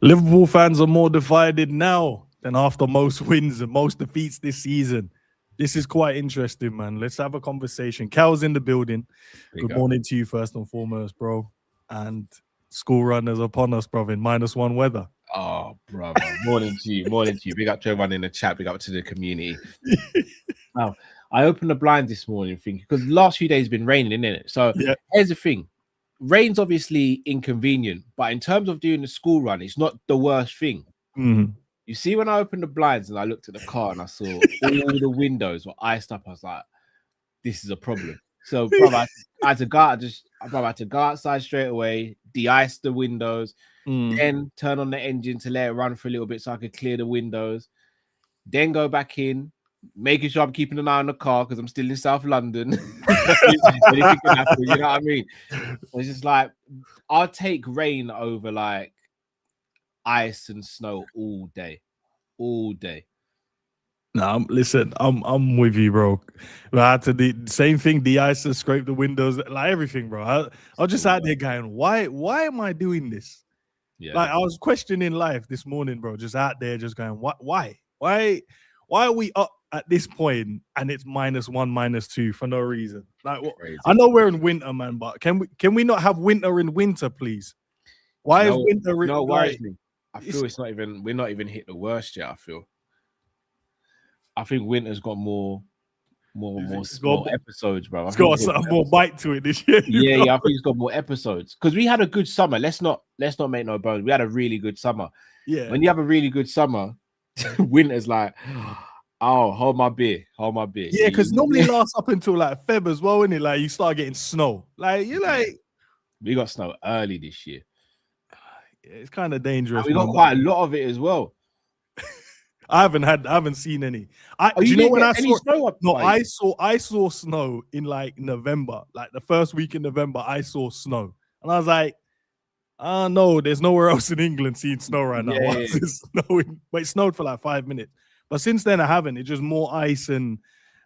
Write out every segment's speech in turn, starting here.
Liverpool fans are more divided now than after most wins and most defeats this season. This is quite interesting, man. Let's have a conversation. Cal's in the building. Good morning to you, first and foremost, bro. And school runners upon us, bro, in -1 weather. Oh, brother. Morning to you. Morning to you. Big up to everyone in the chat. Big up to the community. Now, I opened the blinds this morning thinking, because the last few days have been raining, isn't it? So here's the thing. Rain's obviously inconvenient, but in terms of doing the school run, it's not the worst thing. Mm-hmm. You see, when I opened the blinds and I looked at the car and I saw all the windows were iced up, I was like, this is a problem. So, brother, I had to go outside straight away, de-ice the windows, then turn on the engine to let it run for a little bit so I could clear the windows, then go back in, making sure I'm keeping an eye on the car because I'm still in South London. Anything can happen, you know what I mean? It's just like, I'll take rain over like ice and snow all day. No, listen, I'm with you, bro. I had to the same thing, de-ice and scrape the windows, like everything, bro. I was just out there going, why am I doing this? Yeah, like I was questioning life this morning, bro. Just out there, just going, why are we up at this point and it's -1, -2 for no reason? Like, I know we're in winter, man, but can we not have winter in winter, please? Why is winter? No, worries me. I feel we're not even hit the worst yet. I think winter's got more episodes, bro. It's got some more bite to it this year. Yeah, I think it's got more episodes because we had a good summer. Let's not make no bones. We had a really good summer. Yeah. When you have a really good summer, winter's like, oh, hold my beer. Yeah, because normally it lasts up until like Feb as well, isn't it? Like you start getting snow. Like you're like, we got snow early this year. Yeah, it's kind of dangerous. And we got quite a lot of it as well. I haven't seen any. Do you know when I saw snow up? No, I saw snow in like November, like the first week in November. I saw snow, and I was like, no, there's nowhere else in England seeing snow right now. Why is it snowing? But it snowed for like 5 minutes. But since then, I haven't. It's just more ice and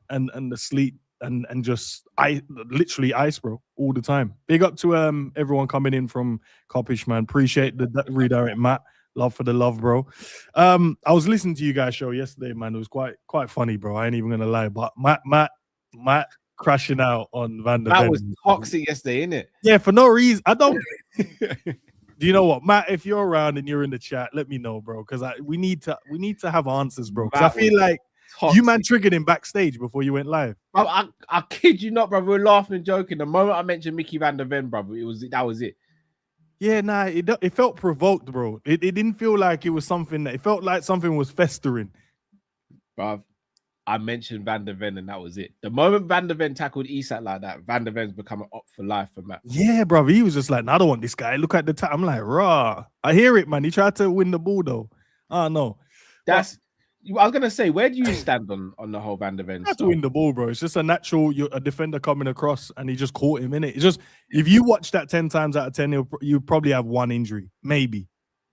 the sleet and just literally ice, bro, all the time. Big up to everyone coming in from Kopish, man. Appreciate the redirect, Matt. Love for the love, bro. I was listening to you guys' show yesterday, man. It was quite funny, bro. I ain't even gonna lie. But Matt crashing out on Van De Ven. That was toxic yesterday, innit? Yeah, for no reason. I don't. Do you know what, Matt? If you're around and you're in the chat, let me know, bro. Because we need to have answers, bro. Because I feel like toxic. You man triggered him backstage before you went live. Bro, I kid you not, bro. We were laughing and joking. The moment I mentioned Mickey Van De Ven, bro, that was it. Yeah, nah, it felt provoked, bro. It didn't feel like it was something it felt like something was festering. Bro, I mentioned Van De Ven and that was it. The moment Van De Ven tackled Isak like that, Van De Ven's become an op for life for Matt. Yeah, bro. He was just like, I don't want this guy. Look at the time. I'm like, rah. I hear it, man. He tried to win the ball though. Oh no. I was gonna say, where do you stand on the whole Van De Ven? Have to win the ball, bro. It's just a natural. A defender coming across, and he just caught him in it. It's just if you watch that 10 times out of 10, you probably have one injury, maybe.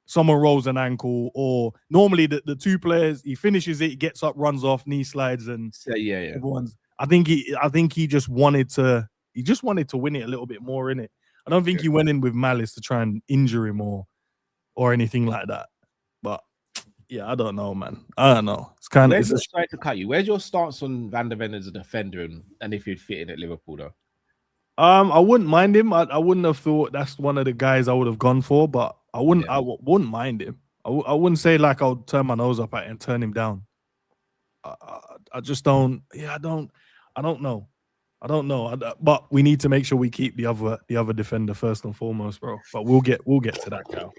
Someone rolls an ankle, or normally the two players. He finishes it, he gets up, runs off, knee slides, and yeah. Everyone's. I think he just wanted to. He just wanted to win it a little bit more in it. I don't think he went in with malice to try and injure him or anything like that. But. Yeah, I don't know, man. I don't know. It's kind of. Sorry to cut you. Where's your stance on Van De Ven as a defender and if he'd fit in at Liverpool, though? I wouldn't mind him. I wouldn't have thought that's one of the guys I would have gone for, but I wouldn't. Yeah. I wouldn't mind him. I wouldn't say like I'll turn my nose up at it and turn him down. I just don't. Yeah, I don't know. I don't know. But we need to make sure we keep the other defender first and foremost, bro. But we'll get to that, Cal.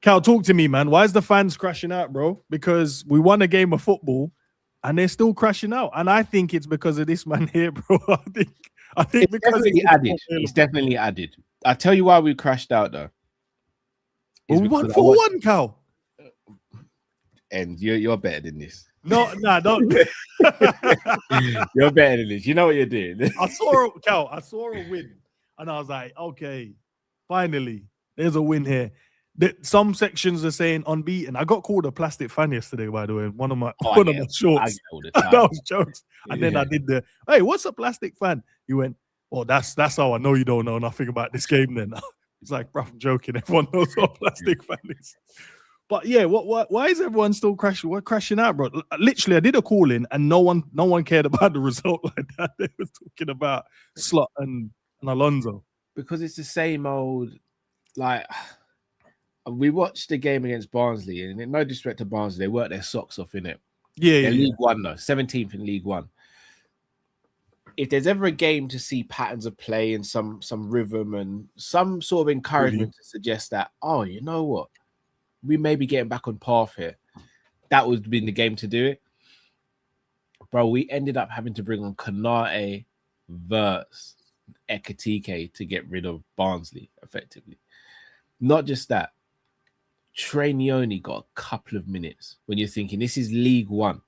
Cal, talk to me, man. Why is the fans crashing out, bro? Because we won a game of football and they're still crashing out. And I think it's because of this man here, bro. I think it's because it's definitely added. I tell you why we crashed out, though. Well, we won 4-1, Cal. And you're better than this. No, don't. You're better than this. You know what you're doing. I saw a win. And I was like, okay, finally, there's a win here. Some sections are saying unbeaten. I got called a plastic fan yesterday, by the way. One of my shorts. That was jokes. And then I did hey, what's a plastic fan? You went, oh, that's how I know you don't know nothing about this game then. It's like, bro, I'm joking. Everyone knows what a plastic fan is. But yeah, why is everyone still crashing? We're crashing out, bro. Literally, I did a call in, and no one cared about the result like that. They were talking about Slot and Alonso because it's the same old. Like, we watched the game against Barnsley, and no disrespect to Barnsley, they worked their socks off in it. Yeah, League One though, 17th in League One. If there's ever a game to see patterns of play and some rhythm and some sort of encouragement to suggest that, oh, you know what, we may be getting back on path here, that would have been the game to do it. Bro, we ended up having to bring on Konate, Wirtz, Ekitike to get rid of Barnsley, effectively. Not just that, Trainee only got a couple of minutes when you're thinking this is League One.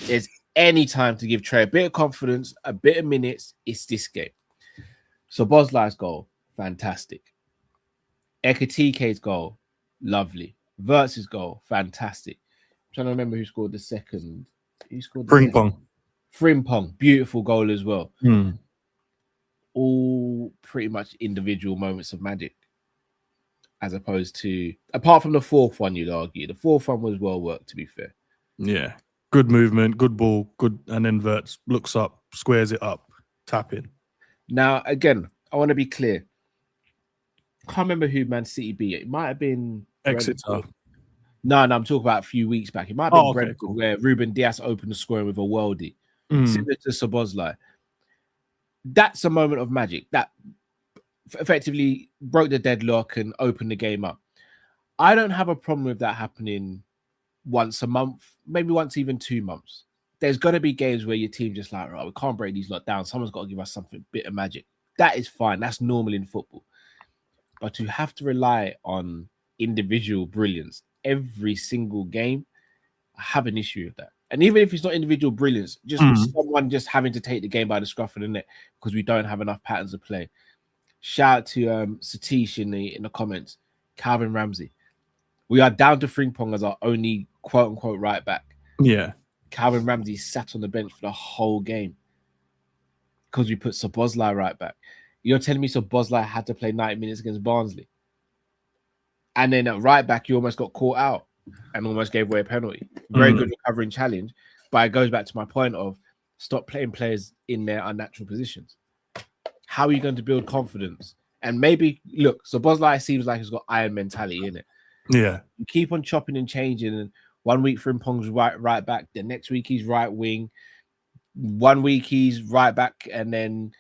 There's any time to give Trey a bit of confidence, a bit of minutes, it's this game. So Boslai's goal, fantastic. Ekitike's goal, lovely. Wirtz's goal, fantastic. I'm trying to remember who scored the second. Who scored the Frimpong. Frimpong, beautiful goal as well. All pretty much individual moments of magic. As opposed to, apart from the fourth one, you'd argue. The fourth one was well worked, to be fair. Yeah. Good movement, good ball, good, and then Wirtz looks up, squares it up, tap in. Now, again, I want to be clear. I can't remember who Man City beat. It might have been Exeter. No, I'm talking about a few weeks back. It might have been Brentford, where Ruben Dias opened the scoring with a worldie, similar to Szoboszlai. That's a moment of magic that effectively broke the deadlock and opened the game up. I don't have a problem with that happening once a month, maybe once even 2 months. There's got to be games where your team just like, right, we can't break these lot down. Someone's got to give us something, bit of magic. That is fine. That's normal in football. But to have to rely on individual brilliance every single game, I have an issue with that. And even if it's not individual brilliance, just someone just having to take the game by the scruff of the neck because we don't have enough patterns of play. Shout out to Satish in the comments. Calvin Ramsey. We are down to Frimpong as our only quote-unquote right back. Yeah. Calvin Ramsey sat on the bench for the whole game because we put Szoboszlai right back. You're telling me Szoboszlai had to play 90 minutes against Barnsley. And then at right back, you almost got caught out and almost gave away a penalty. Very good recovering challenge. But it goes back to my point of stop playing players in their unnatural positions. How are you going to build confidence? And maybe, look, Szoboszlai seems like he's got iron mentality in it. Yeah. You keep on chopping and changing. And 1 week Frimpong's right back. The next week he's right wing. 1 week he's right back. And then,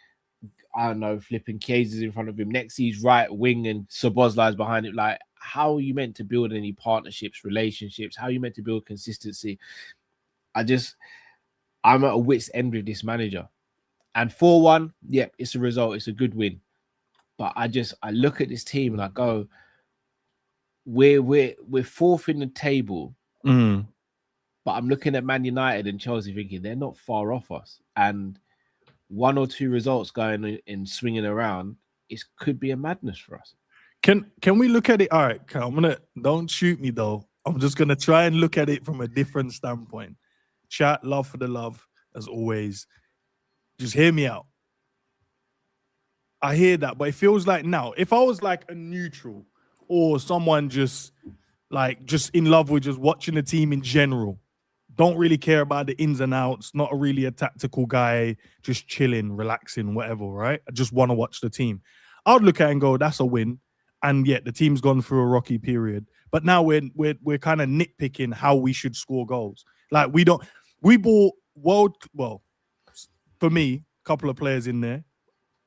I don't know, flipping Kiesa's in front of him. Next he's right wing and Szoboszlai's behind it. Like, how are you meant to build any partnerships, relationships? How are you meant to build consistency? I'm at a wit's end with this manager. And 4-1, yep, it's a result. It's a good win. But I look at this team and I go, we're fourth in the table. But I'm looking at Man United and Chelsea thinking they're not far off us. And 1 or 2 results going and swinging around, it could be a madness for us. Can we look at it? All right, Cal, don't shoot me though. I'm just gonna try and look at it from a different standpoint. Chat, love for the love, as always. Just hear me out. I hear that, but it feels like now, if I was like a neutral or someone just in love with just watching the team in general, don't really care about the ins and outs, not really a tactical guy, just chilling, relaxing, whatever, right? I just want to watch the team. I would look at it and go, that's a win. And yet the team's gone through a rocky period. But now we're kind of nitpicking how we should score goals. Like we bought for me, a couple of players in there.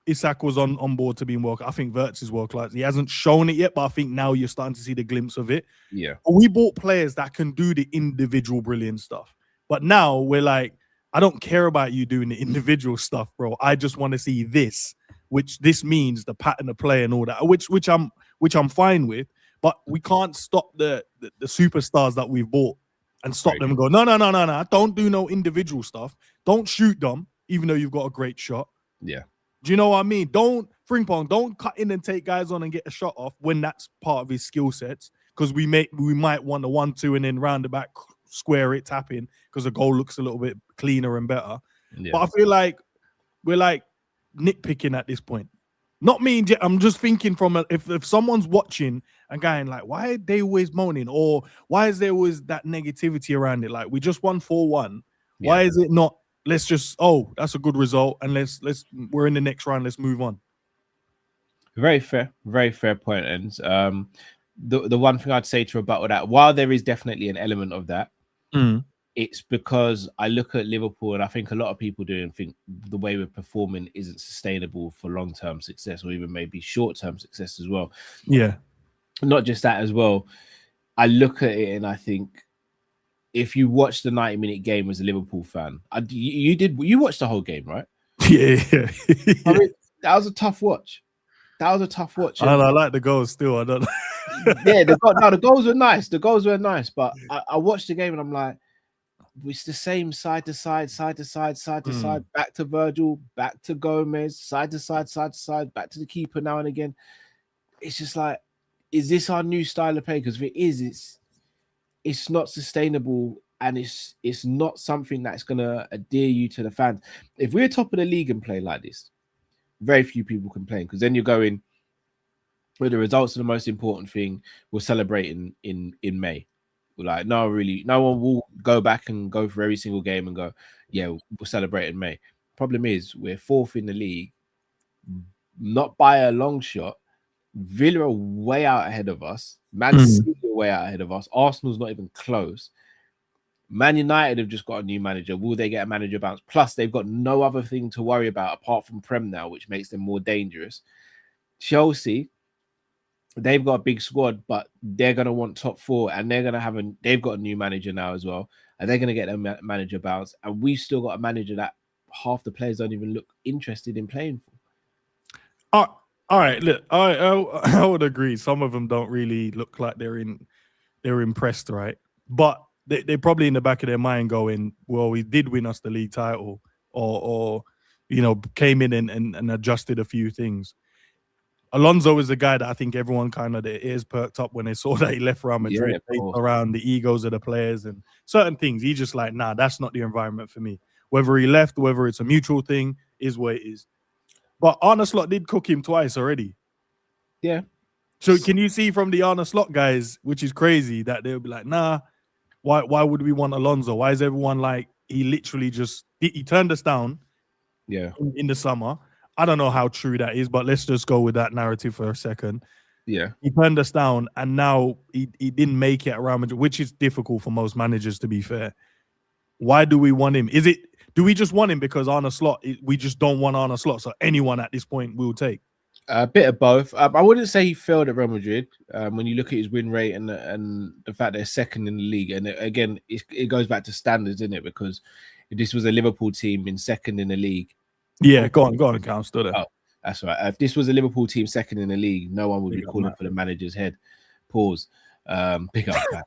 Isak was on board to being world. I think Wirtz is world class. He hasn't shown it yet, but I think now you're starting to see the glimpse of it. Yeah. But we bought players that can do the individual brilliant stuff. But now we're like, I don't care about you doing the individual stuff, bro. I just want to see this, which this means the pattern of play and all that, which I'm fine with. But we can't stop the superstars that we've bought and stop them and go, no. Don't do no individual stuff. Don't shoot them, even though you've got a great shot. Yeah. Do you know what I mean? Frimpong, don't cut in and take guys on and get a shot off when that's part of his skill sets. Because we might want a 1-2 and then round the back, square it, tap in, because the goal looks a little bit cleaner and better. Yeah. But I feel like we're like nitpicking at this point. Not me. I'm just thinking from if someone's watching and going like, why are they always moaning, or why is there always that negativity around it? Like, we just won 4-1. Why is it not? Let's just, that's a good result, and we're in the next round. Let's move on. Very fair point. And the one thing I'd say to rebuttal that, while there is definitely an element of that, it's because I look at Liverpool and I think a lot of people do and think the way we're performing isn't sustainable for long-term success, or even maybe short-term success as well. Yeah. Not just that as well. I look at it and I think, if you watch the 90-minute game as a Liverpool fan, you watched the whole game, right? Yeah. I mean, that was a tough watch. I like the goals still. I don't know. Yeah, the goals were nice. The goals were nice, but I watched the game and I'm like, it's the same side to side, back to Virgil, back to Gomez, side to side, back to the keeper now and again. It's just like, is this our new style of play? Because if it is, it's not sustainable, and it's not something that's gonna adhere you to the fans. If we're top of the league and play like this, very few people complain, because then you're going, well, the results are the most important thing. We'll celebrate in May. We're like, no one will go back and go for every single game and go, yeah, we'll celebrate in May. Problem is, we're 4th in the league, not by a long shot. Villa are way out ahead of us. Man City are way out ahead of us. Arsenal's not even close. Man United have just got a new manager. Will they get a manager bounce? Plus, they've got no other thing to worry about apart from Prem now, which makes them more dangerous. Chelsea, they've got a big squad, but they're going to want top 4, and they've got a new manager now as well, and they're going to get a manager bounce. And we've still got a manager that half the players don't even look interested in playing for. All right, look, I would agree. Some of them don't really look like they're impressed, right? But they're probably in the back of their mind going, well, he did win us the league title, or came in and adjusted a few things. Alonso is the guy that I think everyone kind of, their ears perked up when they saw that he left Real Madrid, around the egos of the players and certain things. He's just like, nah, that's not the environment for me. Whether he left, whether it's a mutual thing, is what it is. But Arne Slot did cook him twice already. Yeah. So can you see from the Arne Slot guys, which is crazy, that they'll be like, nah, why would we want Alonso? Why is everyone like, he literally just, he turned us down in the summer. I don't know how true that is, but let's just go with that narrative for a second. Yeah. He turned us down, and now he didn't make it at Real Madrid, which is difficult for most managers, to be fair. Why do we want him? Do we just want him because Arne Slot, we just don't want Arne Slot, so anyone at this point we'll take? A bit of both. I wouldn't say he failed at Real Madrid. When you look at his win rate and the fact they're second in the league, and again, it goes back to standards, isn't it? Because if this was a Liverpool team in second in the league, go on, Callum, still there. Oh, that's right. If this was a Liverpool team second in the league, no one would be calling for the manager's head. Pause. Pick up that.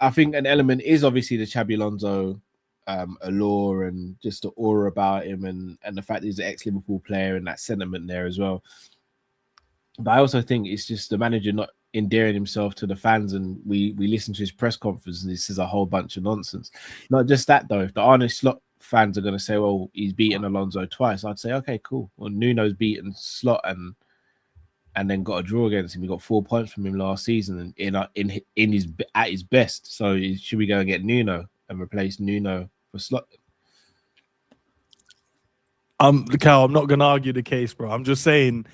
I think an element is obviously the Xabi Alonso allure and just the aura about him, and the fact that he's an ex-Liverpool player and that sentiment there as well. But I also think it's just the manager not endearing himself to the fans, and we listen to his press conference and he says a whole bunch of nonsense. Not just that though, if the Arne Slot fans are going to say, well, he's beaten Alonso twice, I'd say, okay, cool. Well, Nuno's beaten Slot and then got a draw against him. He got 4 points from him last season and at his best. So should we go and get Nuno and replace Nuno for Slot? Cal, I'm not gonna argue the case, bro. I'm just saying,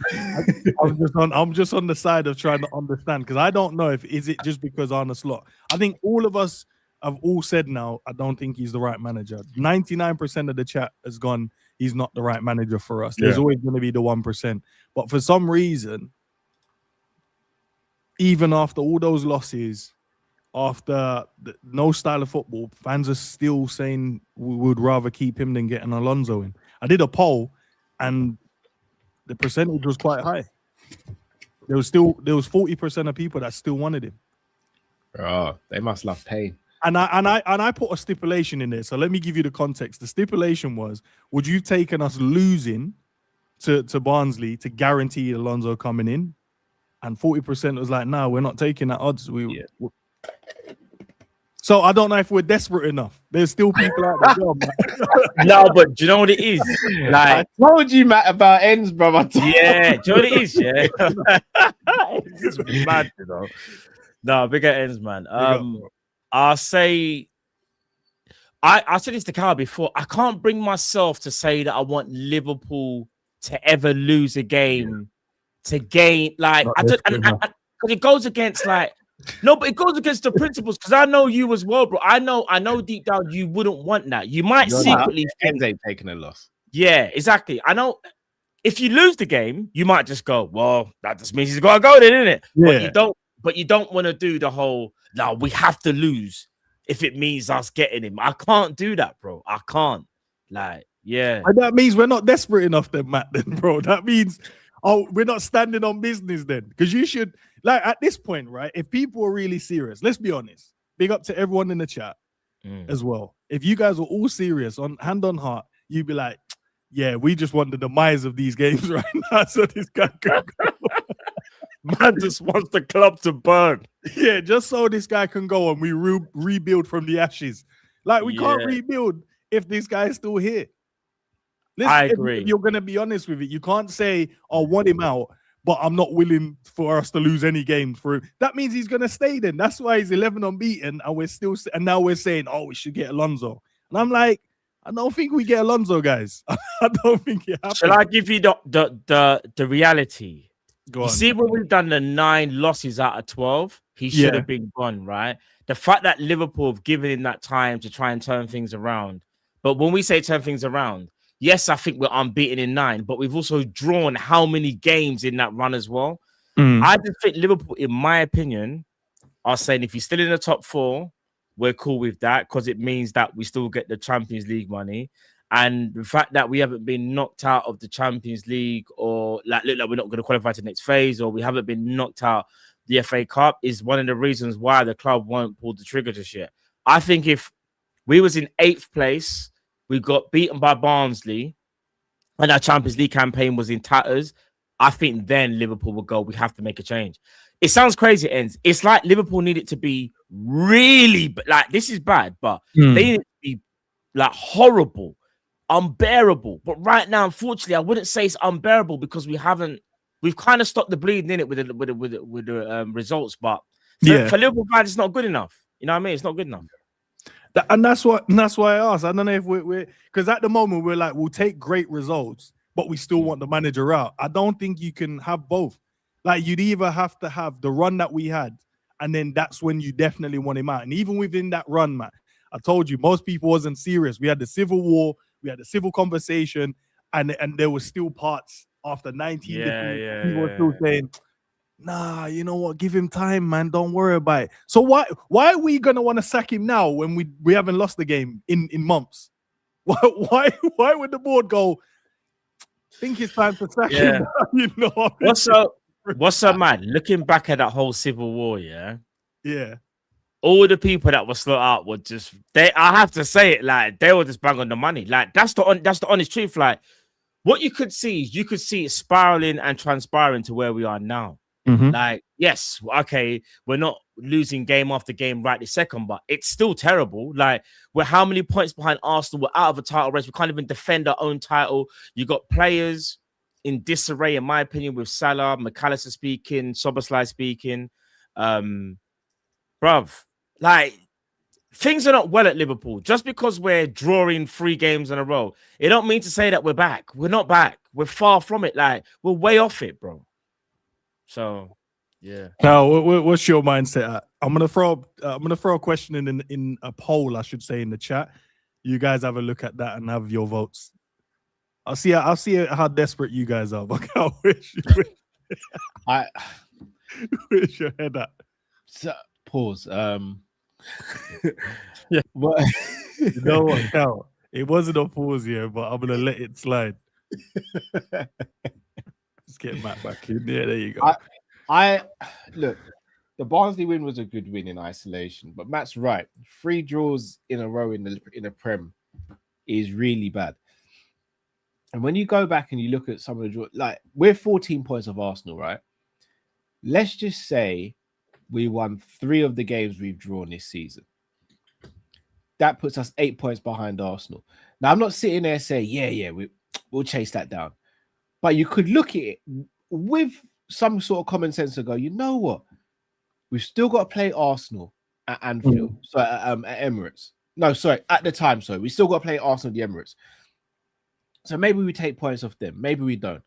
I'm just on the side of trying to understand, because I don't know if is it just because Arne Slot. I think all of us have all said now, I don't think he's the right manager. 99% of the chat has gone, he's not the right manager for us. There's always going to be the 1%. But for some reason, even after all those losses, after no style of football, fans are still saying we would rather keep him than getting Alonso in. I did a poll, and the percentage was quite high. There was 40% of people that still wanted him. Oh, they must love pain. And I put a stipulation in there. So let me give you the context. The stipulation was, would you taken us losing to Barnsley to guarantee Alonso coming in? And 40% was like, no, we're not taking that odds. So I don't know if we're desperate enough. There's still people out there. No, but do you know what it is? Like, I told you, Matt, about Endz, brother. Yeah, do you know what it is? Yeah, it's just mad, you know. No, bigger Endz, man. I'll say, I said this to Carl before. I can't bring myself to say that I want Liverpool to ever lose a game to gain. Like, because it goes against like. No, but it goes against the principles because I know you as well, bro. I know deep down you wouldn't want that. You might secretly think ain't taking a loss. Yeah, exactly. I know if you lose the game, you might just go, well, that just means he's gotta go then, isn't it? Yeah. But you don't want to do the whole no, we have to lose if it means us getting him. I can't do that, bro. I can't. Like, yeah. And that means we're not desperate enough then, Matt, then, bro. That means we're not standing on business then. Because you should, like, at this point, right? If people are really serious, let's be honest. Big up to everyone in the chat as well. If you guys were all serious, on hand on heart, you'd be like, yeah, we just want the demise of these games right now. So this guy can go. Man just wants the club to burn. Yeah, just so this guy can go and we rebuild from the ashes. Like, we can't rebuild if this guy is still here. Listen, I agree. If you're going to be honest with it. You can't say, I want him out, but I'm not willing for us to lose any games for him. That means he's going to stay then. That's why he's 11 unbeaten, and now we're saying, oh, we should get Alonso. And I'm like, I don't think we get Alonso, guys. I don't think it happens. Shall I give you the reality? Go you on. see, when we've done the 9 losses out of 12, he should have been gone, right? The fact that Liverpool have given him that time to try and turn things around. But when we say turn things around, yes, I think we're unbeaten in 9, but we've also drawn how many games in that run as well. I just think Liverpool, in my opinion, are saying if you're still in the top 4, we're cool with that because it means that we still get the Champions League money. And the fact that we haven't been knocked out of the Champions League or look like we're not going to qualify to the next phase or we haven't been knocked out the FA Cup is one of the reasons why the club won't pull the trigger just yet. I think if we was in 8th place, we got beaten by Barnsley and our Champions League campaign was in tatters, I think then Liverpool will go, we have to make a change. It sounds crazy, Endz. It's like Liverpool needed to be really, like, this is bad, but they need to be like horrible, unbearable. But right now, unfortunately, I wouldn't say it's unbearable because we've kind of stopped the bleeding in it with the results. But for Liverpool fans, it's not good enough. You know what I mean? It's not good enough. And that's why I asked. I don't know if we're because at the moment we're like, we'll take great results, but we still want the manager out. I don't think you can have both. Like, you'd either have to have the run that we had, and then that's when you definitely want him out. And even within that run, man, I told you, most people wasn't serious. We had the civil war, we had the civil conversation, and there were still parts after 19 people were still saying, nah, you know what? Give him time, man. Don't worry about it. So why are we gonna want to sack him now when we haven't lost the game in months? Why would the board go, think it's time to sack him? You know, what's up, man? Looking back at that whole civil war, yeah, all the people that were slot out were just I have to say it, like, they were just bang on the money. Like, that's the honest truth. Like, what you could see it spiraling and transpiring to where we are now. Like, yes, okay, we're not losing game after game right this second, but it's still terrible. Like, we're how many points behind Arsenal? We're out of a title race. We can't even defend our own title. You got players in disarray, in my opinion, with Salah, McAllister speaking, Szoboszlai speaking. Bruv, like, things are not well at Liverpool. Just because we're drawing 3 games in a row, it don't mean to say that we're back. We're not back. We're far from it. Like, we're way off it, bro. So, yeah. Now, what's your mindset at? I'm gonna throw a question in a poll, I should say, in the chat. You guys have a look at that and have your votes. I'll see how desperate you guys are. But where's your head at? So, pause. Yeah. But, you know what, Cal? It wasn't a pause here, but I'm gonna let it slide. Let's get Matt back in. Yeah, there you go. I look, the Barnsley win was a good win in isolation, but Matt's right. 3 draws in a row in the Prem is really bad. And when you go back and you look at some of the draws, like, we're 14 points of Arsenal, right? Let's just say we won 3 of the games we've drawn this season. that puts us 8 points behind Arsenal. Now, I'm not sitting there saying, we'll chase that down. But you could look at it with some sort of common sense and go, you know what? We've still got to play Arsenal at Anfield, so at Emirates. No, sorry, at the time, sorry. We still got to play Arsenal at the Emirates. So maybe we take points off them. Maybe we don't.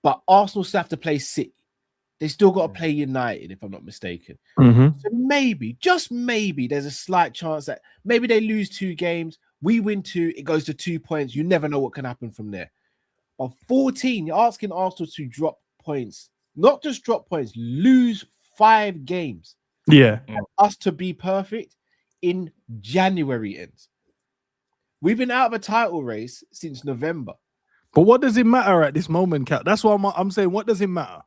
But Arsenal still have to play City. They still got to play United, if I'm not mistaken. So maybe, just maybe, there's a slight chance that maybe they lose 2 games. We win 2. It goes to 2 points. You never know what can happen from there. But 14, you're asking Arsenal to drop points. Not just drop points, lose 5 games. Yeah. For us to be perfect in January ends. We've been out of a title race since November. But what does it matter at this moment, Cat? That's what I'm saying. What does it matter?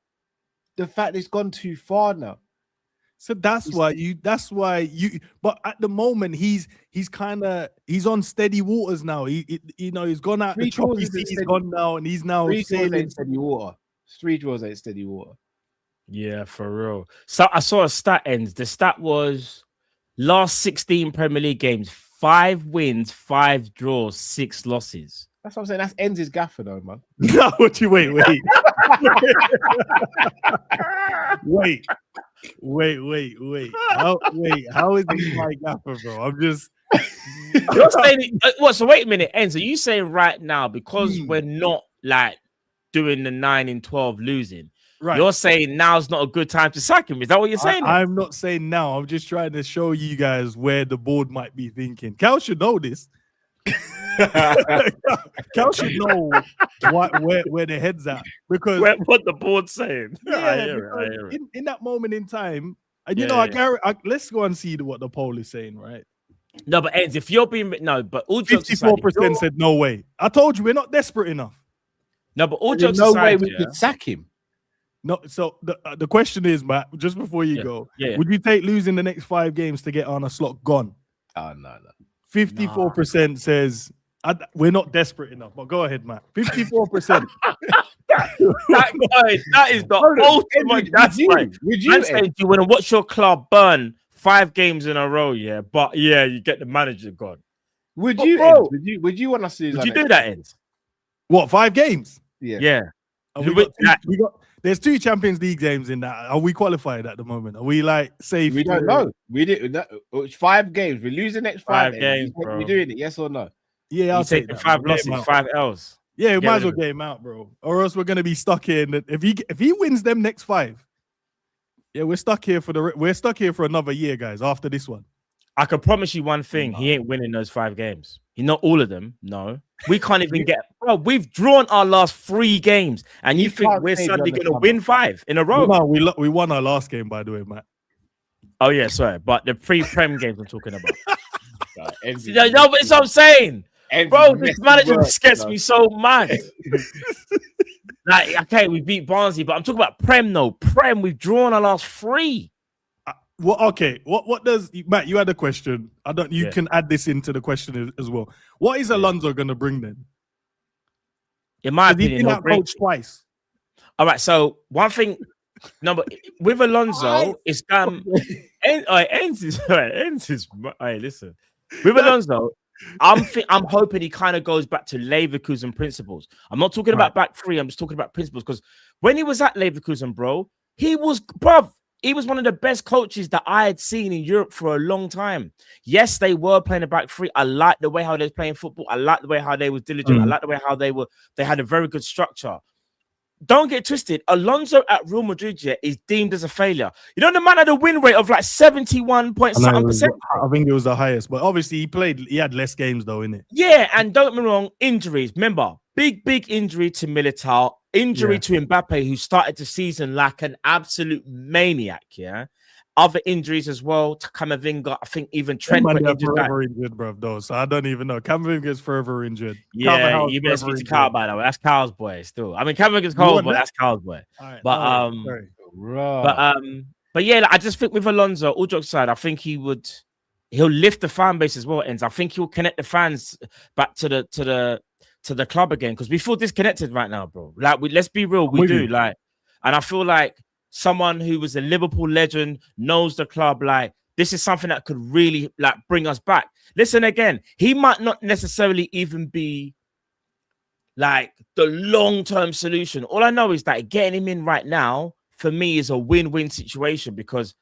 The fact it's gone too far now. So that's why you. But at the moment, he's on steady waters now. He's gone out. The choppy sea, he's gone now, and he's now 3 draws ain't steady water. 3 draws ain't steady water. Yeah, for real. So I saw a stat ends. The stat was last 16 Premier League games, 5 wins, 5 draws, 6 losses. That's what I'm saying. That's Endz's gaffer, though, man. No, what you wait. Wait, how is he my gaffer, bro? I'm just. You're saying what? So wait a minute, Endz. Are you saying right now because we're not like doing the 9 in 12 losing? Right. You're saying now's not a good time to sack him. Is that what you're saying? I'm not saying now. I'm just trying to show you guys where the board might be thinking. Cal should know this. Cal should know where the head's at, because what the board's saying. Yeah, I hear it. In that moment in time, and let's go and see what the poll is saying, right? No, but Endz, if you're being but all 54% said no way. I told you we're not desperate enough. No, but all jokes no aside, way we could sack him. No, so the question is, Matt, just before you go, would you take losing the next 5 games to get Arne Slot gone? Oh, no. 54% says we're not desperate enough. But go ahead, Matt. 54%. that is the ultimate. That's right. Would you say you want to watch your club burn 5 games in a row? Yeah, but you get the manager gone. Would you want us to? Would you do that, Endz? What, 5 games? Yeah. There's 2 Champions League games in that. Are we qualified at the moment? Are we like safe? We don't know. We did 5 games. We lose the next 5 games. Bro. We're doing it, yes or no? Yeah, I'll take the 5 losses, 5 L's. Yeah, we might as well get him out, bro. Or else we're gonna be stuck here. If he wins them next 5, we're stuck here for another year, guys. After this one, I can promise you one thing: he ain't winning those 5 games. Not all of them. No, we can't even get. Bro, we've drawn our last 3 games, and you think we're suddenly going to win 5 in a row? No, we won our last game, by the way, Matt. Oh yeah, sorry, but the pre-prem games I'm talking about. No, but it's what I'm saying, bro. This manager just gets me so mad. Like, okay, we beat Barnsley, but I'm talking about Prem. No, Prem. We've drawn our last 3. Well, okay. What does Matt? You had a question. You can add this into the question as well. What is Alonso going to bring then? In my opinion, he's been coached twice. All right. So one thing, with Alonso, it's Endz is. Hey, listen. With Alonso, I'm hoping he kind of goes back to Leverkusen principles. I'm not talking about back 3. I'm just talking about principles, because when he was at Leverkusen, bro, he was one of the best coaches that I had seen in Europe for a long time. Yes, they were playing a back 3. I like the way how they were playing football. I like the way how they were diligent. I like the way how they had a very good structure. Don't get twisted. Alonso at Real Madrid is deemed as a failure. You know, the man had a win rate of like 71.7%. I think it was the highest, but obviously he had less games though, innit? Yeah, and don't get me wrong, injuries. Remember, big injury to Militao, injury to Mbappe, who started the season like an absolute maniac, Other injuries as well to Camavinga. I think even Trent got injured, bro. Though, so I don't even know. Camavinga's forever injured. Yeah, you better speak to Carl, by the way. That's Carl's boy still. I mean, Camavinga's cold, but that's Carl's boy. Right, but yeah, I just think with Alonso, all jokes aside, I think he'll lift the fan base as well. Endz. I think he'll connect the fans back to the club again, because we feel disconnected right now, bro. Like, let's be real, we do. Like, and I feel like someone who was a Liverpool legend knows the club. Like, this is something that could really like bring us back. Listen again, he might not necessarily even be like the long-term solution. All I know is that getting him in right now for me is a win-win situation, because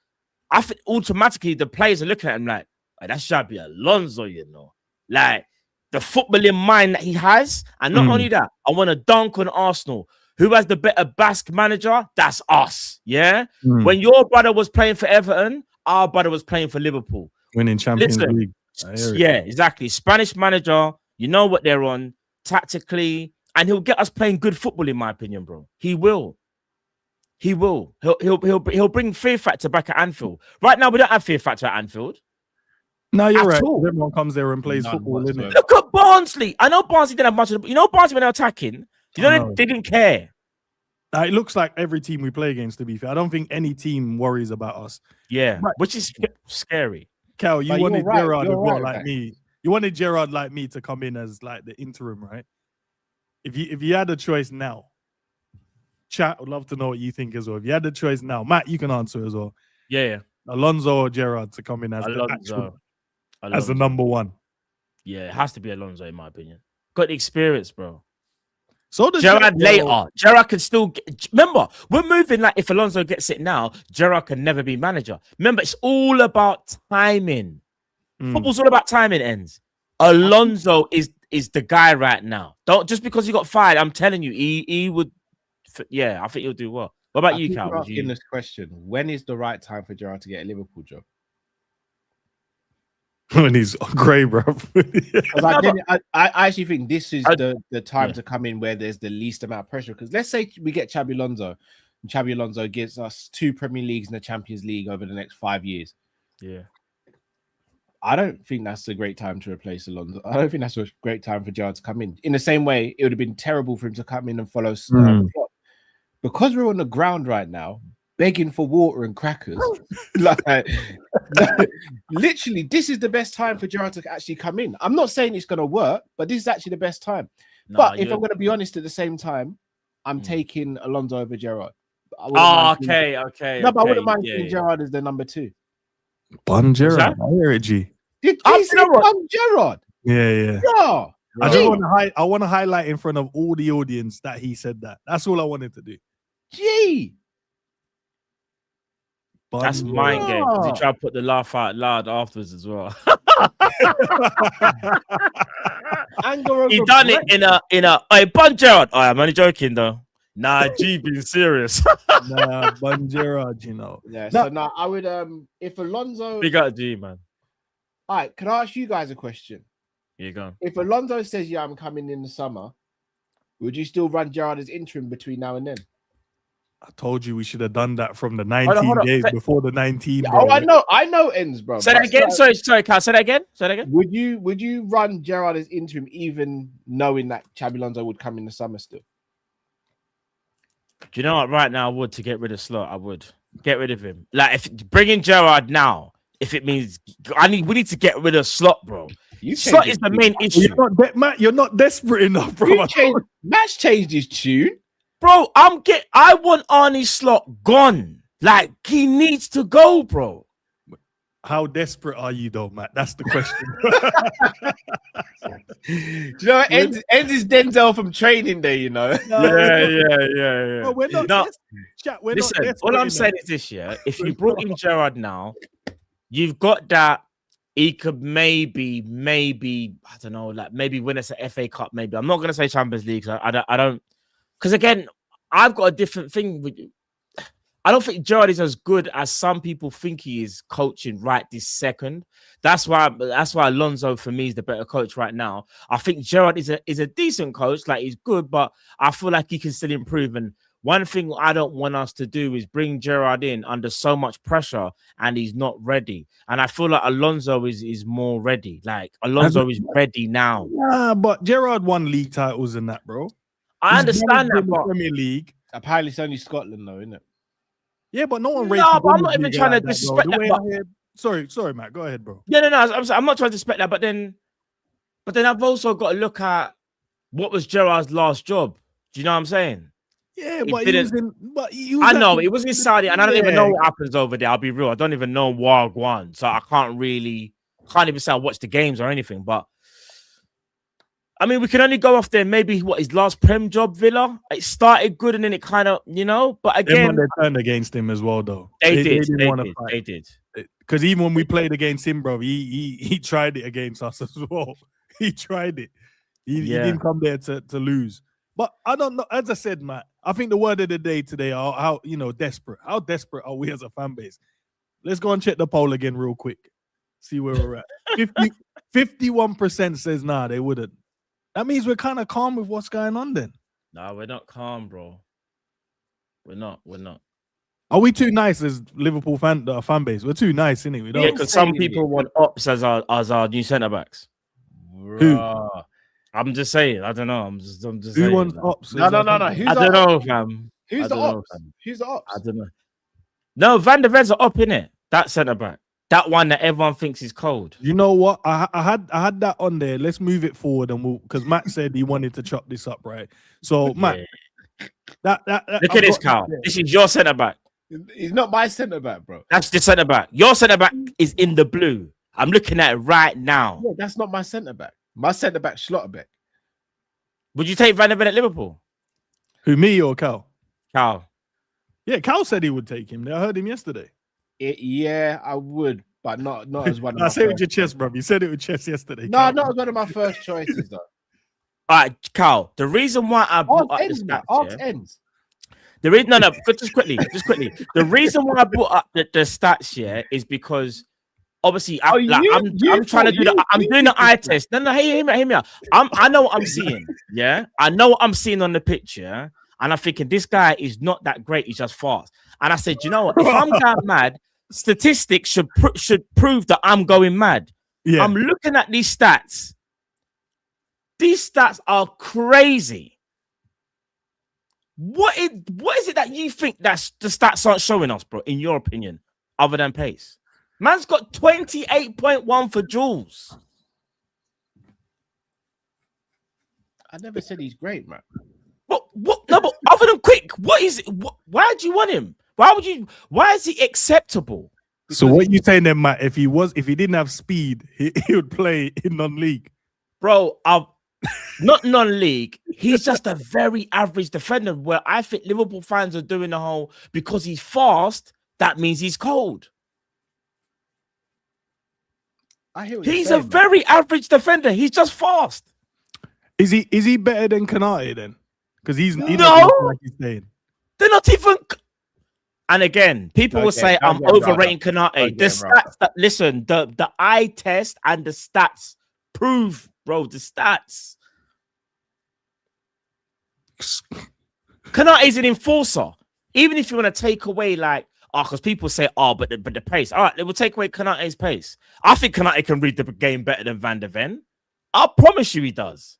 I think automatically the players are looking at him like, oh, that's Xabi Alonso, you know, like the footballing mind that he has. And not only that, I want to dunk on Arsenal. Who has the better Basque manager? That's us. Yeah. When your brother was playing for Everton, our brother was playing for Liverpool. Winning Champions League. Yeah, exactly. Spanish manager, you know what they're on tactically, and he'll get us playing good football, in my opinion, bro. He will. He will. He'll bring fear factor back at Anfield. Right now, we don't have fear factor at Anfield. No, you're right. Everyone comes there and plays football, isn't it? Look at Barnsley. I know Barnsley didn't have much of, you know, Barnsley when they're attacking, you know, they didn't care. It looks like every team we play against, to be fair. I don't think any team worries about us. Yeah, which is scary. Cal, you wanted Gerrard as well, like me. You wanted Gerrard like me to come in as like the interim, right? If you had a choice now, chat, would love to know what you think as well. If you had the choice now, Matt, you can answer as well. Yeah. Alonso or Gerrard to come in as Alonso. As the number one. Yeah, it has to be Alonso, in my opinion. Got the experience, bro. So does Gerrard later. Gerrard can still remember, we're moving like if Alonso gets it now, Gerrard can never be manager. Remember, it's all about timing. Football's all about timing, Endz. Alonso is the guy right now. Don't just because he got fired, I'm telling you, he would. Yeah, I think he'll do well. What about you, Cal? Asking this question: when is the right time for Gerrard to get a Liverpool job? When he's grey, bro. I actually think this is the time to come in where there's the least amount of pressure. Because let's say we get Xabi Alonso, and Xabi Alonso gives us 2 Premier Leagues and the Champions League over the next 5 years. Yeah. I don't think that's a great time to replace Alonso. I don't think that's a great time for Gerrard to come in. In the same way, it would have been terrible for him to come in and follow Klopp. Because we're on the ground right now, begging for water and crackers. Literally, this is the best time for Gerrard to actually come in. I'm not saying it's going to work, but this is actually the best time. But if I'm going to be honest, at the same time, I'm taking Alonso over Gerrard. Okay. No, but I wouldn't mind seeing Gerrard as the number 2. Bun Gerrard. I hear it, G. Did you say Bun Gerrard? Yeah. Yeah. I just want to highlight in front of all the audience that he said that. That's all I wanted to do. Gee. That's mind game. He tried to put the laugh out loud afterwards as well. He done it in a hey, Bun Gerrard. Oh, I'm only joking though. Nah, G being serious. Nah, Bun Gerrard, you know. Yeah, so now I would if Alonso big up G, man. All right, can I ask you guys a question? Here you go. If Alonso says, yeah, I'm coming in the summer, would you still run Gerrard as interim between now and then? I told you we should have done that from the 19 days before the 19. Yeah, I know Endz, bro. Say that again. Sorry, Carl. Say that again. Would you run Gerrard as interim even knowing that Xabi Alonso would come in the summer still? Do you know what? Right now, I would to get rid of Slot. I would get rid of him. Like if bringing Gerrard now, if it means we need to get rid of Slot, bro. Slot is the main issue. You're not desperate enough, bro. Matt's changed his tune. Bro, I want Arne Slot gone. Like, he needs to go, bro. How desperate are you, though, Matt? That's the question. Do you know what? Endz is Denzel from Training Day, you know? Yeah. No, we're not Listen, all I'm saying is this, yeah. If you brought in Gerrard now, you've got that. He could maybe, I don't know, like maybe win us an FA Cup, maybe. I'm not going to say Champions League. I don't. Because again, I've got a different thing with you. I don't think Gerrard is as good as some people think he is coaching right this second. That's why Alonso for me is the better coach right now. I think Gerrard is a decent coach, like he's good, but I feel like he can still improve. And one thing I don't want us to do is bring Gerrard in under so much pressure and he's not ready. And I feel like Alonso is more ready. Like Alonso is ready now. Yeah, but Gerrard won league titles and that, bro. I understand that, but Premier League. Apparently, it's only Scotland, though, isn't it? Yeah, but no one rates. No, but I'm not even trying to disrespect that. Sorry, Matt. Go ahead, bro. No. I'm not trying to disrespect that, but then I've also got to look at what was Gerrard's last job. Do you know what I'm saying? Yeah, but he was in. But I know it was in Saudi, and I don't even know what happens over there. I'll be real. I don't even know Wagwan, so I can't even say I watch the games or anything. But I mean, we can only go off there. Maybe his last Prem job, Villa. It started good, and then it kind of, But again, they turned against him as well, though. They did. Because even when we played against him, bro, he tried it against us as well. He tried it. He didn't come there to lose. But I don't know. As I said, Matt, I think the word of the day today are how desperate. How desperate are we as a fan base? Let's go and check the poll again real quick. See where we're at. 51% says nah, they wouldn't. That means we're kind of calm with what's going on then. Nah, we're not calm, bro. We're not. Are we too nice as Liverpool fan base? We're too nice, innit? We don't. Yeah, because some people want Ops as our new centre backs. Who? I'm just saying. I don't know. I'm just Who saying. wants Ops? No. I don't know, fam. Who's the Ops? Who's the Ops? I don't know. No, Van De Ven's up, innit? That centre back. That one that everyone thinks is cold. You know what? I had that on there. Let's move it forward, and because Matt said he wanted to chop this up, right? So Matt, that look at this, Carl. This is your centre back. He's not my centre back, bro. That's the centre back. Your centre back is in the blue. I'm looking at it right now. Yeah, that's not my centre back. My centre back, Schlotterbeck. Would you take Van De Ven at Liverpool? Who, me or Cal? Cal. Yeah, Cal said he would take him. I heard him yesterday. Yeah, I would, but not as one of my I said it with your chest, bro. You said it with chest yesterday. No, Cal. not as one of my first choices, though. All right, Cal. The reason why I brought up Endz, the stats, Endz. The reason, no, just quickly. The reason why I brought up the stats here is because obviously I'm trying to do I'm doing the eye test. No, hear me out. I know what I'm seeing. Yeah, I know what I'm seeing on the picture, and I'm thinking this guy is not that great. He's just fast. And I said, you know what? If I'm going mad, statistics should prove that I'm going mad. Yeah. I'm looking at these stats. These stats are crazy. What is it that you think that the stats aren't showing us, bro, in your opinion, other than pace? Man's got 28.1 for Jules. I never said he's great, man. What? No, but other than quick, what is it? Why do you want him? Why is he acceptable? So what you saying then, Matt? If he didn't have speed, he would play in non-league. Bro, not non-league. He's just a very average defender. Where I think Liverpool fans are doing the whole because he's fast, that means he's cold. I hear what he's a very average defender. He's just fast. Is he better than Konate then? Because he's no. Like he's saying. They're not even. And again, people will say I'm overrating Konate. The stats that listen, the eye test and the stats prove, bro. The stats. Konate is an enforcer. Even if you want to take away because people say, but the pace. All right, they will take away Konate's pace. I think Konate can read the game better than Van De Ven. I promise you he does.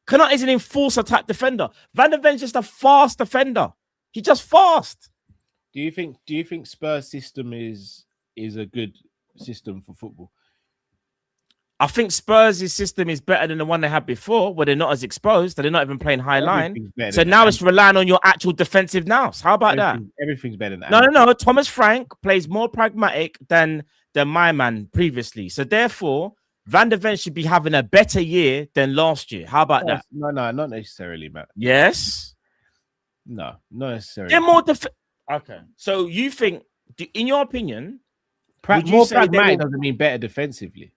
Konate is an enforcer type defender. Van De Ven's just a fast defender. He's just fast. Do you think Spurs' system is a good system for football? I think Spurs' system is better than the one they had before, where they're not as exposed, they're not even playing high line. So now it's relying on your actual defensive nous. How about that? Everything's better than that. No. Thomas Frank plays more pragmatic than my man previously. So therefore, Van De Ven should be having a better year than last year. How about that? No, not necessarily, Matt. Yes. No, not necessarily. They're more okay. So you think, in your opinion, more pragmatic doesn't mean better defensively.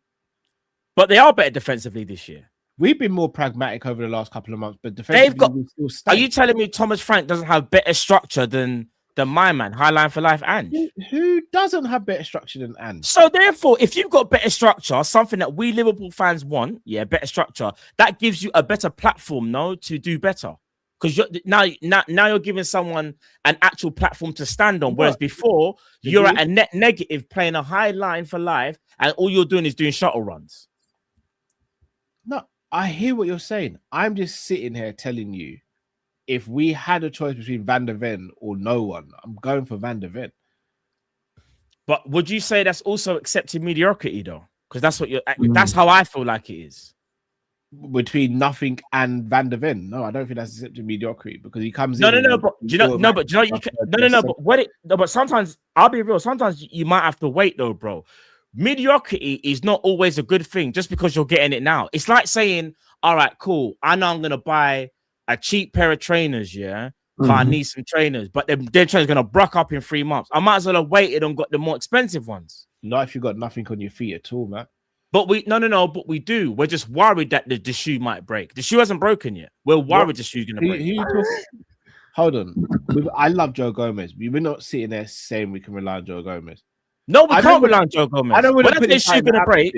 But they are better defensively this year. We've been more pragmatic over the last couple of months, but defensively are you telling me Thomas Frank doesn't have better structure than my man, High Line for Life, and who doesn't have better structure than and? So therefore, if you've got better structure, something that we Liverpool fans want, better structure, that gives you a better platform, to do better. Because now you're giving someone an actual platform to stand on, whereas before you're at a net negative playing a High Line for Life, and all you're doing is doing shuttle runs. No, I hear what you're saying. I'm just sitting here telling you, if we had a choice between Van De Ven or no one, I'm going for Van De Ven. But would you say that's also accepting mediocrity, though? Because that's what that's how I feel like it is. between nothing and Van De Ven. No, I don't think that's accepted mediocrity because he comes no, in. No, but do you know? No, but do you know? But sometimes I'll be real. Sometimes you might have to wait though, bro. Mediocrity is not always a good thing just because you're getting it now. It's like saying, all right, cool. I know I'm going to buy a cheap pair of trainers, yeah, because I need some trainers, but their trainers going to brock up in 3 months. I might as well have waited and got the more expensive ones. Not if you got nothing on your feet at all, man. But but we do. We're just worried that the shoe might break. The shoe hasn't broken yet. We're worried the shoe's going to break. Hold on. I love Joe Gomez. We're not sitting there saying we can rely on Joe Gomez. No, we can't rely on Joe Gomez. I don't want to put this shoe going to break.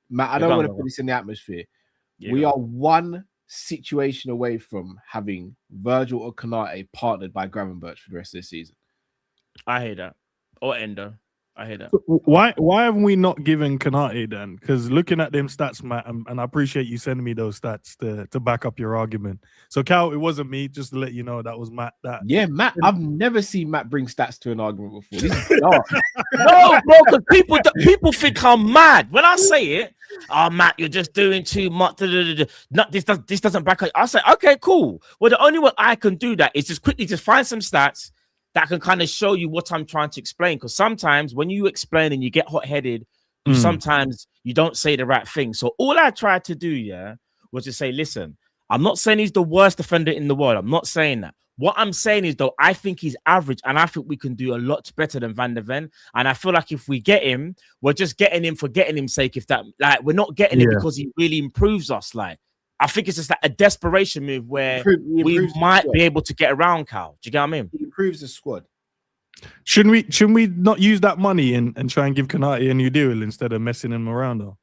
Matt, I don't want to put this in the atmosphere. We are one situation away from having Virgil or Konate partnered by Gravenberch for the rest of the season. I hear that. Or Endo. I hear that. Why haven't we not given Konate then? Because looking at them stats, Matt, and I appreciate you sending me those stats to back up your argument. So, Cal, it wasn't me, just to let you know that was Matt. Matt. I've never seen Matt bring stats to an argument before. This is dark. No, bro, because people think I'm mad. When I say it, oh, Matt, you're just doing too much. No, this doesn't back up. I say, okay, cool. Well, the only way I can do that is just quickly find some stats that can kind of show you what I'm trying to explain. Because sometimes when you explain and you get hot-headed, sometimes you don't say the right thing. So all I tried to do, was to say, listen, I'm not saying he's the worst defender in the world. I'm not saying that. What I'm saying is, though, I think he's average, and I think we can do a lot better than Van De Ven. And I feel like if we get him, we're just getting him for getting him's sake. If that, like, we're not getting him because he really improves us. Like, I think it's just like a desperation move where we might be able to get around Cal. Do you get what I mean? He improves the squad. Shouldn't we not use that money and try and give Konate a new deal instead of messing him around though?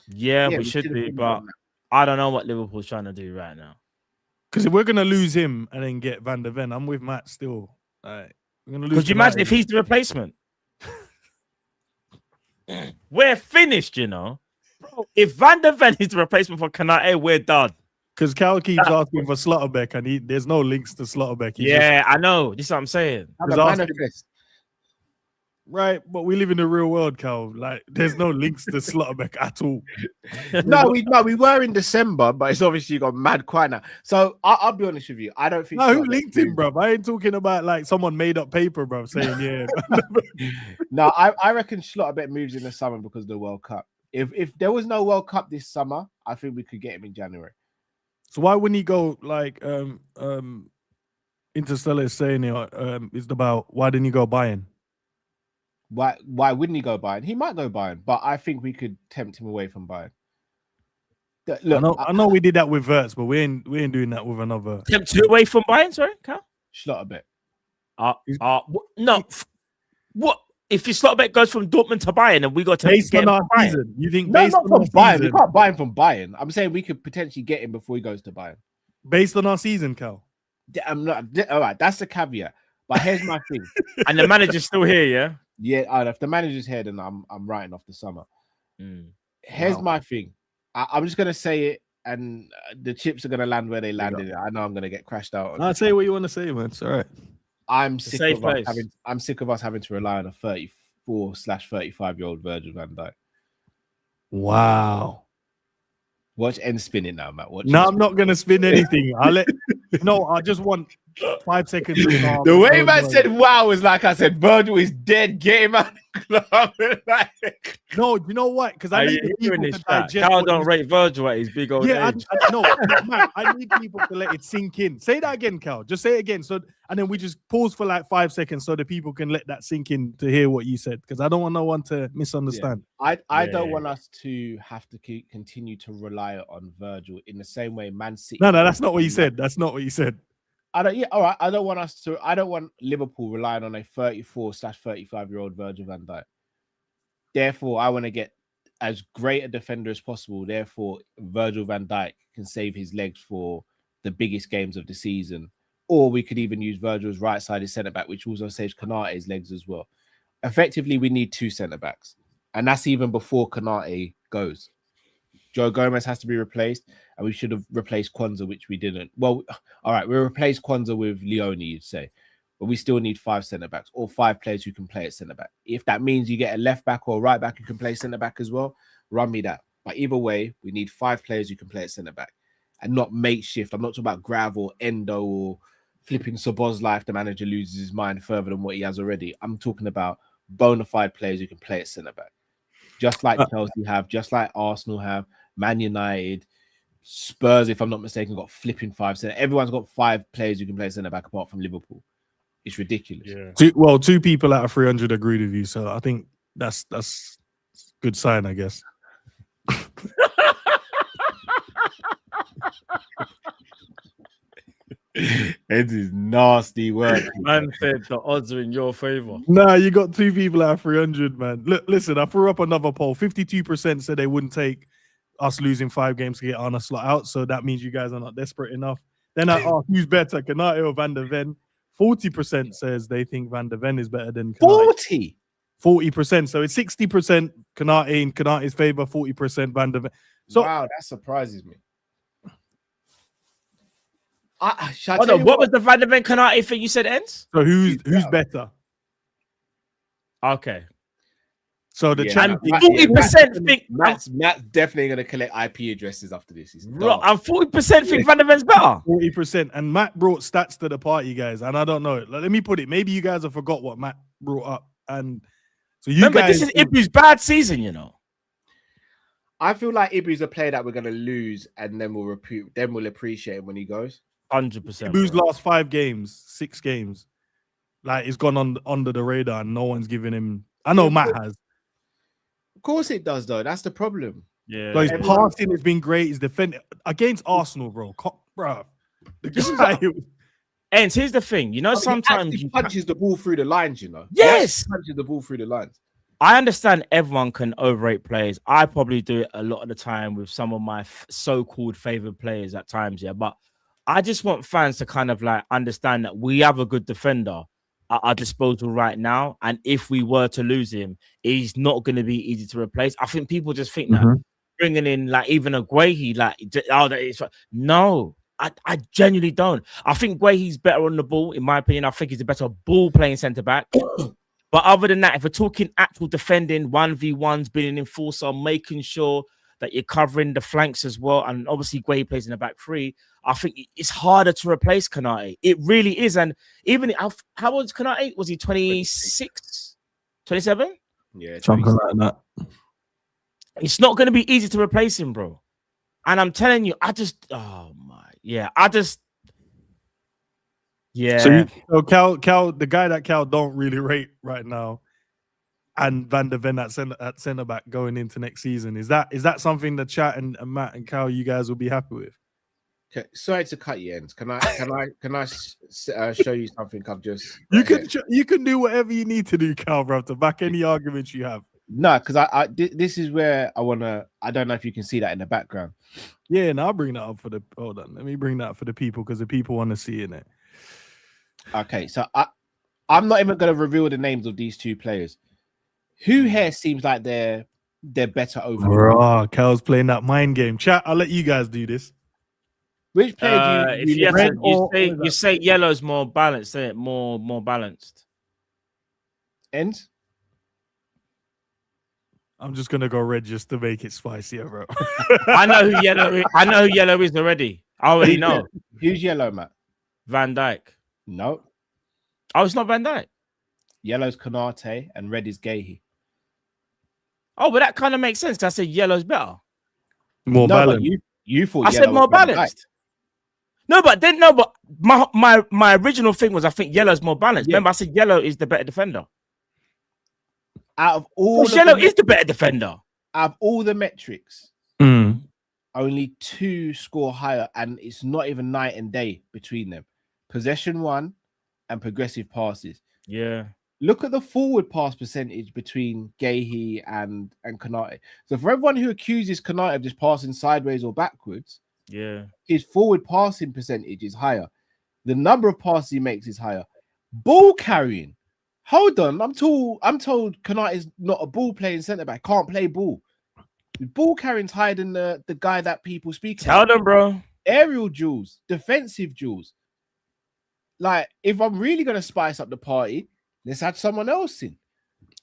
Yeah, we should be, but I don't know what Liverpool's trying to do right now. Because if we're gonna lose him and then get Van De Ven, I'm with Matt still. We're gonna lose. Could you imagine if he's the replacement? We're finished, you know. Bro, if Van De Ven is the replacement for Konate, we're done. Because Cal keeps asking for Slotterbeck, and there's no links to Slotterbeck. I know. This is what I'm saying. Right, but we live in the real world, Cal. Like, there's no links to Slotterbeck at all. we were in December, but it's obviously got mad quiet now. So I'll be honest with you. I don't think. No, who linked him, bro? I ain't talking about like someone made up paper, bro, saying yeah. No, I reckon Slotterbeck moves in the summer because of the World Cup. If there was no World Cup this summer, I think we could get him in January. So why wouldn't he go like Interstellar is saying it's about why didn't he go Bayern? Why wouldn't he go Bayern? He might go Bayern, but I think we could tempt him away from Bayern. Look, I know we did that with Wirtz, but we ain't doing that with another. Tempt you away from Bayern, sorry, Cal? Slotterbeck. No. What if your Slotterbeck goes from Dortmund to Bayern and we got to based on our season? You think based on from Bayern? We can't buy him from Bayern. I'm saying we could potentially get him before he goes to Bayern. Based on our season, Cal. I'm not all right. That's the caveat. But here's my thing. And the manager's still here, yeah. Yeah, if the manager's here, then I'm writing off the summer. Here's my thing. I'm just gonna say it, and the chips are gonna land where they landed. I know I'm gonna get crashed out. I'll say what you want to say, man. It's all right. I'm sick of us having to rely on a 34/35-year-old Virgil van Dijk. Wow. Watch Endz spin it now, Matt. No, I'm not gonna spin anything. I just want 5 seconds. The way man said wow was like I said, Virgil is dead. Get him out of the club. No, you know what? Because I need people to digest. Cal don't rate Virgil at his big old age. I need people to let it sink in. Say that again, Cal. Just say it again. And then we just pause for like 5 seconds so the people can let that sink in to hear what you said. Because I don't want no one to misunderstand. Yeah. I don't want us to have to continue to rely on Virgil in the same way Man City. No, that's not what you said. That's not what you said. All right. I don't want Liverpool relying on a 34/35-year-old Virgil van Dijk. Therefore, I want to get as great a defender as possible. Therefore, Virgil van Dijk can save his legs for the biggest games of the season. Or we could even use Virgil's right-sided centre-back, which also saves Konaté's legs as well. Effectively, we need 2 centre-backs. And that's even before Konate goes. Joe Gomez has to be replaced, and we should have replaced Kwanzaa, which we didn't. Well, all right, we replaced Kwanzaa with Leone, you'd say. But we still need 5 centre-backs or 5 players who can play at centre-back. If that means you get a left-back or right-back who can play centre-back as well, run me that. But either way, we need 5 players who can play at centre back and not makeshift. I'm not talking about Grav or Endo or flipping Sobozlai if the manager loses his mind further than what he has already. I'm talking about bona fide players who can play at centre back, just like Chelsea have, just like Arsenal have, Man United, Spurs, if I'm not mistaken, got flipping 5 centre. Everyone's got 5 players who can play centre back apart from Liverpool. It's ridiculous. Yeah. Two people out of 300 agreed with you, so I think that's a good sign, I guess. It is nasty work. Man said the odds are in your favor. Nah, you got 2 people out of 300, man. Look, listen, I threw up another poll. 52% said they wouldn't take us losing 5 games to get Arne Slot out, so that means you guys are not desperate enough. Then I asked who's better, Konate or Van De Ven. 40% says they think Van De Ven is better than Konate. 40%. So it's 60% Konate in Konate's favor, 40% Van De Ven. So wow, that surprises me. What was the Van De Ven Konate thing you said, Endz? So who's better? Okay. So the 40% think Matt's definitely gonna collect IP addresses after this. And 40% think Van De Ven's better. 40%. And Matt brought stats to the party, guys. And I don't know. Like, let me put it. Maybe you guys have forgot what Matt brought up. And so you remember, guys, this is Ibu's bad season, you know. I feel like Ibu's a player that we're gonna lose, and then we'll appreciate him when he goes. 100%. Ibu's last 5 games, 6 games, like it's gone under the radar, and no one's giving him. I know Matt has. Of course it does, though. That's the problem. Yeah, so his passing has been great. His defending against Arsenal, bro. The guy. And here's the thing, you know, sometimes he punches the ball through the lines. You know, yes, he punches the ball through the lines. I understand everyone can overrate players. I probably do it a lot of the time with some of my so-called favorite players at times. Yeah, but I just want fans to kind of like understand that we have a good defender at our disposal right now, and if we were to lose him, he's not going to be easy to replace. I think people just think that bringing in like even a Guehi, like no, I genuinely don't. I think Guehi's better on the ball, in my opinion. I think he's a better ball playing centre back. But other than that, if we're talking actual defending, 1v1s, being an enforcer, making sure that you're covering the flanks as well, and obviously Guehi plays in the back 3, I think it's harder to replace Konate. It really is. And even how old was Konate? Was he 26? 27? Yeah, something like that. It's not going to be easy to replace him, bro. And I'm telling you, So Cal, the guy that Cal don't really rate right now, and Van De Ven at centre back going into next season, is that something that Chat and Matt and Cal, you guys will be happy with? Okay, sorry to cut you, Endz. Can I show you something? I've just you can do whatever you need to do, Cal, bro, to back any arguments you have. No, because this is where I wanna. I don't know if you can see that in the background. Yeah, and I'll bring that up for the. Hold on, let me bring that up for the people because the people want to see in it. Okay, so I'm not even going to reveal the names of these 2 players. Who here seems like they're better overall? Oh, Cal's playing that mind game. Chat, I'll let you guys do this. Which player do you say yellow's more balanced, isn't it? More balanced. Endz? I'm just gonna go red just to make it spicier, bro. I know who yellow is already. I already know. Who's yellow, Matt? Van Dijk. No. Oh, it's not Van Dijk. Yellow's Konate and red is Guehi. Oh, but that kind of makes sense. I said yellow's better. More balanced. You thought I said more balanced. But my original thing was I think yellow's more balanced. Yeah. Remember, I said yellow is the better defender. Out of all, yellow is the better defender. Out of all the metrics, only 2 score higher, and it's not even night and day between them. Possession 1 and progressive passes. Yeah. Look at the forward pass percentage between Guehi and Konate. So for everyone who accuses Konate of just passing sideways or backwards, yeah, his forward passing percentage is higher. The number of passes he makes is higher. Ball carrying. Hold on, I'm told Konate is not a ball playing centre back. Can't play ball. The ball carrying's higher than the guy that people speak. Tell them, bro. Aerial duels, defensive duels. Like, if I'm really gonna spice up the party, let's add someone else in.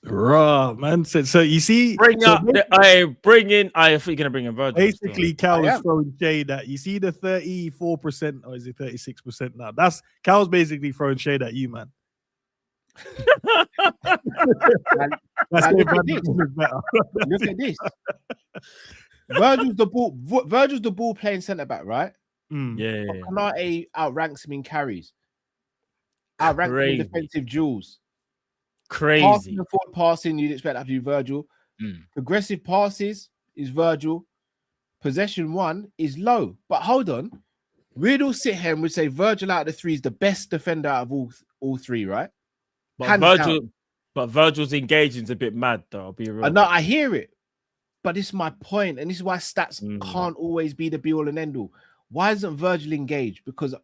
Raw, man. So you see, I thought you're gonna bring in Virgil. Basically, Cal was throwing shade that you see the 34%, or is it 36% now? Cal's basically throwing shade at you, man. Look at this. Virgil's the ball playing centre back, right? Yeah. Konate outranks him in carries. Outranks him in defensive duels. Crazy. Passing and forward passing, you'd expect that to be Virgil. Progressive passes is Virgil. Possession one is low. But hold on. We'd all sit here and we'd say Virgil out of the three is the best defender out of all three, right? But Virgil's engaging's a bit mad, though. I'll be real. I know, I hear it. But this is my point, and this is why stats can't always be the be-all and end-all. Why isn't Virgil engaged? Because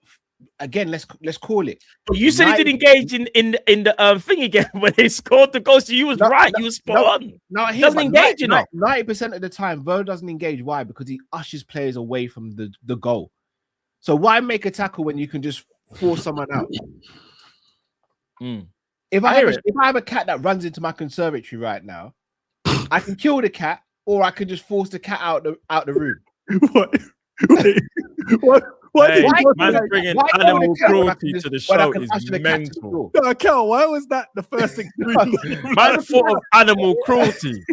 again, let's call it. But you said he did engage in the thing again when they scored the goal. So you was right. You was spot on. No, he doesn't engage enough. 90% of the time, Virgil doesn't engage. Why? Because he ushers players away from the goal. So why make a tackle when you can just force someone out? If I have a cat that runs into my conservatory right now, I can kill the cat, or I can just force the cat out the room. What? Hey, man, bringing animal cruelty to the show is mental. No, Kel, why was that the first thing? Man thought of animal cruelty.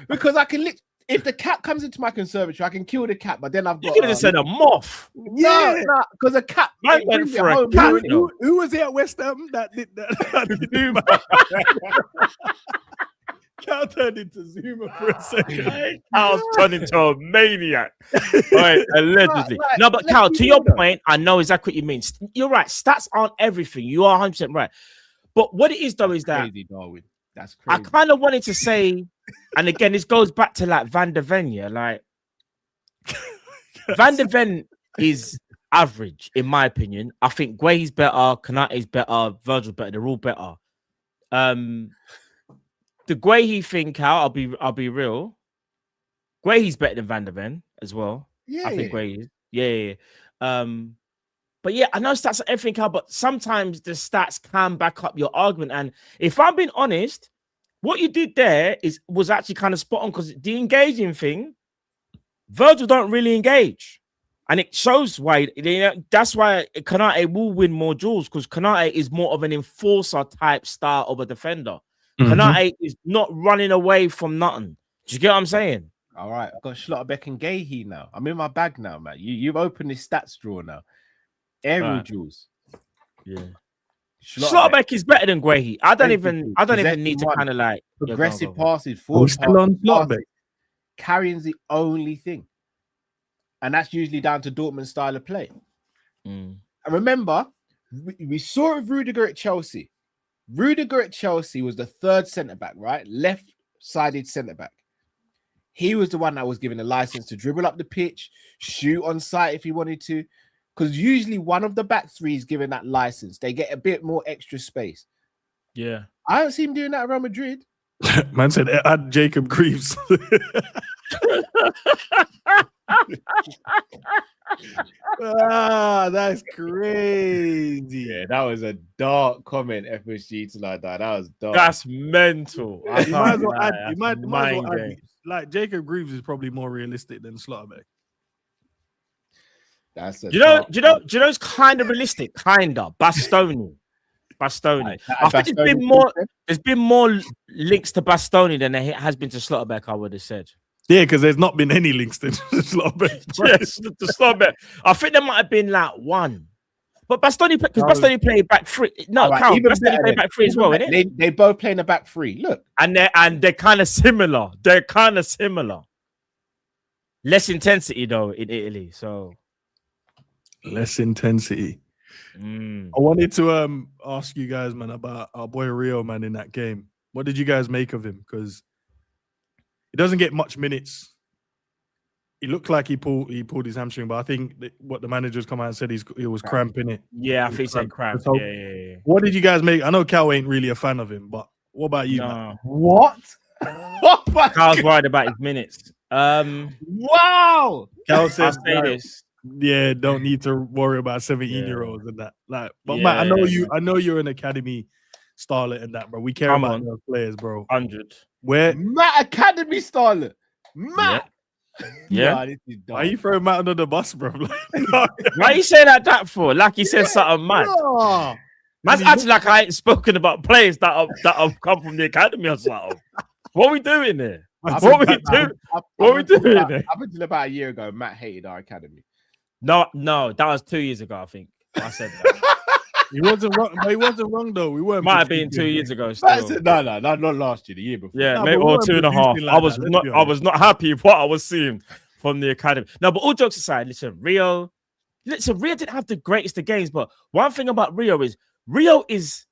Because I can if the cat comes into my conservatory, I can kill the cat, but then I've got... You could have said a moth. No, because a cat... Man went for a cat. Who was it at West Ham that did that? Cal turned into Zuma for a second. Cal's turned into a maniac. Right, allegedly. No, but Cal, to your point, I know exactly what you mean. You're right. Stats aren't everything. You are 100% right. But what it is, though, is that... Crazy, Darwin. That's crazy. I kind of wanted to say, and again, this goes back to like Van De Ven, yeah? Like, Van De Ven is average, in my opinion. I think Guehi's better, Konaté's better, Virgil's better. They're all better. The Guehi thing, Cal, I'll be real. Guehi's better than Van De Ven as well. Yeah, I think Guehi. Yeah. But yeah, I know stats are everything, Cal, but sometimes the stats can back up your argument. And if I'm being honest, what you did there was actually kind of spot on, because the engaging thing, Virgil don't really engage. And it shows why. That's why Konaté will win more duels, because Konaté is more of an enforcer type style of a defender. Konaté is not running away from nothing. Do you get what I'm saying? All right, I've got Schlotterbeck and Guehi now. I'm in my bag now, man. You've opened this stats drawer now. Aerial duels. Yeah. Schlotterbeck is better than Guehi. I don't even need to kind of like progressive passes, forward passes. Carrying's the only thing. And that's usually down to Dortmund's style of play. And remember, we saw it with Rudiger at Chelsea. Rudiger at Chelsea was the third centre-back, right? Left-sided centre-back. He was the one that was given a license to dribble up the pitch, shoot on sight if he wanted to. Because usually one of the back three is given that license. They get a bit more extra space. Yeah. I don't see him doing that at Real Madrid. Man said, add Jacob Greaves. That's crazy. Yeah, that was a dark comment, FSG, to like that. That was dark. That's mental. You might as well add, like Jacob Greaves is probably more realistic than Schlotterbeck. That's do you know it's kind of realistic, Bastoni. I think there's been more links to Bastoni than there has been to Schlotterbeck, I would have said. Yeah, because there's not been any links to Schlotterbeck. Yes, to Schlotterbeck. I think there might have been like one. But Bastoni played back three. No, right, Bastoni played back three as well, innit? They both play in the back three. Look. And they're kind of similar. Less intensity though in Italy, so less intensity. I wanted to ask you guys, man, about our boy Rio, man, in that game. What did you guys make of him? Because he doesn't get much minutes. He looked like he pulled his hamstring, but I think what the managers come out and said he was cramping it. Yeah, I think he said cramp. So, yeah. What did you guys make? I know Cal ain't really a fan of him, but what about you? No. What? Cal's worried about his minutes. Wow. Cal says I'll say this. Yeah, don't need to worry about 17-year-olds and that. Like, but Matt, I know you're an academy starlet and that, bro. We care about those players, bro. 100. Where Matt academy starlet? Matt. Yeah. Why are you throwing Matt under the bus, bro? Why are you saying that for? Like he said something mad. Man's acting like I ain't spoken about players that have come from the academy or something. What are we doing there? What are we doing there? Up until about a year ago, Matt hated our academy. No, that was 2 years ago, I think. I said that. He wasn't wrong, but he wasn't wrong though. We weren't. Might have been 2 years ago. Still. No, not last year, the year before. Yeah, maybe or 2.5. Like I was not happy with what I was seeing from the academy. No, but all jokes aside, Rio didn't have the greatest of games, but one thing about Rio is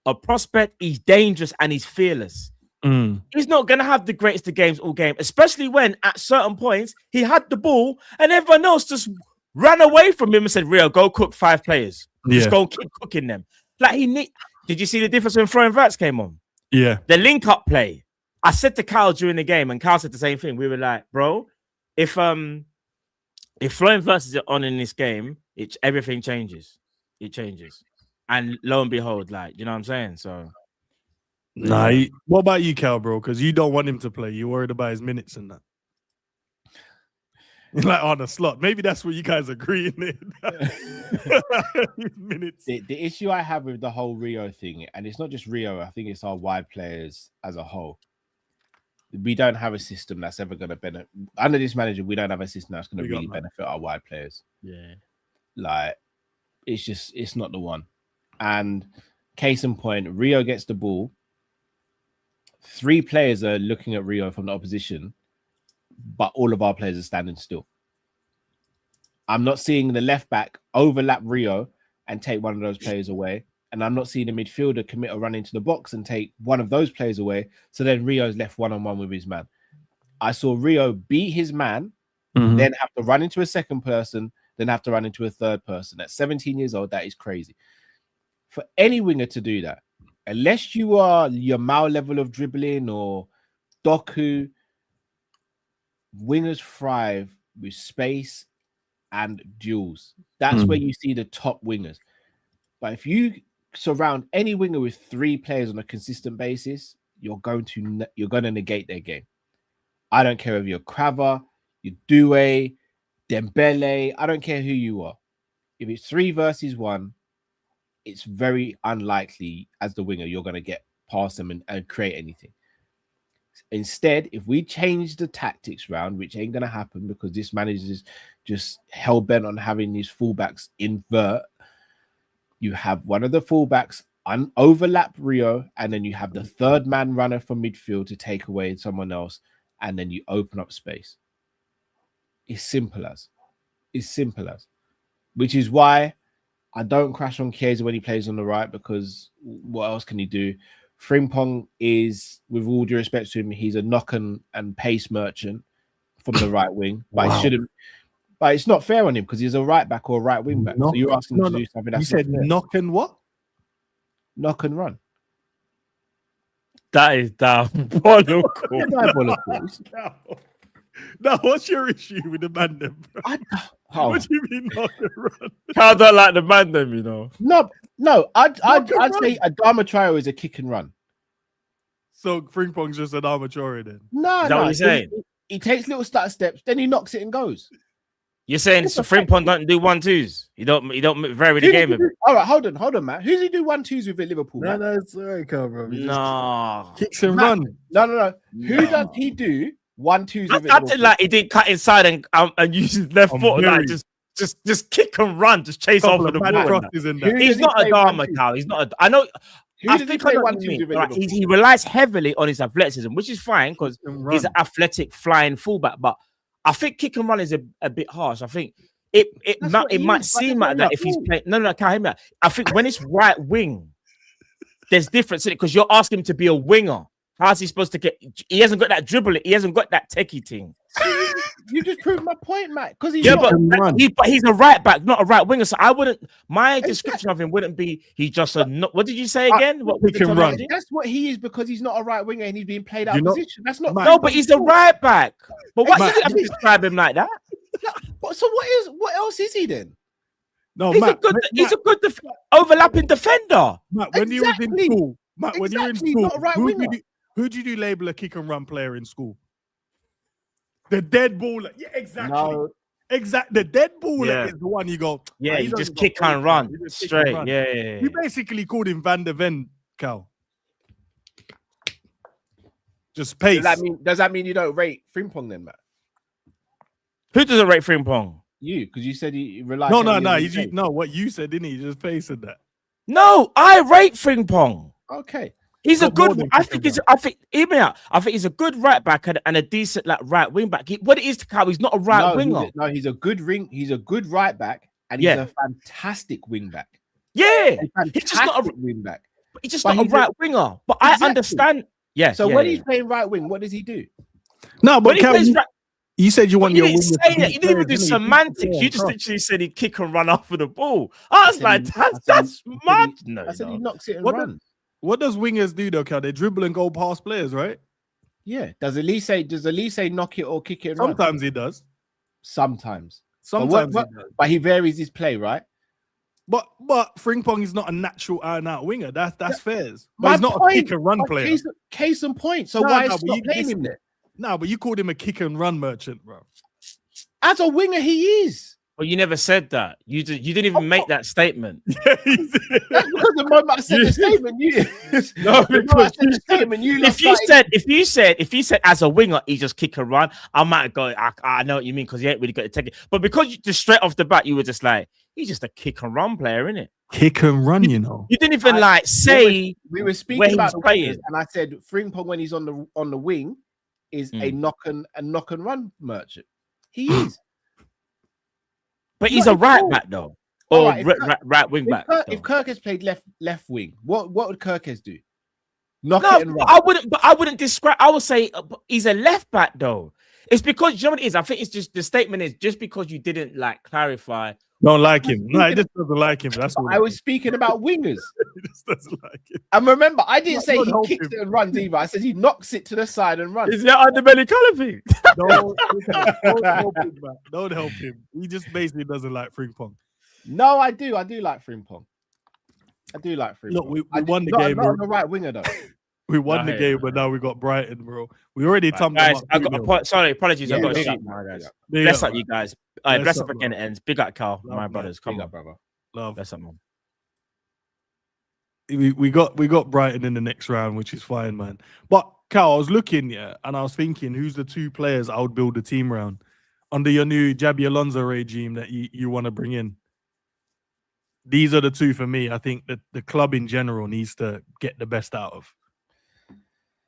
a prospect. He's dangerous and he's fearless. He's not gonna have the greatest of games all game, especially when at certain points he had the ball and everyone else just ran away from him and said, "Rio, go cook 5 players." Just go keep cooking them. Like did you see the difference when Flo and Wirtz came on? Yeah. The link-up play. I said to Cal during the game, and Cal said the same thing. We were like, bro, if Flo and Wirtz is on in this game, everything changes. It changes. And lo and behold, like, you know what I'm saying? So what about you, Cal, bro? Because you don't want him to play. You're worried about his minutes and that. Like Arne Slot. Maybe that's what you guys agree in. Minutes. The issue I have with the whole Rio thing, and it's not just Rio, I think it's our wide players as a whole. We don't have a system that's ever going to benefit. Under this manager, we don't have a system that's going to really benefit our wide players. Yeah. Like, it's not the one. And case in point, Rio gets the ball. 3 players are looking at Rio from the opposition, but all of our players are standing still. I'm not seeing the left back overlap Rio and take one of those players away. And I'm not seeing the midfielder commit a run into the box and take one of those players away. So then Rio's left one-on-one with his man. I saw Rio beat his man, then have to run into a second person, then have to run into a third person. At 17 years old, that is crazy. For any winger to do that, unless you are your Mao level of dribbling or Doku, wingers thrive with space and duels. That's where you see the top wingers. But if you surround any winger with 3 players on a consistent basis, you're going to negate their game. I don't care if you're Crava, you Due, Dembele. I don't care who you are. If it's 3 versus 1, it's very unlikely as the winger you're going to get past them and create anything. Instead, if we change the tactics round, which ain't going to happen because this manager is just hell-bent on having these fullbacks invert, you have one of the fullbacks overlap Rio, and then you have the third man runner from midfield to take away someone else, and then you open up space. It's simple as. Which is why I don't crash on Chiesa when he plays on the right, because what else can he do? Frimpong is, with all due respect to him, he's a knock and pace merchant from the right wing, but he shouldn't. But it's not fair on him because he's a right back or a right wing back. So you're asking him to do something that's you said knock and what? Knock and run. That is diabolical. Now, what's your issue with the man then, bro? What do you mean knock and run? I don't like the man them, you know. No, I'd say Adama Traore is a kick and run. So Frimpong's just an armature then? No, what you're saying? He takes little steps, then he knocks it and goes. You're saying Frimpong don't do 1-2s? He don't vary the game a bit. All right, hold on, man. Who's he do 1-2s with at Liverpool? No, it's all right, bro. No. Kicks and run. No. Who does he do 1-2s with? I think like he didn't cut inside and use his left foot, like just kick and run, just chase off of the ball. He's not a Dharma cow. He's not. I know. I think I know what you mean. Right? He relies heavily on his athleticism, which is fine because he's an athletic flying fullback. But I think kick and run is a bit harsh. I think it might seem like that if he's playing. No, can't hear me out. I think when it's right wing, there's difference in it because you're asking him to be a winger. How's he supposed to get? He hasn't got that dribbling. He hasn't got that techie thing. You just proved my point, Matt. Because he's a right back, not a right winger. So I wouldn't. My description of him wouldn't be he's just a. What did you say again? What he can run? That's what he is because he's not a right winger and he's being played out of position. That's not. No, but he's a right back. But what did you describe him like that? What else is he then? No, he's a good overlapping defender. Matt, when you was in school, when you were in school, not a right winger. Who did you label a kick and run player in school? The dead baller. Yeah, exactly. No. Exactly. The dead baller is the one you go. Yeah, you just kick and run straight. Yeah. You basically called him Van De Ven, Cal. Just pace. Does that mean you don't rate Frimpong then, Matt? Who doesn't rate Frimpong? You, because you said he relied. No. What you said, didn't he? Just pasted that. No, I rate Frimpong. Okay. He's a good. I think he's a good right back and a decent right wing back. What it is to Cal, he's not a right winger. He's a good right back, and he's a fantastic wing back. Yeah, he's just not a wing back. He's just not a right winger. But I understand. Yeah. So when he's playing right wing, what does he do? No, but you said you want your wingers. You didn't even do semantics. You just literally said he'd kick and run after the ball. I was like, that's mad. I said he knocks it and runs. What does wingers do though, Cal? They dribble and go past players, right? Yeah. Does Elise knock it or kick it and run? Sometimes he does. Sometimes. But he varies his play, right? But Frimpong is not a natural out winger. That's fairs. But he's not a kick and run player. Case in point. So why is he playing him there? No, but you called him a kick and run merchant, bro. As a winger, he is. Well, you never said that. You didn't even make that statement. That's because the moment I said the statement, if you said as a winger, he just kick and run, I might go. I know what you mean because you ain't really got to take it. But because you just straight off the bat, you were just like, he's just a kick and run player, isn't it? Kick and run, you know. You didn't even say. We were speaking about the players, and I said Frimpong when he's on the wing is a knock and run merchant. He is. But he's a right back though, or right wing back. If Kirk has played left wing, what would Kirkes do? Knock it and run. I wouldn't describe. I would say he's a left back though. It's because you know what it is. I think it's just the statement is just because you didn't clarify. Don't like him. No, he just doesn't like him. That's what I was speaking about wingers. He just doesn't like him. And remember, I didn't say he kicks it and runs either. I said he knocks it to the side and runs. Is that underbelly colour thing? Don't help him, man. Don't help him. He just basically doesn't like Frimpong. No, I do. I do like Frimpong. Look, we won the game. Not the right winger though. We won the game, but now we got Brighton, bro. We already thumbed guys. Apologies. Yeah, I got to shoot, my guys. Bless up, you guys. Bless up again, Endz. Big up, Cal. My brothers. Come on, brother. Love. Bless up, man. We got Brighton in the next round, which is fine, man. But Cal, I was looking, and I was thinking, who's the two players I would build a team around under your new Xabi Alonso regime that you want to bring in? These are the two for me. I think that the club in general needs to get the best out of.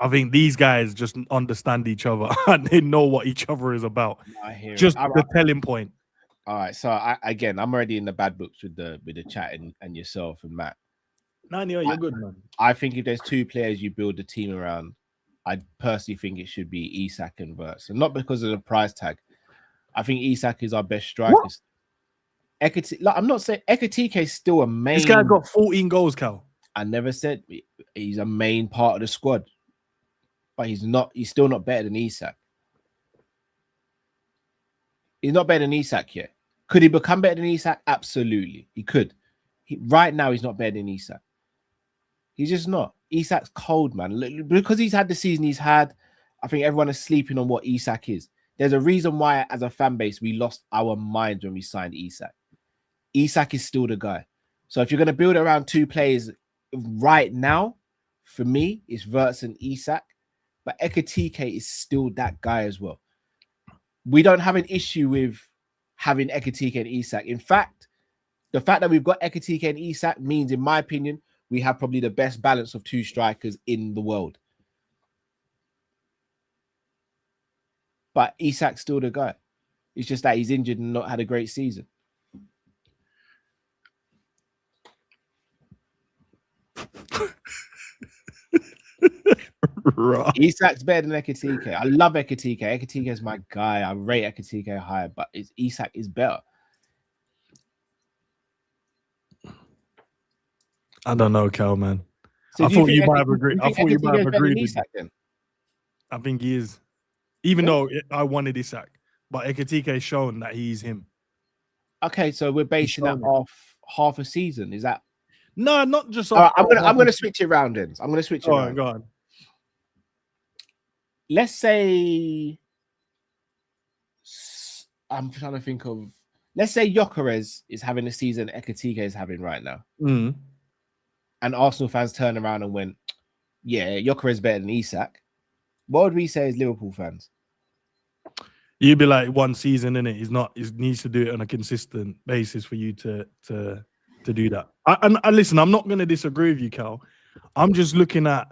I think these guys just understand each other and they know what each other is about. Just the telling point. All right, so I'm already in the bad books with the chat and yourself and Matt. No, you're good, man. I think if there's two players you build the team around, I personally think it should be Isak and Wirtz, and not because of the price tag. I think Isak is our best striker. I'm not saying Ekitike is still a main. This guy got 14 goals, Cal. I never said he's a main part of the squad. But he's still not better than Isak. He's not better than Isak yet. Could he become better than Isak? Absolutely. He could. Right now, he's not better than Isak. He's just not. Isak's cold, man. Because he's had the season he's had, I think everyone is sleeping on what Isak is. There's a reason why, as a fan base, we lost our minds when we signed Isak. Isak is still the guy. So if you're going to build around two players right now, for me, it's Wirtz and Isak. But Ekitike is still that guy as well. We don't have an issue with having Ekitike and Isak. In fact, the fact that we've got Ekitike and Isak means, in my opinion, we have probably the best balance of two strikers in the world. But Isak's still the guy. It's just that he's injured and not had a great season. Isak's better than Ekitike. I love Ekitike. Ekitike is my guy. I rate Ekitike higher, but Isak is better. I don't know, Cal, man. So I thought you might have agreed. I thought you might have agreed with Isak. I think he is. Even though I wanted Isak, but Ekitike has shown that he's him. Okay, so we're basing that off half a season. Is that? No, not just. Off I'm gonna switch it around. Then I'm gonna switch it around. Go on. Let's say I'm trying to think of. Let's say Gyökeres is having the season Ekitike is having right now, and Arsenal fans turn around and went, "Yeah, Gyökeres is better than Isak." What would we say as Liverpool fans? You'd be like, one season in it. He's not. He needs to do it on a consistent basis for you to do that. And listen, I'm not going to disagree with you, Cal. I'm just looking at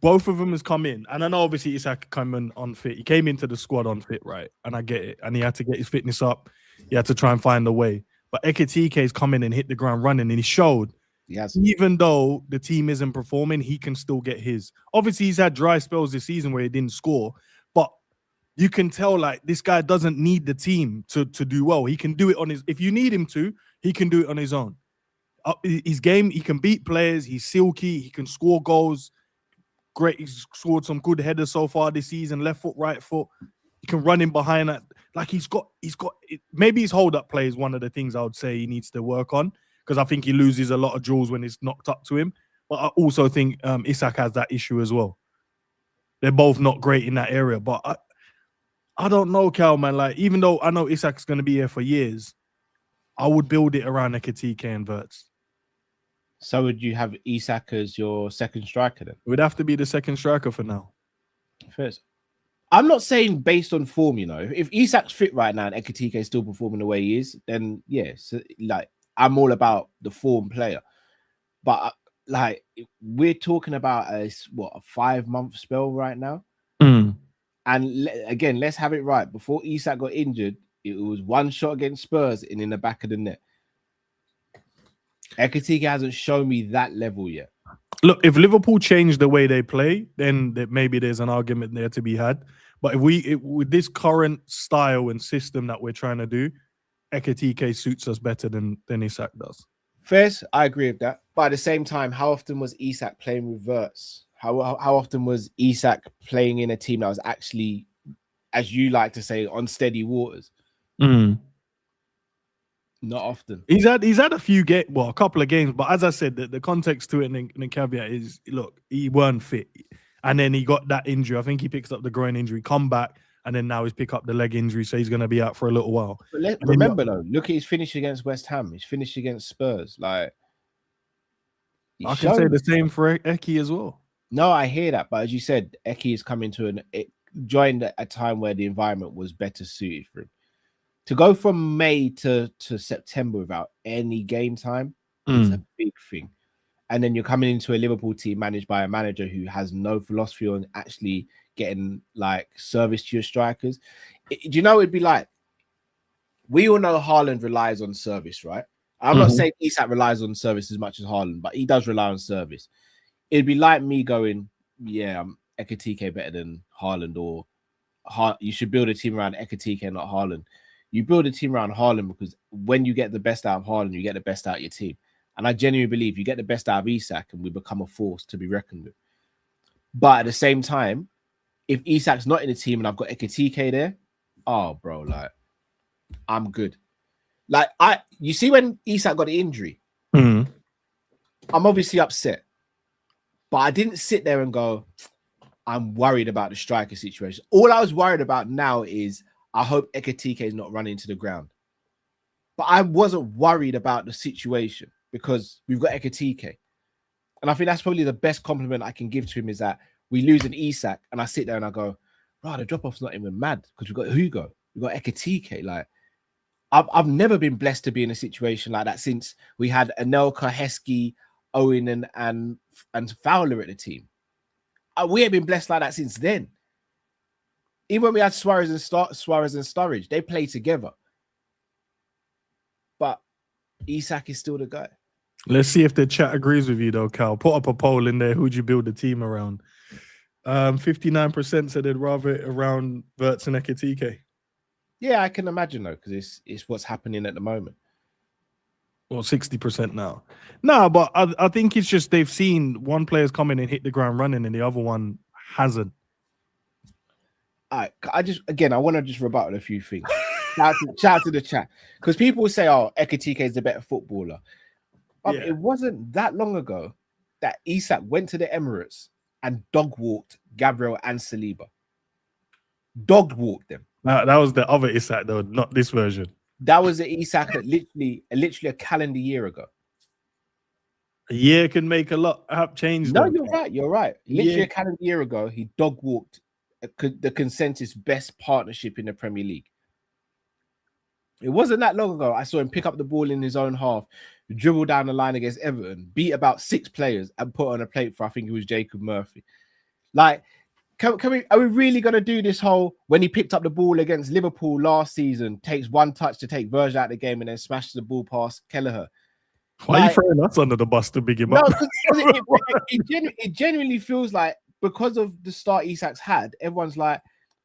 both of them has come in, and I know obviously Isak coming unfit. He came into the squad unfit, right? And I get it, and he had to get his fitness up. He had to try and find a way. But Ekitike has come in and hit the ground running, and he showed. Yes. Even though the team isn't performing, he can still get his. Obviously, he's had dry spells this season where he didn't score, but you can tell like this guy doesn't need the team to do well. He can do it on his. If you need him to, he can do it on his own. His game, he can beat players. He's silky. He can score goals. Great. He's scored some good headers so far this season. Left foot, right foot. He can run in behind that. Like he's got. Maybe his hold up play is one of the things I would say he needs to work on, because I think he loses a lot of duels when it's knocked up to him. But I also think Isak has that issue as well. They're both not great in that area. But I don't know, Cal, man. Like, even though I know Isak's going to be here for years, I would build it around Ekitike and Wirtz. So would you have Isak as your second striker then? It would have to be the second striker for now. First, I'm not saying based on form, you know. If Isak's fit right now and Ekitike is still performing the way he is, then yes, like I'm all about the form player. But like we're talking about a 5-month spell right now. And again, let's have it right. Before Isak got injured, it was one shot against Spurs and in the back of the net. Ekitike hasn't shown me that level yet. Look, if Liverpool change the way they play, then maybe there's an argument there to be had. But if with this current style and system that we're trying to do, Ekitike suits us better than Isak does. First, I agree with that. But at the same time, how often was Isak playing with Wirtz? How often was Isak playing in a team that was actually, as you like to say, on steady waters? Not often. He's had a couple of games, but as I said, the context to it and the caveat is, look, he weren't fit, and then he got that injury. I think he picks up the groin injury, come back, and then now he's picked up the leg injury, so he's going to be out for a little while. But remember though, look at his finish against West Ham. He's finished against Spurs. Like, I can say the same for Eki as well. No, I hear that, but as you said, Eki is coming to joined at a time where the environment was better suited for him. To go from May to September without any game time is a big thing. And then you're coming into a Liverpool team managed by a manager who has no philosophy on actually getting like service to your strikers. Do you know what it'd be like? We all know Haaland relies on service, right? I'm not saying Isak relies on service as much as Haaland, but he does rely on service. It'd be like me going, yeah, I'm Ekitike better than Haaland, or you should build a team around Ekitike and not Haaland. You build a team around Haaland because when you get the best out of Haaland, you get the best out of your team. And I genuinely believe you get the best out of Isak and we become a force to be reckoned with. But at the same time, if Isak's not in the team and I've got Ekitike there, oh, bro, like, I'm good. Like, you see when Isak got the injury, I'm obviously upset. But I didn't sit there and go, I'm worried about the striker situation. All I was worried about now is I hope Ekitike is not running to the ground. But I wasn't worried about the situation because we've got Ekitike. And I think that's probably the best compliment I can give to him is that we lose an Isak and I sit there and I go, right, the drop-off's not even mad because we've got Hugo, we've got Ekitike. Like, I've never been blessed to be in a situation like that since we had Anelka, Heskey, Owen and Fowler at the team. We ain't been blessed like that since then. Even when we had Suarez and Sturridge, they play together. But Isak is still the guy. Let's see if the chat agrees with you though, Cal. Put up a poll in there. Who'd you build the team around? 59% said they'd rather it around Wirtz and Ekitike. Yeah, I can imagine though, because it's what's happening at the moment. Well, 60% now. No, but I think it's just they've seen one player's come in and hit the ground running and the other one hasn't. I want to just rebuttal a few things. Shout out to the chat. Because people will say, oh, Ekitike is the better footballer. But it wasn't that long ago that Isak went to the Emirates and dog walked Gabriel and Saliba. Dog walked them. That was the other Isak, though, not this version. That was the Isak that literally a calendar year ago. A year can make a lot have changed. No, you're right. Literally a calendar year ago, he dog walked the consensus best partnership in the Premier League. It wasn't that long ago. I saw him pick up the ball in his own half, dribble down the line against Everton, beat about 6 players, and put on a plate for, I think it was Jacob Murphy. Like, are we really going to do this whole, when he picked up the ball against Liverpool last season, takes one touch to take Virgil out of the game and then smashes the ball past Kelleher? Why are you throwing us under the bus to big him up? It genuinely feels like, because of the start Isak's had, everyone's like,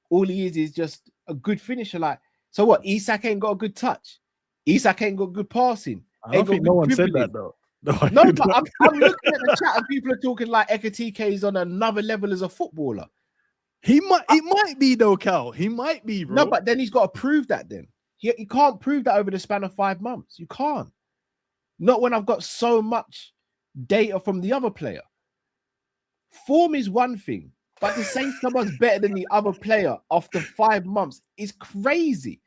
all he is just a good finisher. Like, so what? Isak ain't got a good touch. Isak ain't got good passing. I don't think no one said that, though. No, but I'm looking at the chat and people are talking like Ekitike is on another level as a footballer. It might be though, Cal. He might be, bro. No, but then he's got to prove that then. He can't prove that over the span of 5 months. You can't. Not when I've got so much data from the other player. Form is one thing, but to say someone's better than the other player after 5 months is crazy.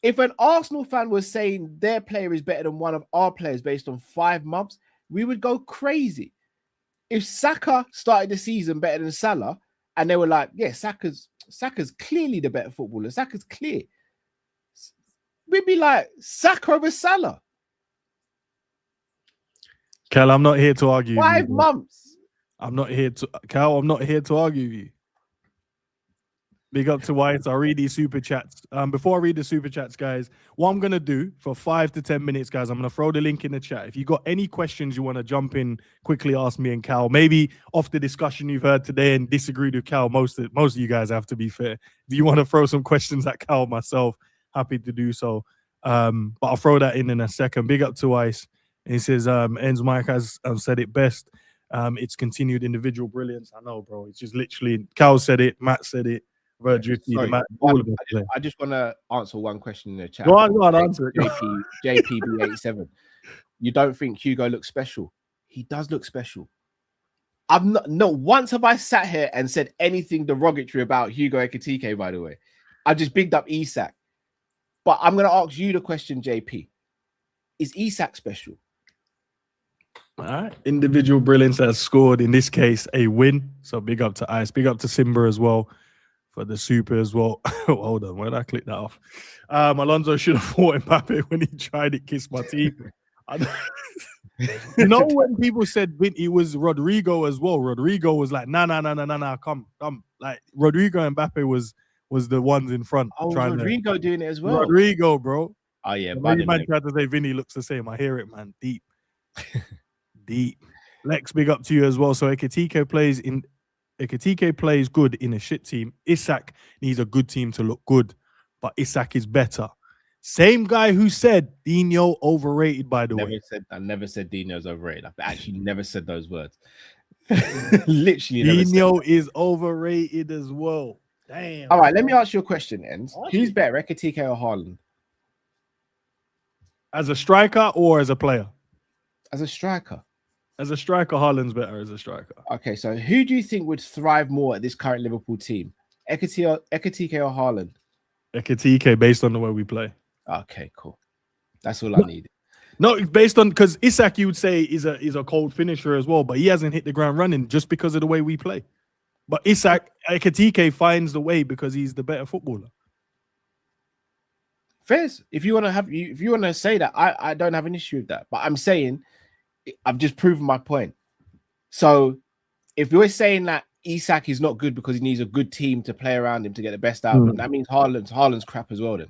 If an Arsenal fan was saying their player is better than one of our players based on 5 months, we would go crazy. If Saka started the season better than Salah, and they were like, yeah, Saka's clearly the better footballer. Saka's clear. We'd be like, Saka over Salah. Cal, I'm not here to argue. 5 months. I'm not here to argue with you. Big up to White. I'll read these super chats. Before I read the super chats, guys, what I'm gonna do for 5 to 10 minutes, guys, I'm gonna throw the link in the chat. If you got any questions you want to jump in, quickly ask me and Cal. Maybe off the discussion you've heard today and disagreed with Cal. Most of you guys have to be fair. If you want to throw some questions at Cal, myself, happy to do so. But I'll throw that in a second. Big up to Ice. And he says, Endz Mike has said it best. It's continued individual brilliance. I know, bro. It's just literally, Cal said it, Matt said it. Virgil, I just want to answer one question in the chat. Go on, answer it. JPB87. You don't think Hugo looks special? He does look special. Not once have I sat here and said anything derogatory about Hugo Ekitike, by the way. I just bigged up Isak. But I'm going to ask you the question, JP. Is Isak special? All right. Individual brilliance has scored, in this case, a win. So big up to Ice. Big up to Simba as well for the super as well. Hold on. Where did I click that off? Alonso should have fought Mbappe when he tried to kiss my teeth. You know, when people said it was Rodrigo as well, Rodrigo was like, nah, come. Like, Rodrigo and Mbappe was the ones in front. Oh, Rodrigo doing it as well. Rodrigo, bro. Oh, yeah. Man tried to say Vinny looks the same. I hear it, man. Deep. Deep. Lex, big up to you as well. So Ekitike plays good in a shit team. Isak needs a good team to look good, but Isak is better. Same guy who said Dino overrated, by the way. I never said Dino's overrated. I've actually never said those words. Literally, Dino is overrated as well. Damn. All right, let me ask you a question, Endz. Who's better, Ekitike or Haaland? As a striker or as a player? As a striker. As a striker, Haaland's better as a striker. Okay, so who do you think would thrive more at this current Liverpool team? Ekitike or Haaland? Ekitike, based on the way we play. Okay, cool. That's all I need. No, based on, because Isak, you would say, is a cold finisher as well, but he hasn't hit the ground running just because of the way we play. But Ekitike finds the way because he's the better footballer. Fairs. If you want to say that, I don't have an issue with that. But I'm saying, I've just proven my point. So if you're saying that Isak is not good because he needs a good team to play around him to get the best out of him, that means Haaland's crap as well then.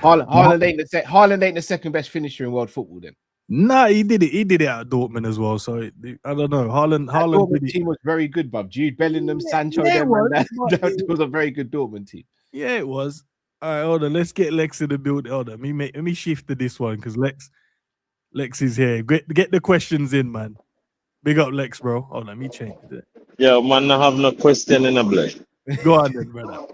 Haaland ain't the second best finisher in world football then. Nah, he did it at Dortmund as well. So I don't know. Haaland team was very good, bruv. Jude Bellingham, Sancho, that was a very good Dortmund team. Yeah, it was. All right, hold on. Let's get Lex in the build. Hold on. Let me shift to this one because Lex is here. Get the questions in, man. Big up Lex, bro. Hold on, let me change it. Yeah, man, I have no question in a blood. Go on then, brother.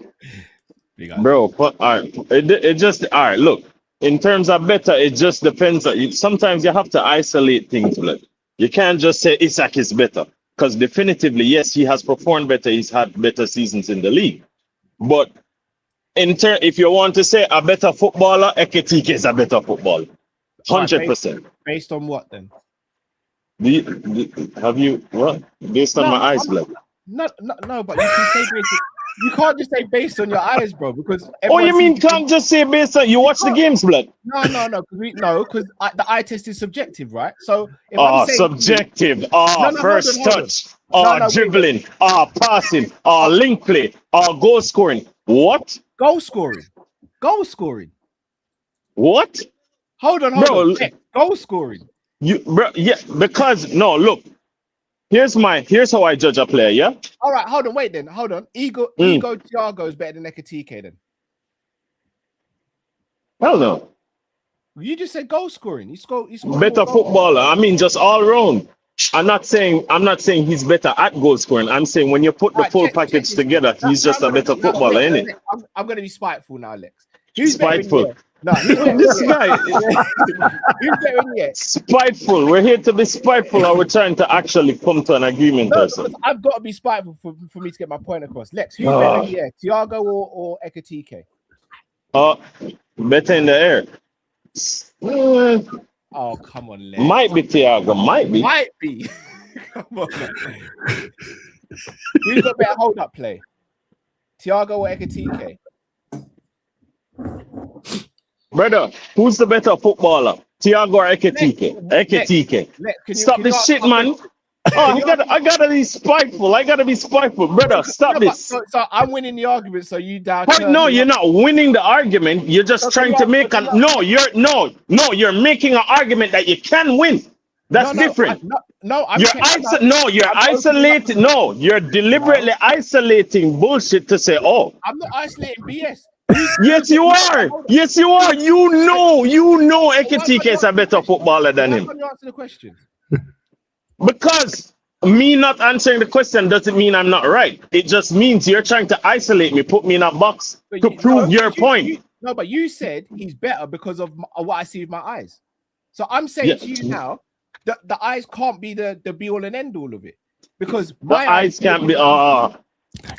Bro, but all right. It just all right. Look, in terms of better, it just depends. Sometimes you have to isolate things. Like, you can't just say Isak is better because definitively, yes, he has performed better. He's had better seasons in the league. But if you want to say a better footballer, Ekitike is a better footballer, 100%. Based on what then? Have you what? Based on my eyes, blood. No, but you can say you can't just say based on your eyes, bro, because you mean can't just say based on you watch the games, blood? No, because the eye test is subjective, right? So subjective. First touch. Dribbling. Passing. Link play. Goal scoring. What? Goal scoring. What? Hold on. Goal scoring. Because no, look. Here's how I judge a player, yeah? All right, hold on. Ego Thiago is better than Ekitike then. Hell no. You just said goal scoring. He's better footballer. I mean, just all round. I'm not saying he's better at goal scoring. I'm saying when you put the full package together, he's just a better footballer, isn't it? I'm going to be spiteful now, Lex. Who's spiteful? No, this guy. Spiteful. We're here to be spiteful, or we're trying to actually come to an agreement. I've got to be spiteful for me to get my point across. Lex, who's better in the air, Thiago or Ekitike? Better in the air. Oh, come on, Lex. Might be Thiago. Might be. Come on. Who's got better hold-up play? Thiago or Ekitike? Brother, who's the better footballer? Thiago or Ekitike? Ekitike. Stop this shit, man. I gotta be spiteful. Brother, stop this. So I'm winning the argument, so you doubt. No, you're not winning the argument. You're just trying to make you're making an argument that you can win. That's different. You're isolating. No, you're deliberately isolating bullshit to say, I'm not isolating BS. Yes, you are. You know Ekitike is a better footballer than him. Why can't you answer the question? Because me not answering the question doesn't mean I'm not right. It just means you're trying to isolate me, put me in a box to prove your point. But you said he's better because of what I see with my eyes. So I'm saying to you now that the eyes can't be the be all and end all of it. Because my eyes can't be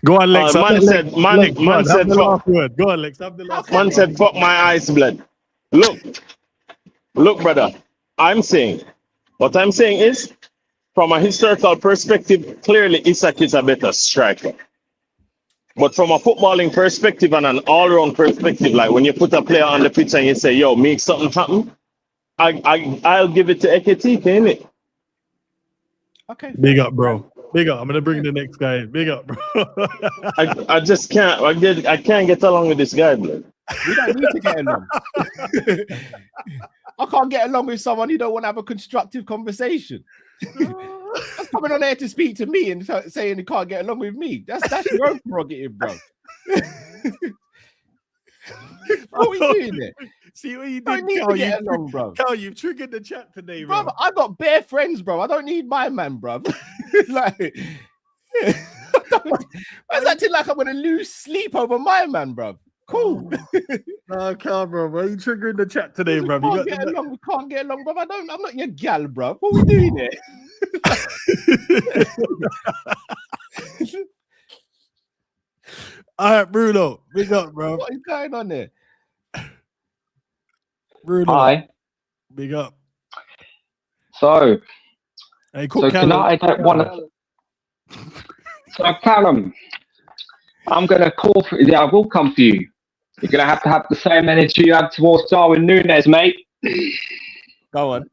Go on, Lex. Man said, fuck. Go on, Lex. Man said, fuck my eyes, blood. Look, brother. What I'm saying is, from a historical perspective, clearly Isak is a better striker. But from a footballing perspective and an all-round perspective, like when you put a player on the pitch and you say, yo, make something happen, I'll give it to Ekitike, innit? Okay. Big up, bro. Big up. I'm gonna bring the next guy in. Big up, bro. I just can't. I can't get along with this guy, bro. We don't need to get along. I can't get along with someone who don't want to have a constructive conversation. I'm coming on there to speak to me and saying you can't get along with me. That's your own prerogative, bro. What are we doing there? See what you did, I need to get along, bro. Cal, you've triggered the chat today, bro. I got bare friends, bro. I don't need my man, bro. Like, why's acting like I'm gonna lose sleep over my man, bro? Cool. No, Cal, bro. You triggering the chat today, bro. We can't get along, bro. I'm not your gal, bro. What are we doing there? All right, Bruno. Big up, bro. What is going on there? Bruno. Hi. Big up. So, hey, cool, Callum. tonight I don't want to. So, Callum, I'm going to call for you. I will come for you. You're going to have the same energy you have towards Darwin Núñez, mate. Go on.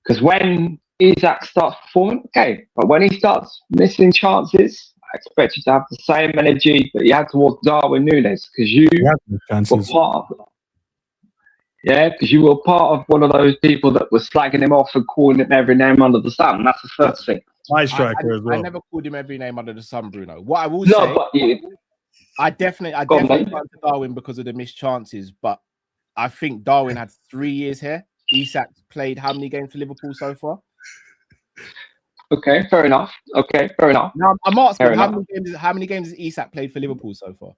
Because when Isak starts performing, okay, but when he starts missing chances, I expect you to have the same energy that you had towards Darwin Núñez, because you were part of it. Yeah, because you were part of one of those people that was slagging him off and calling him every name under the sun. That's the first thing. My striker as well. I never called him every name under the sun, Bruno. What I will say, but I definitely went to Darwin because of the missed chances, but I think Darwin had 3 years here. Isak played how many games for Liverpool so far? Okay, fair enough. Now I'm asking, how many games has Isak played for Liverpool so far?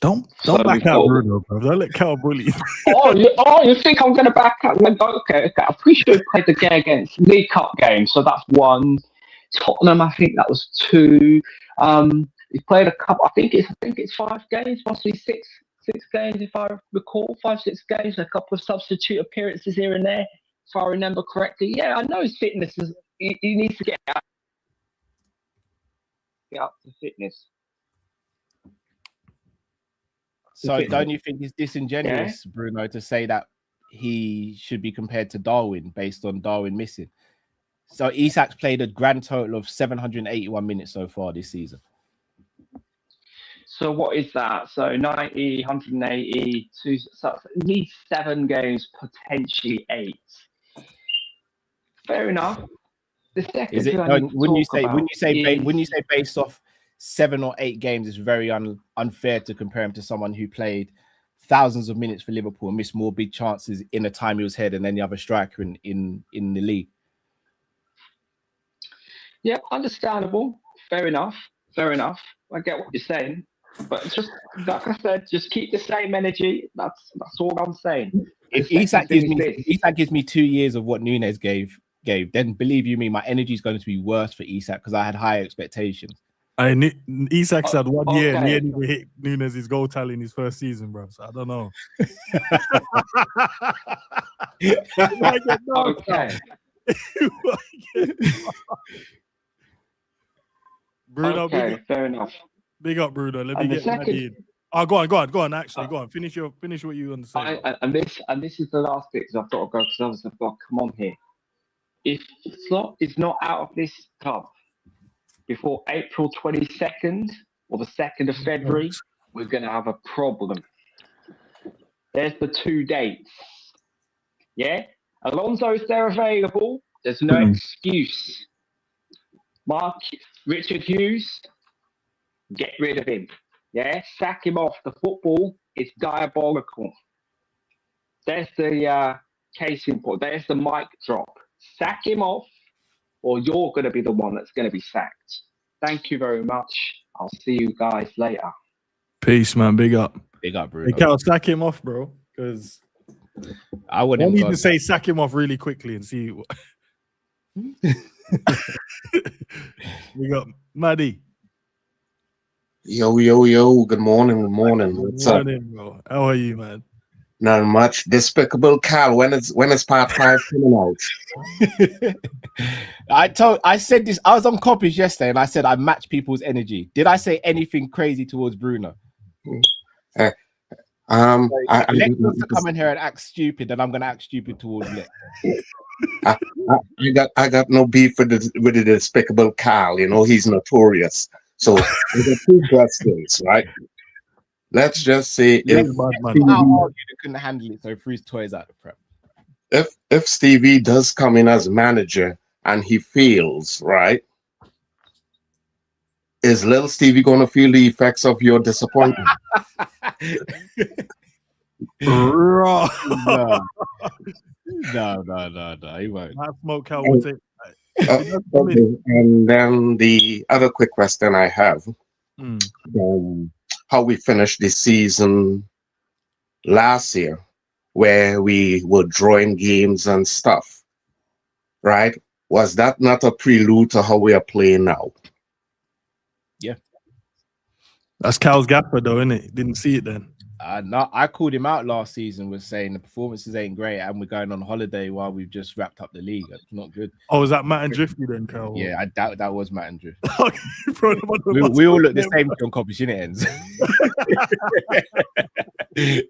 Don't back out Bruno, bro. Don't let Cal bully. You think I'm going to back out? Okay. I'm pretty sure he played the game against League Cup game, so that's 1. Tottenham, I think that was 2. He played a couple. I think it's 5 games, possibly 6 games if I recall. 5, 6 games, a couple of substitute appearances here and there, if I remember correctly. Yeah, I know his fitness is. He needs to get up to fitness. So don't you think it's disingenuous, Bruno, to say that he should be compared to Darwin based on Darwin missing? So Isak's played a grand total of 781 minutes so far this season. So what is that? So 90, 180, so at least 7 games, potentially 8. Fair enough. The second is it? When you say based off 7 or 8 games, it's very unfair to compare him to someone who played thousands of minutes for Liverpool and missed more big chances in the time he was here than any other striker in the league. Yeah, understandable. Fair enough. I get what you're saying, but just like I said, just keep the same energy. That's all I'm saying. If Isak gives me 2 years of what Nunes gave, then believe you me, my energy is going to be worse for Isak because I had higher expectations. Isak's had 1 year and he hadn't even hit Nunes' goal tally in his first season, bro. So I don't know. Okay. Bruno, okay, fair enough. Big up, Bruno. Let me get MADDI in. Oh, go on. Actually, go on. Finish what you want to say. And this is the last bit because I've got to go because obviously I've got to come on here. If Slot is not out of this club before April 22nd or the 2nd of February, we're going to have a problem. There's the 2 dates. Yeah? Alonso, if they're available, there's no excuse. Richard Hughes, get rid of him. Yeah? Sack him off. The football is diabolical. There's the case in point. There's the mic drop. Sack him off, or you're going to be the one that's going to be sacked. Thank you very much. I'll see you guys later. Peace, man. Big up. Big up, Bruno. Hey, Cal, sack him off, bro. Because I wouldn't need to say sack him off really quickly and see what... We got MADDI. Yo. Good morning. What's up? Bro. How are you, man? Not much. Despicable Cal. When is part 5 coming out? I said this. I was on Kopish yesterday, and I said I match people's energy. Did I say anything crazy towards Bruno? Lex wants to come in here and act stupid, and I'm going to act stupid towards Lex. I got no beef with the despicable Cal. You know he's notorious. So we got 2 questions, right? Let's just say if Stevie couldn't handle it, so he threw his toys out the prep. If Stevie does come in as manager and he fails, right? Is little Stevie going to feel the effects of your disappointment? No, he won't. Not smoke Cal will take. And then the other quick question I have. How we finished the season last year, where we were drawing games and stuff, right? Was that not a prelude to how we are playing now? Yeah. That's Cal's gaffer, though, isn't it? Didn't see it then. No, I called him out last season with saying the performances ain't great and we're going on holiday while we've just wrapped up the league. It's not good. Oh, is that Matt and Drifty then, Cal? Yeah, I doubt that was Matt and Drift. we all look the same on Kopish, innit, Endz?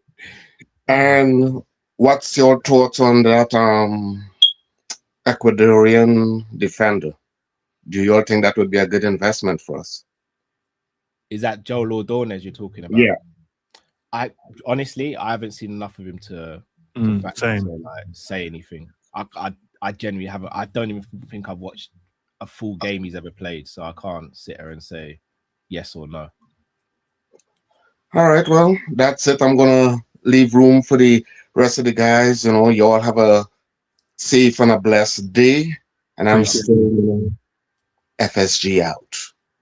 And what's your thoughts on that Ecuadorian defender? Do you all think that would be a good investment for us? Is that Joel Ordonez you're talking about? Yeah. I haven't seen enough of him to say anything. I genuinely haven't. I don't even think I've watched a full game he's ever played, so I can't sit here and say yes or no. All right, well, that's it. I'm gonna leave room for the rest of the guys. You know, you all have a safe and a blessed day, And I'm still FSG out.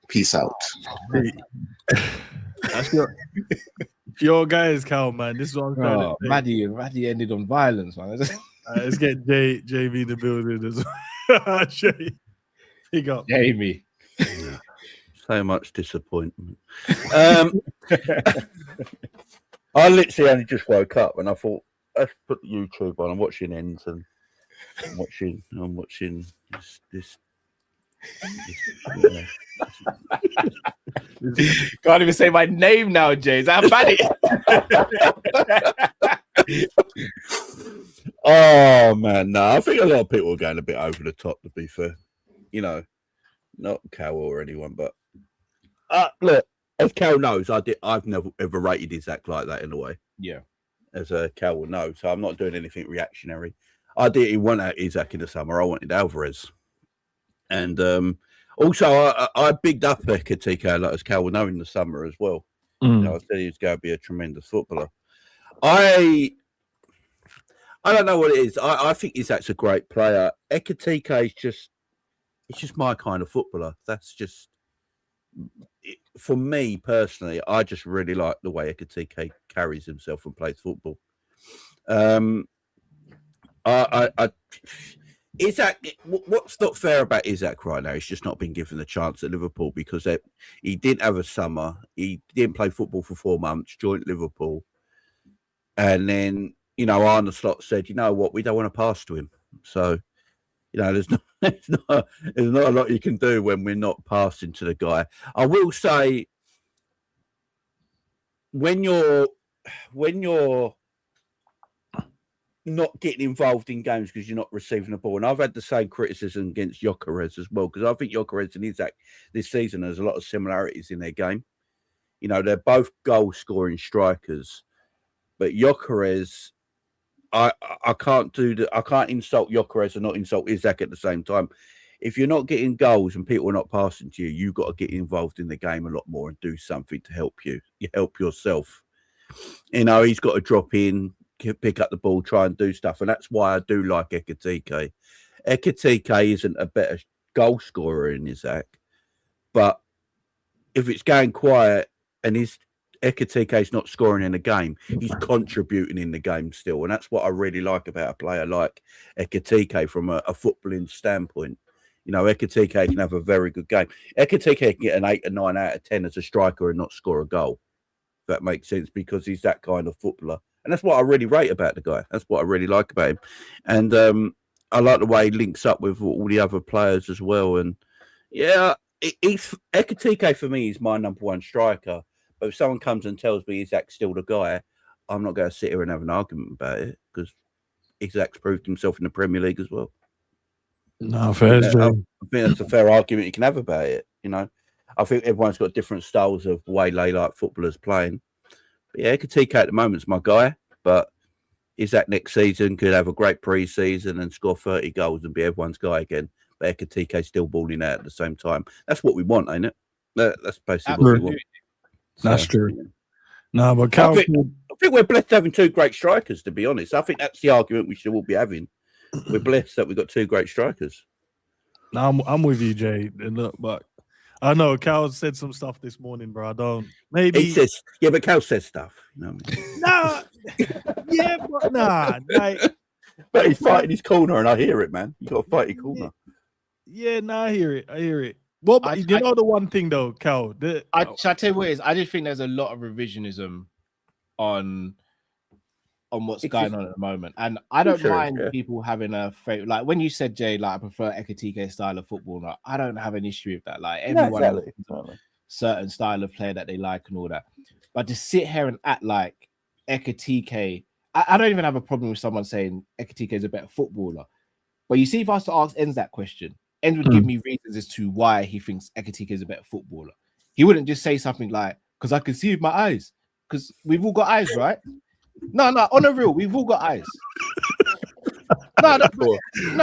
Peace out. That's your guys, Cal, man. This is what I'm trying to say. Maddie ended on violence, man. Let's get JV in the building as well. Big up. Jamie. So much disappointment. I literally only just woke up and I thought, let's put the YouTube on. I'm watching Endz and I'm watching this. Can't even say my name now, Jay. Is that bad? Oh man, no. I think a lot of people are going a bit over the top, to be fair. You know, not Cal or anyone, but look, as Cal knows, I've never ever rated Isaac like that in a way. Yeah, as Cal will know, so I'm not doing anything reactionary. I didn't want Isaac in the summer. I wanted Alvarez, and also I bigged up Ekitike, like as Cal will know, in the summer as well. You know, I said he was going to be a tremendous footballer. I don't know what it is. I think Isaac's a great player. Ekitike is just my kind of footballer. That's just, for me personally, I just really like the way Ekitike carries himself and plays football. Isaac, what's not fair about Isaac right now? He's just not been given the chance at Liverpool because he didn't have a summer. He didn't play football for 4 months, joined Liverpool. And then, you know, Arne Slot said, you know what, we don't want to pass to him. So, you know, there's not a lot you can do when we're not passing to the guy. I will say, when you're not getting involved in games because you're not receiving the ball, and I've had the same criticism against Gyökeres as well, because I think Gyökeres and Isaac this season there's a lot of similarities in their game. You know, they're both goal-scoring strikers, but Gyökeres, I can't insult Gyökeres and not insult Isaac at the same time. If you're not getting goals and people are not passing to you, you've got to get involved in the game a lot more and do something to help you. You help yourself. You know, he's got to drop in, pick up the ball, try and do stuff. And that's why I do like Ekitike. Ekitike isn't a better goal scorer than Isaac. But if it's going quiet and Ekitike is not scoring in the game, he's contributing in the game still. And that's what I really like about a player like Ekitike from a footballing standpoint. You know, Ekitike can have a very good game. Ekitike can get an 8 or 9 out of 10 as a striker and not score a goal. If that makes sense, because he's that kind of footballer. And that's what I really rate about the guy. That's what I really like about him. And I like the way he links up with all the other players as well. And yeah, Ekitike for me is my number one striker. But if someone comes and tells me Isaac's still the guy, I'm not going to sit here and have an argument about it, because Isaac's proved himself in the Premier League as well. No, fair. I think that's a fair argument you can have about it. You know, I think everyone's got different styles of the way they like footballers playing. But yeah, Ekitike at the moment's my guy, but Isaac next season could have a great pre-season and score 30 goals and be everyone's guy again. But Ekitike still balling out at the same time. That's what we want, ain't it? That's basically what we want. That's true. No, but Cal, I think we're blessed having two great strikers, to be honest. I think that's the argument we should all be having. We're blessed that we've got two great strikers. No, I'm with you, Jay. And look, but I know Cal said some stuff this morning, bro. I don't. Maybe he says, yeah, but Cal says stuff. You know what I mean? Nah, yeah, but nah. Like, but he's fighting his corner, and I hear it, man. You got to fight your corner. Yeah, nah, I hear it. Well, but you know the one thing though, Cal. Shall I tell you what it is? I just think there's a lot of revisionism on what's going on at the moment, and I don't mind people having a favorite. Like when you said, Jay, like I prefer Ekitike style of football. Like, I don't have an issue with that. Like everyone has a certain style of player that they like and all that. But to sit here and act like Ekitike, I don't even have a problem with someone saying Ekitike is a better footballer. But you see, if I was to ask Endz that question, Endz would give me reasons as to why he thinks Ekitike is a better footballer. He wouldn't just say something like, because I can see with my eyes. Because we've all got eyes, right? No, on the real, we've all got eyes. No,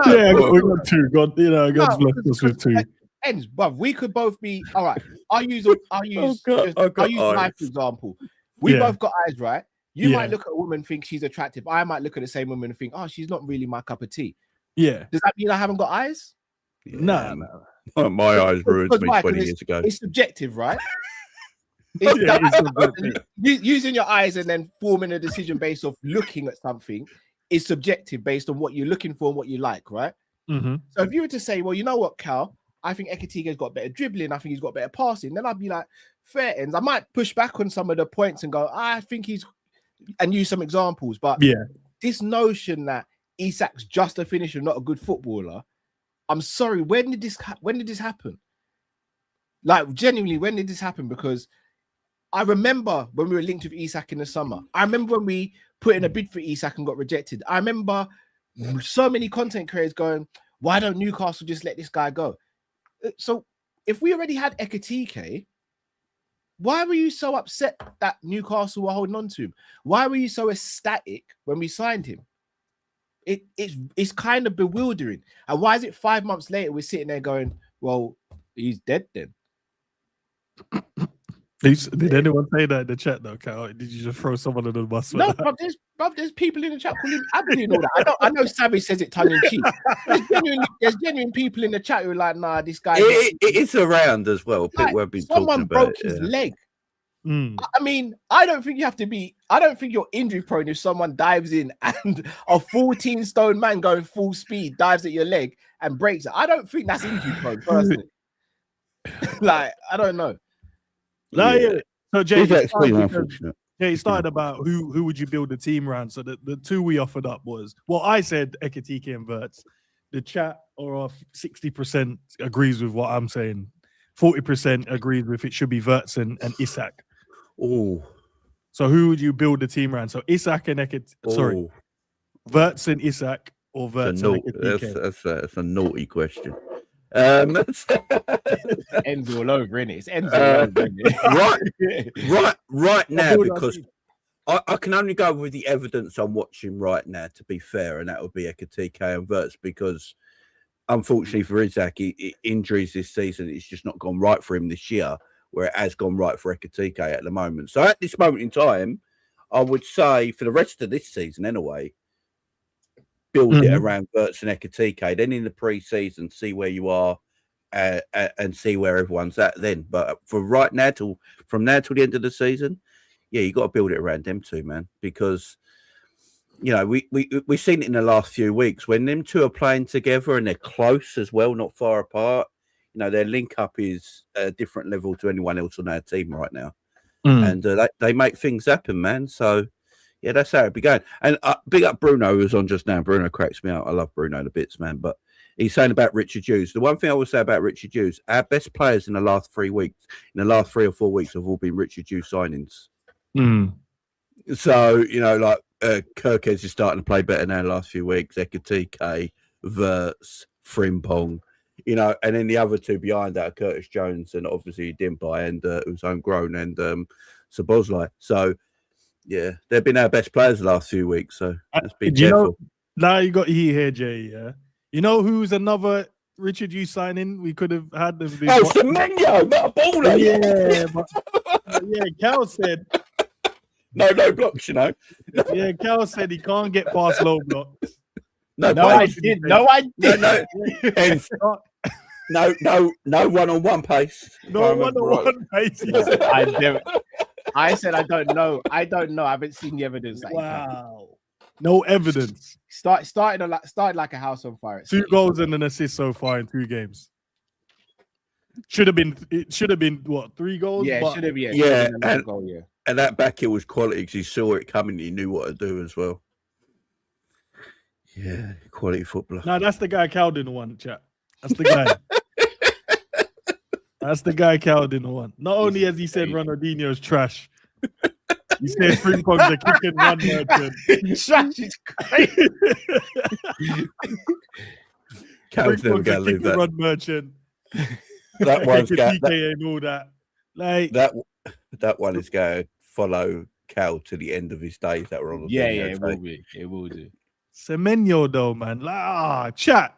yeah, we got two. God's blessed us with two. Endz, bruv, we could both be all right. I'll use life for example. We both got eyes, right? You might look at a woman, think she's attractive. I might look at the same woman and think, oh, she's not really my cup of tea. Yeah. Does that mean I haven't got eyes? Nah. My eyes ruined me 20 years ago. It's subjective, right? Using your eyes and then forming a decision based off looking at something is subjective based on what you're looking for and what you like, right? Mm-hmm. So if you were to say, well, you know what, Cal, I think Ekitike's got better dribbling, I think he's got better passing, then I'd be like, fair ends. I might push back on some of the points and go, I think he's, and use some examples. But yeah, this notion that Isak's just a finisher, not a good footballer, I'm sorry, when did this happen? Like, genuinely, when did this happen? Because I remember when we were linked with Isak in the summer. I remember when we put in a bid for Isak and got rejected. I remember so many content creators going, why don't Newcastle just let this guy go? So if we already had Ekitike, why were you so upset that Newcastle were holding on to him? Why were you so ecstatic when we signed him? It's kind of bewildering. And why is it 5 months later we're sitting there going, well, he's dead then? Did anyone say that in the chat though, Cal? Did you just throw someone under the bus? No, there's people in the chat calling him Abdi and all that. I know Xabi says it tongue in cheek. There's genuine people in the chat who are like, nah, this guy. It's around as well. People have been someone talking about broke his leg. I mean, I don't think you're injury prone if someone dives in and a 14-stone man going full speed dives at your leg and breaks it. I don't think that's injury prone, personally. Like, I don't know. So Jay, you started about who would you build the team around? So the two we offered up was, well, I said Ekitike and Wirtz. The chat or 60% agrees with what I'm saying. 40% agrees with it should be Wirtz and Isak. Oh, so who would you build the team around? So Isak and Wirtz and Isak or Wirtz and Ekitike? That's a naughty question. Endz all over, innit? It's Endz all over, innit? right now, because I can only go with the evidence I'm watching right now, to be fair, and that would be Ekitike and Wirtz, because unfortunately for Isak, injuries this season, it's just not gone right for him this year, where it has gone right for Ekitike at the moment. So at this moment in time, I would say for the rest of this season anyway, build it around Wirtz and Ekitike. Then in the pre-season, see where you are and see where everyone's at then. But for right now, from now till the end of the season, yeah, you got to build it around them two, man. Because, you know, we've seen it in the last few weeks when them two are playing together and they're close as well, not far apart. You know, their link up is a different level to anyone else on our team right now. And they make things happen, man. So, yeah, that's how it began. And big up Bruno, who was on just now. Bruno cracks me out. I love Bruno to bits, man. But he's saying about Richard Hughes. The one thing I will say about Richard Hughes, our best players in the last 3 weeks, in the last 3 or 4 weeks, have all been Richard Hughes signings. So, you know, like Kirkes is starting to play better now the last few weeks. Ekitike, Wirtz, Frimpong, you know, and then the other two behind that are Curtis Jones and obviously Dimbai and who's homegrown and Szoboszlai. So, yeah, they've been our best players the last few weeks, so let's be careful. Now you got here, Jay. Yeah, you know who's another Richard Hughes signing we could have had? Semenyo, not a baller. Yeah, but, yeah. Cal said no blocks. You know. Yeah, Cal said he can't get past low blocks. No, I did. No, one-on-one pace. No one-on-one pace. I said I don't know. I haven't seen the evidence. Wow. No evidence. Started like a house on fire. 2 goals and an assist so far in 2 games. It should have been what, 3 goals? Yeah, it should have been. Yeah, and that back heel was quality because he saw it coming. He knew what to do as well. Yeah, quality footballer. No, that's the guy Cal didn't want, chat. That's the guy. That's the guy Cal didn't want. Not only has he said Ronaldinho's trash, he said Frimpong's a kicking run merchant. Trash is crazy. Cal's never going to leave that. Run merchant. That one's got and all that. Like that one is going to follow Cal to the end of his days. That were on the it will be. It will do. Semenyo though, man. Like, chat.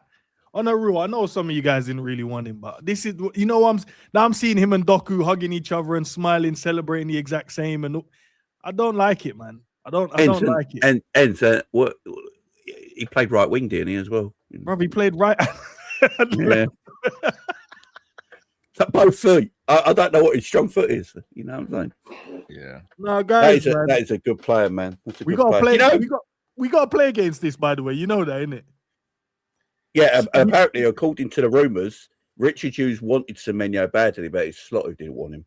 On a real, I know some of you guys didn't really want him, but this is, you know, I'm seeing him and Doku hugging each other and smiling, celebrating the exact same, and I don't like it, man. I don't like it. And what he played right wing, didn't he, as well? Bro, he played right. Yeah. Both feet. I don't know what his strong foot is. You know what I'm saying? Yeah. No, guys, that is a good player, man. We got to play. You know, we got to play against this. By the way, you know that, innit? Yeah. Apparently, according to the rumours, Richard Hughes wanted Semenyo badly, but it's Slot who didn't want him.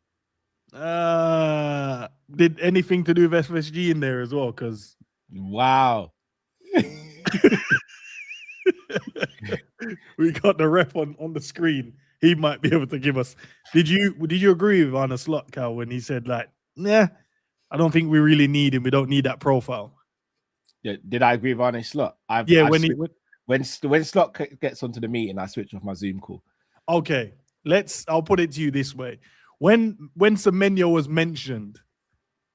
Did anything to do with FSG in there as well? Because wow. We got the ref on the screen. He might be able to give us. Did you agree with Arne Slot, Cal, when he said like, nah, I don't think we really need him. We don't need that profile. Yeah, did I agree with Arne Slot? When Slot gets onto the meeting, I switch off my Zoom call. Okay, I'll put it to you this way. When Semenyo was mentioned,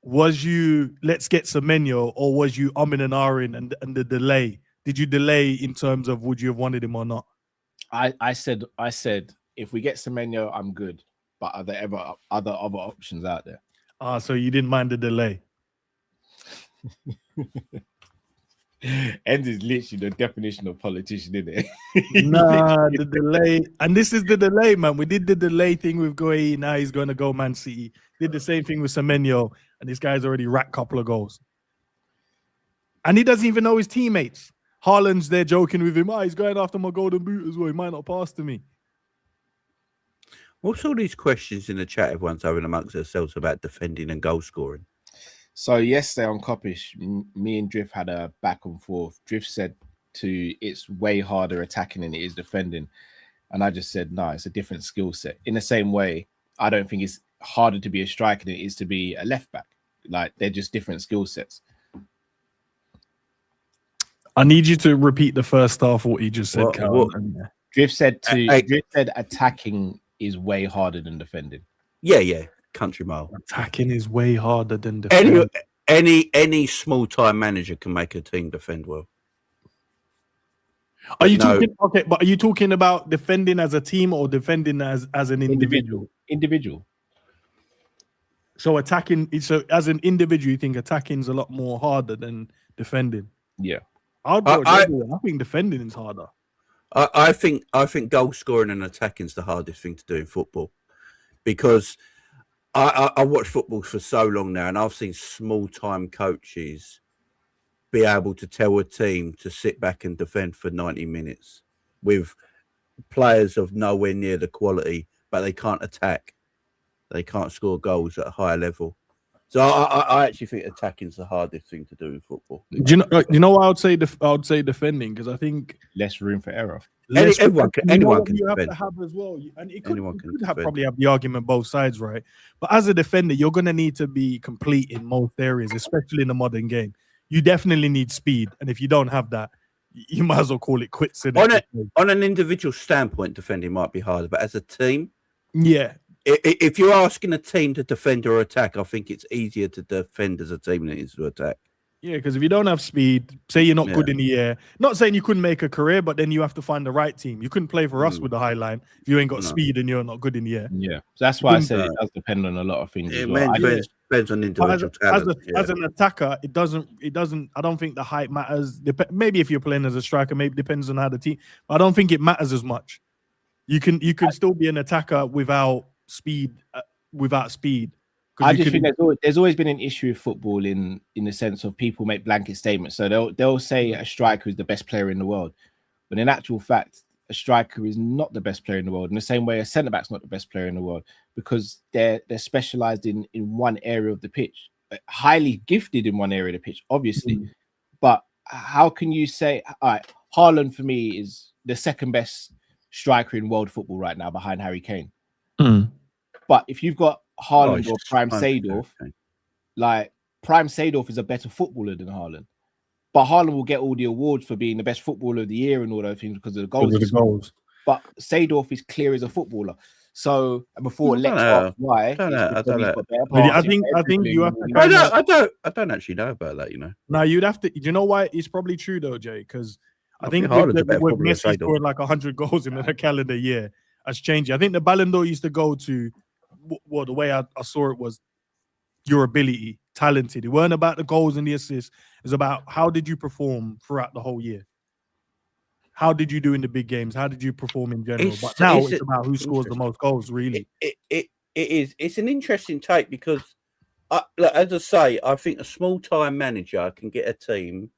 was you let's get Semenyo, or was you umming and ahhing and the delay? Did you delay in terms of would you have wanted him or not? I said if we get Semenyo, I'm good. But are there ever other options out there? So you didn't mind the delay. Endz is literally the definition of politician, isn't it? Nah, the delay. And this is the delay, man. We did the delay thing with Goy. Now he's going to go Man City. Did the same thing with Semenyo. And this guy's already racked a couple of goals. And he doesn't even know his teammates. Haaland's there joking with him. He's going after my golden boot as well. He might not pass to me. What's all these questions in the chat everyone's having amongst themselves about defending and goal scoring? So yesterday on Kopish, me and Drift had a back and forth. Drift said it's way harder attacking than it is defending. And I just said, no, it's a different skill set. In the same way, I don't think it's harder to be a striker than it is to be a left back. Like, they're just different skill sets. I need you to repeat the first half of what you just said, Callum. Drift said attacking is way harder than defending. Yeah. Country mile. Attacking is way harder than defending. Any small time manager can make a team defend well. Are you talking but are you talking about defending as a team or defending as an individual? Individual. So attacking, so as an individual, you think attacking is a lot more harder than defending? Yeah. I think defending is harder. I think goal scoring and attacking is the hardest thing to do in football, because I watch football for so long now, and I've seen small-time coaches be able to tell a team to sit back and defend for 90 minutes with players of nowhere near the quality, but they can't attack. They can't score goals at a higher level. So I actually think attacking is the hardest thing to do in football. Do you know what I would say? I would say defending, because I think less room for error. Anyone can have to have as well, and it could probably have the argument both sides, right? But as a defender, you're going to need to be complete in most areas, especially in the modern game. You definitely need speed, and if you don't have that, you might as well call it quits. On an individual standpoint, defending might be harder, but as a team, yeah. If you're asking a team to defend or attack, I think it's easier to defend as a team than it is to attack. Yeah, because if you don't have speed, say you're not good in the air, not saying you couldn't make a career, but then you have to find the right team. You couldn't play for us with the high line if you ain't got speed and you're not good in the air. Yeah, so that's why I said it does depend on a lot of things. Depends on individual talent. As an attacker, it doesn't. I don't think the height matters. Maybe if you're playing as a striker, maybe it depends on how the team. But I don't think it matters as much. You can still be an attacker without speed. I just think there's always been an issue with football in the sense of people make blanket statements. So they'll say a striker is the best player in the world, but in actual fact, a striker is not the best player in the world. In the same way, a centre back's not the best player in the world, because they're specialised in one area of the pitch, highly gifted in one area of the pitch, obviously. But how can you say, all right, Haaland for me is the second best striker in world football right now behind Harry Kane? But if you've got Haaland or Prime Seedorf, like Prime Seedorf is a better footballer than Haaland, but Haaland will get all the awards for being the best footballer of the year and all those things because of the goals. But Seedorf is clear as a footballer. So before let's ask why, I think you have to. I don't actually know about that. You know, now you'd have to. You know why it's probably true though, Jay? Because I think with Messi scoring like 100 goals in a calendar year has changed. I think the Ballon d'Or used to go to. Well, the way I saw it was your ability, talented. It weren't about the goals and the assists. It was about how did you perform throughout the whole year. how did you do in the big games? How did you perform in general? But now it's about who scores the most goals, really. It is. It's an interesting take because, as I say, I think a small-time manager can get a team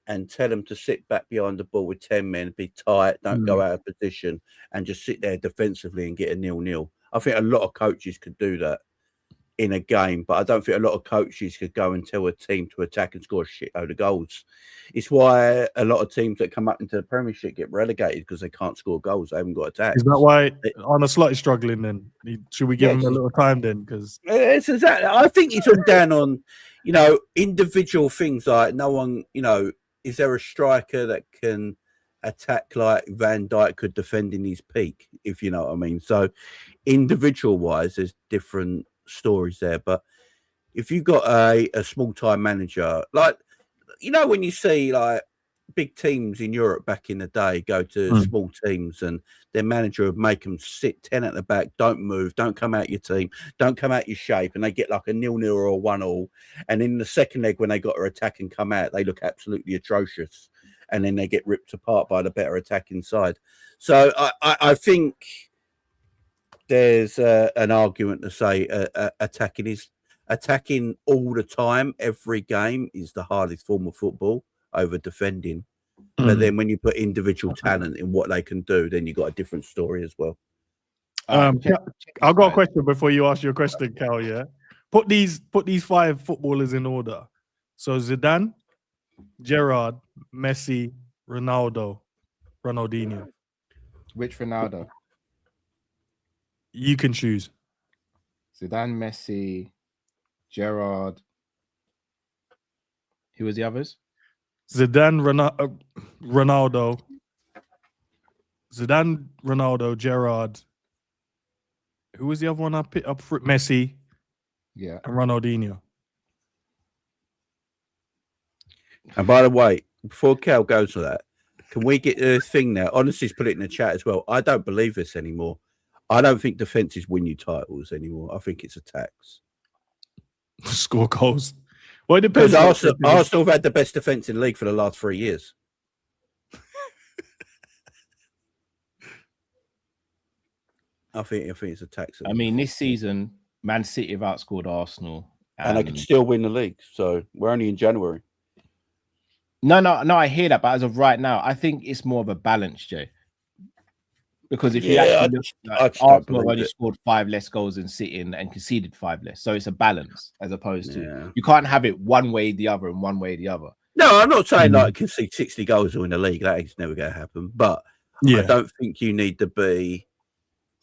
and tell them to sit back behind the ball with 10 men, be tight, don't go out of position, and just sit there defensively and get a 0-0. I think a lot of coaches could do that in a game, but I don't think a lot of coaches could go and tell a team to attack and score a shitload of goals. It's why a lot of teams that come up into the Premiership get relegated because they can't score goals. They haven't got attacks. Is that why Arne Slot is struggling then? Should we give him a little time then? Because it's exactly. I think it's all down on, individual things like no one, is there a striker that can attack like Van Dijk could defend in his peak, if you know what I mean? So individual wise, there's different stories there. But if you've got a small-time manager, like, when you see like big teams in Europe back in the day go to small teams and their manager would make them sit 10 at the back, don't move, don't come out your team, don't come out your shape, and they get like a 0-0 or a 1-1. And in the second leg, when they got to attack and come out, they look absolutely atrocious. And then they get ripped apart by the better attacking side. So I think there's an argument to say attacking all the time, every game, is the hardest form of football over defending. But then when you put individual talent in what they can do, then you've got a different story as well. I've got a question before you ask your question, Cal. Yeah, put these 5 footballers in order. So Zidane, Gerrard, Messi, Ronaldo, Ronaldinho. Which Ronaldo? You can choose. Zidane, Messi, Gerrard. Who was the others? Zidane, Ronaldo. Zidane, Ronaldo, Gerrard. Who was the other one I picked up for? Messi. Yeah. And Ronaldinho. And by the way, before Cal goes to that, can we get this thing now? Honestly's put it in the chat as well. I don't believe this anymore. I don't think defenses win you titles anymore. I think it's attacks. Score goals. Well, it depends. Because Arsenal have had the best defense in the league for the last 3 years. I think it's attacks. I mean, this season, Man City have outscored Arsenal. And they can still win the league. So we're only in January. No, I hear that. But as of right now, I think it's more of a balance, Jay. Because if you actually look, Arsenal have only scored 5 less goals than City and conceded 5 less. So it's a balance as opposed to you can't have it one way the other and one way the other. No, I'm not saying like concede 60 goals to win the league. That is never going to happen. But I don't think you need to be.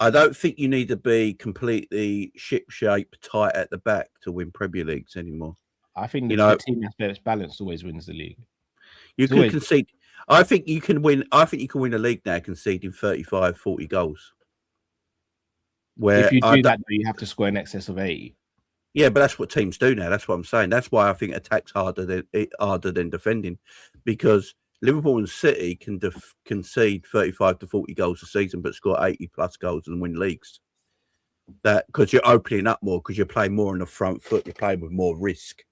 I don't think you need to be completely ship-shape tight at the back to win Premier Leagues anymore. I think the team that's balanced always wins the league. You can concede. I think you can win. I think you can win a league now conceding 35, 40 goals. Where if you do that, you have to score in excess of 80. Yeah, but that's what teams do now. That's what I'm saying. That's why I think attack's harder than defending, because Liverpool and City can concede 35 to 40 goals a season, but score 80 plus goals and win leagues. That because you're opening up more, because you're playing more on the front foot, you're playing with more risk,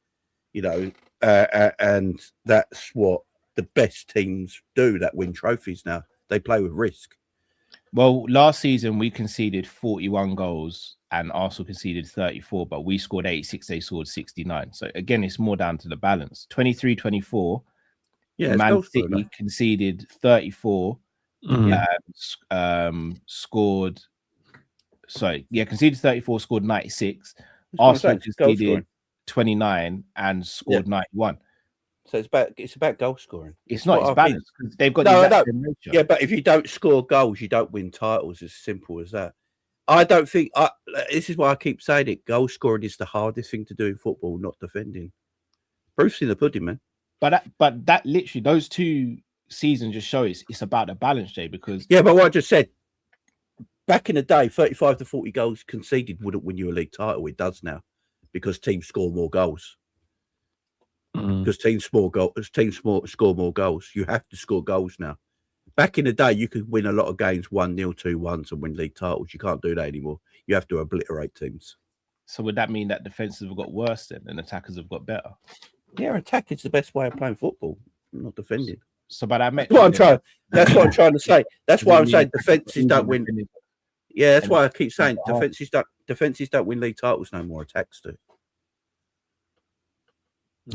and that's what the best teams do that win trophies now. They play with risk. Well, last season we conceded 41 goals and Arsenal conceded 34, but we scored 86, they scored 69. So again, it's more down to the balance. 23-24, Man City conceded 34, conceded 34, scored 96. Arsenal conceded 29 and scored 91. So it's about goal scoring. It's not. It's balanced. They've got the same nature. Yeah, but if you don't score goals, you don't win titles. As simple as that. I don't think. This is why I keep saying it. Goal scoring is the hardest thing to do in football, not defending. Proof's in the pudding, man. But that literally, those 2 seasons just show it's about the balance, Jay. Because but what I just said, back in the day, 35 to 40 goals conceded wouldn't win you a league title. It does now, because teams score more goals. Because teams score more goals. You have to score goals now. Back in the day, you could win a lot of games 1-0, 2-1 and win league titles. You can't do that anymore. You have to obliterate teams. So would that mean that defenses have got worse then and attackers have got better? Yeah, attack is the best way of playing football, not defending. So by that That's what I'm trying. That's what I'm trying to say. That's why I'm saying defenses don't win. Yeah, that's why I keep saying defenses don't win league titles no more. Attacks do.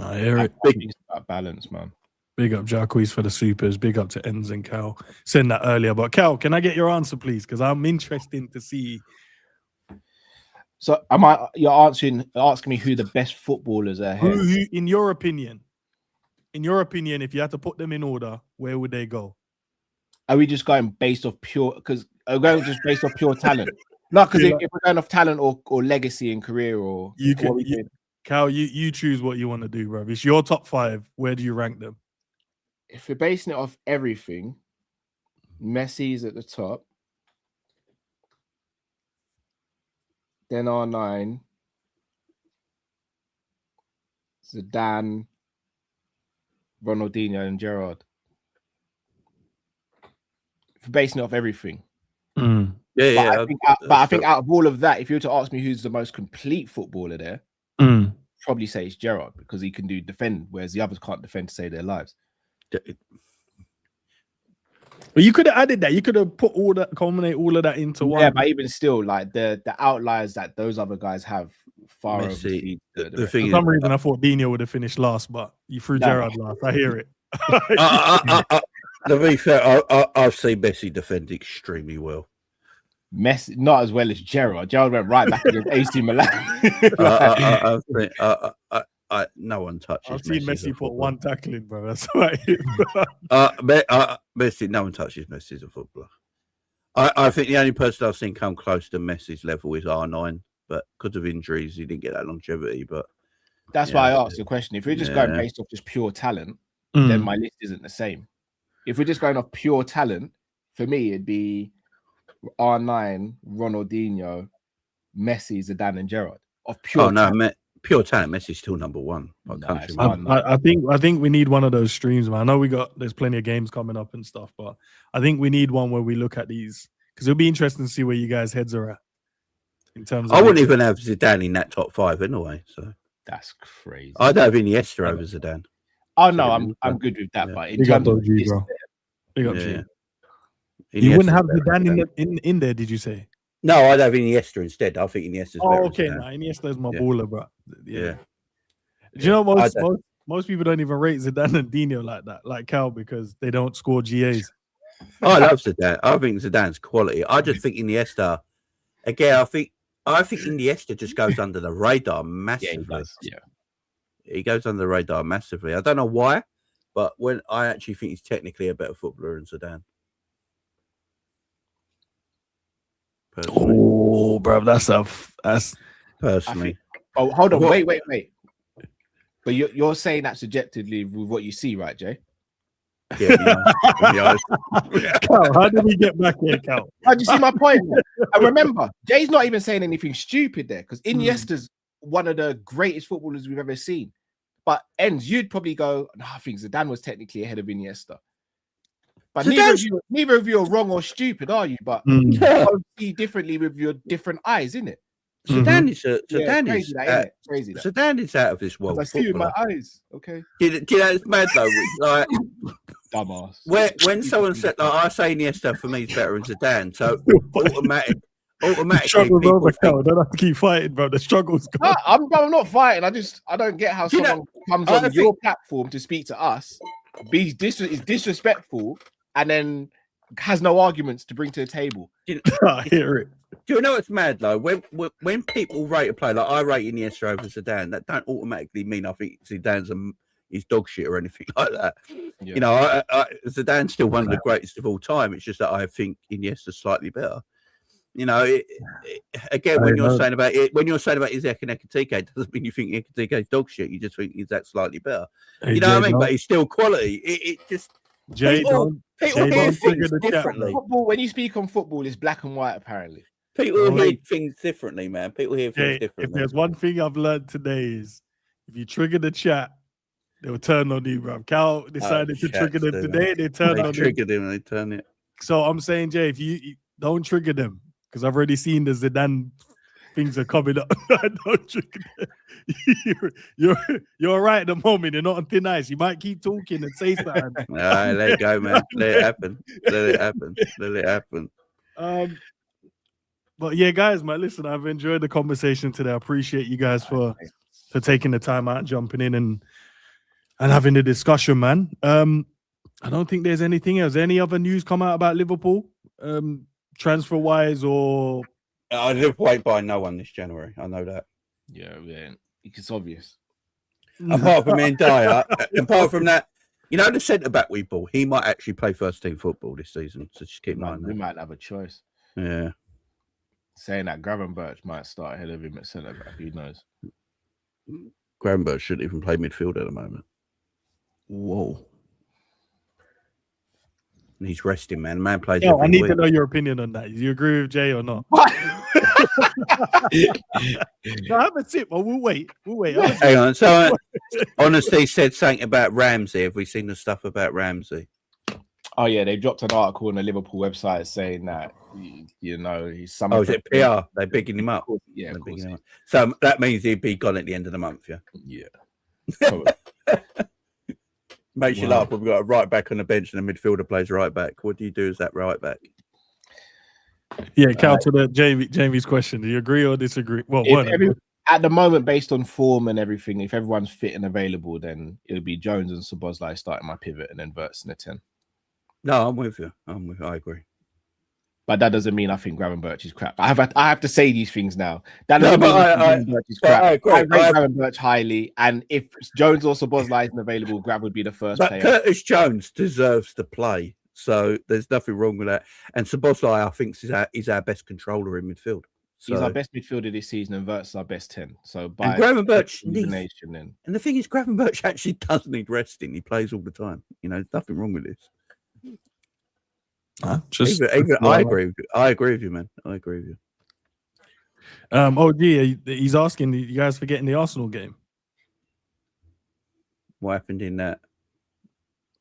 I hear it. Big about balance, man. Big up Jacques for the supers. Big up to Endz and Cal. Said that earlier, but Cal, can I get your answer, please? Because I'm interested to see. So you're asking me who the best footballers are here? Who, in your opinion, if you had to put them in order, where would they go? Are we just going based off pure? Because are we going just based off pure talent? No, because if we're going off talent or legacy and career, or Cal, you choose what you want to do, bro. It's your top 5. Where do you rank them? If we're basing it off everything, Messi's at the top. Then R9, Zidane, Ronaldinho, and Gerrard. For basing it off everything. Yeah, I think out of all of that, if you were to ask me who's the most complete footballer there, probably say it's Gerrard, because he can defend, whereas the others can't defend to save their lives. But you could have added that. You could have put culminate all of that into one. Yeah, but even still, like the outliers that those other guys have far Messi, over the thing. For some reason, I thought Dino would have finished last, but you threw Gerrard last. I hear it. To be fair, I've seen Messi defend extremely well. Messi, not as well as Gerrard. Gerrard went right back against AC Milan. No one touches. I've seen Messi put one tackling, bro. That's right. Messi, no one touches Messi as a footballer. I think the only person I've seen come close to Messi's level is R9, but because of injuries, he didn't get that longevity. But that's why I asked the question. If we're just going based off just pure talent, then my list isn't the same. If we're just going off pure talent, for me, it'd be R9, Ronaldinho, Messi, Zidane, and Gerrard. Of pure pure talent, Messi's still number 1. I think we need one of those streams, man. I know there's plenty of games coming up and stuff, but I think we need one where we look at these, because it'll be interesting to see where you guys' heads are at in terms of. I wouldn't even have Zidane in that top 5 anyway. So that's crazy. I'd have Iniesta over Zidane. Oh no, I'm good with that. But in terms of G, bro. Big up G. You wouldn't have Zidane in there, did you say? No, I'd have Iniesta instead. I think Iniesta's better. Oh, okay. Nah, Iniesta's my baller, bro. Yeah. Do you know most people don't even rate Zidane and Dino like that, like Cal, because they don't score GAs. I love Zidane. I think Zidane's quality. I just think Iniesta. Again, I think Iniesta just goes under the radar massively. Yeah. He goes under the radar massively. I don't know why, but when I actually think he's technically a better footballer than Zidane. Personally. Oh, bro, that's personally. Oh, hold on, wait. But you're saying that subjectively with what you see, right, Jay? Yeah. Cal, how did we get back here, Cal? Do you see my point? And remember, Jay's not even saying anything stupid there, because Iniesta's one of the greatest footballers we've ever seen. But Endz, you'd probably go, no, I think Zidane was technically ahead of Iniesta. But neither of you are wrong or stupid, are you? But you see differently with your different eyes, isn't it? Zidane is out of this world. I see with my eyes. Okay. Do you know it's mad though? Like, dumbass. When someone said, like, I say Iniesta for me is better than Zidane, so automatically. Struggle's over, Cal. Don't have to keep fighting, bro. The struggle's gone. I'm not fighting. I don't get how someone comes on your platform to speak to us, is disrespectful, and then has no arguments to bring to the table. I hear it. Do you know what's mad though? When people rate a player, like I rate Iniesta over Zidane, that don't automatically mean I think Zidane's he's dog shit or anything like that. Yeah. You know, Zidane's still one of the greatest of all time. It's just that I think Iniesta's slightly better. You know, again, when you're saying about Isaac and Ekitike, doesn't mean you think Ekitike's dog shit. You just think he's that slightly better. You know what I mean? But he's still quality. It just people hear things differently. Football, when you speak on football, it's black and white. Apparently, people hear things differently, man. People hear things differently. If there's one thing I've learned today is if you trigger the chat, they'll turn on you, bro. Cal decided to trigger them today. They triggered him. They turn it. So I'm saying, Jay, if you don't trigger them. Because I've already seen the Zidane things are coming up. You're right at the moment. You're not on thin ice. You might keep talking and say something. Let it go, man. Let it happen. Let it happen. Let it happen. But yeah, guys, man, listen, I've enjoyed the conversation today. I appreciate you guys for taking the time out, jumping in and having the discussion, man. I don't think there's anything else. Any other news come out about Liverpool, transfer wise, or Liverpool ain't buying no one this January. I know that. Yeah, it's obvious. Apart from Dyer, apart from that, you know, the centre back we bought, he might actually play first team football this season. So just keep an eye on that. We might have a choice. Yeah. Saying that Gravenberch might start ahead of him at centre back. Who knows? Gravenberch shouldn't even play midfield at the moment. Whoa. And he's resting, man. The man plays. Yeah, I need to know your opinion on that. Do you agree with Jay or not? No, have a sip. Well, we'll wait. Hang on. So, Honesty said something about Ramsey. Have we seen the stuff about Ramsey? Oh yeah, they dropped an article on the Liverpool website saying that he's some. Oh, is it PR? They're bigging him up. Yeah, of course. So that means he'd be gone at the end of the month. Yeah. Yeah. Makes you laugh when we've got a right back on the bench and a midfielder plays right back. What do you do as that right back? Yeah, Cal, to the Jamie's question. Do you agree or disagree? Well, at the moment, based on form and everything, if everyone's fit and available, then it would be Jones and Szoboszlai starting my pivot and then Wirtz in the 10. No, I'm with you. I agree. But that doesn't mean I think Gravenberch is crap. I have to say these things now. That doesn't mean Gravenberch is crap. I rate Gravenberch highly, and if Jones or Szoboszlai isn't available, Grav would be the first player. Curtis Jones deserves to play, so there's nothing wrong with that. And Szoboszlai, I think, is our best controller in midfield. So. He's our best midfielder this season, and Wirtz is our best 10. So by Gravenberch and the thing is, Gravenberch actually does need resting. He plays all the time. You know, there's nothing wrong with this. I agree. I agree with you, man. I agree with you. He's asking you guys forgetting the Arsenal game. What happened in that?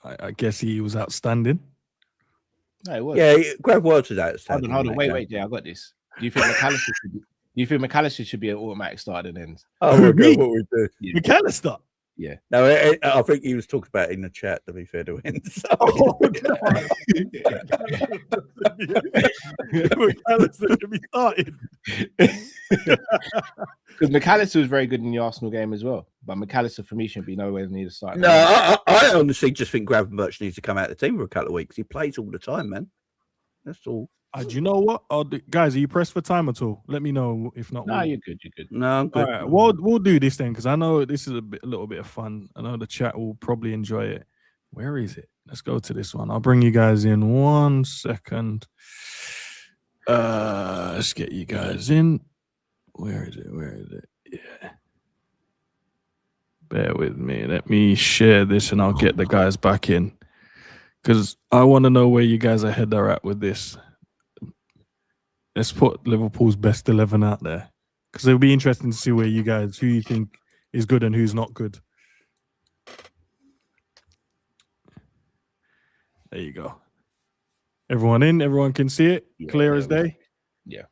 I guess he was outstanding. No, it was. Yeah, Grav Wirtz was outstanding. Hold on, wait, Jay, I got this. Do you think McAllister should be an automatic start at Endz? Oh, what we do? Yeah. McAllister. Yeah. No, I think he was talking about it in the chat, to be fair to him. So. McAllister should be started. Because McAllister was very good in the Arsenal game as well. But McAllister, for me, shouldn't be nowhere near the start. No, I honestly just think Gravenberch needs to come out of the team for a couple of weeks. He plays all the time, man. That's all. Do you know what? Guys, are you pressed for time at all? Let me know. If not, no, you're good. No, I'm good. All right, we'll do this then, because I know this is a little bit of fun. I know the chat will probably enjoy it. Where is it? Let's go to this one. I'll bring you guys in 1 second. Let's get you guys in. Where is it? Yeah. Bear with me. Let me share this and I'll get the guys back in, because I want to know where you guys' head are at with this. Let's put Liverpool's best 11 out there, because it'll be interesting to see who you think is good and who's not good. There you go. Everyone in? Everyone can see it? Yeah, clear as day? Yeah.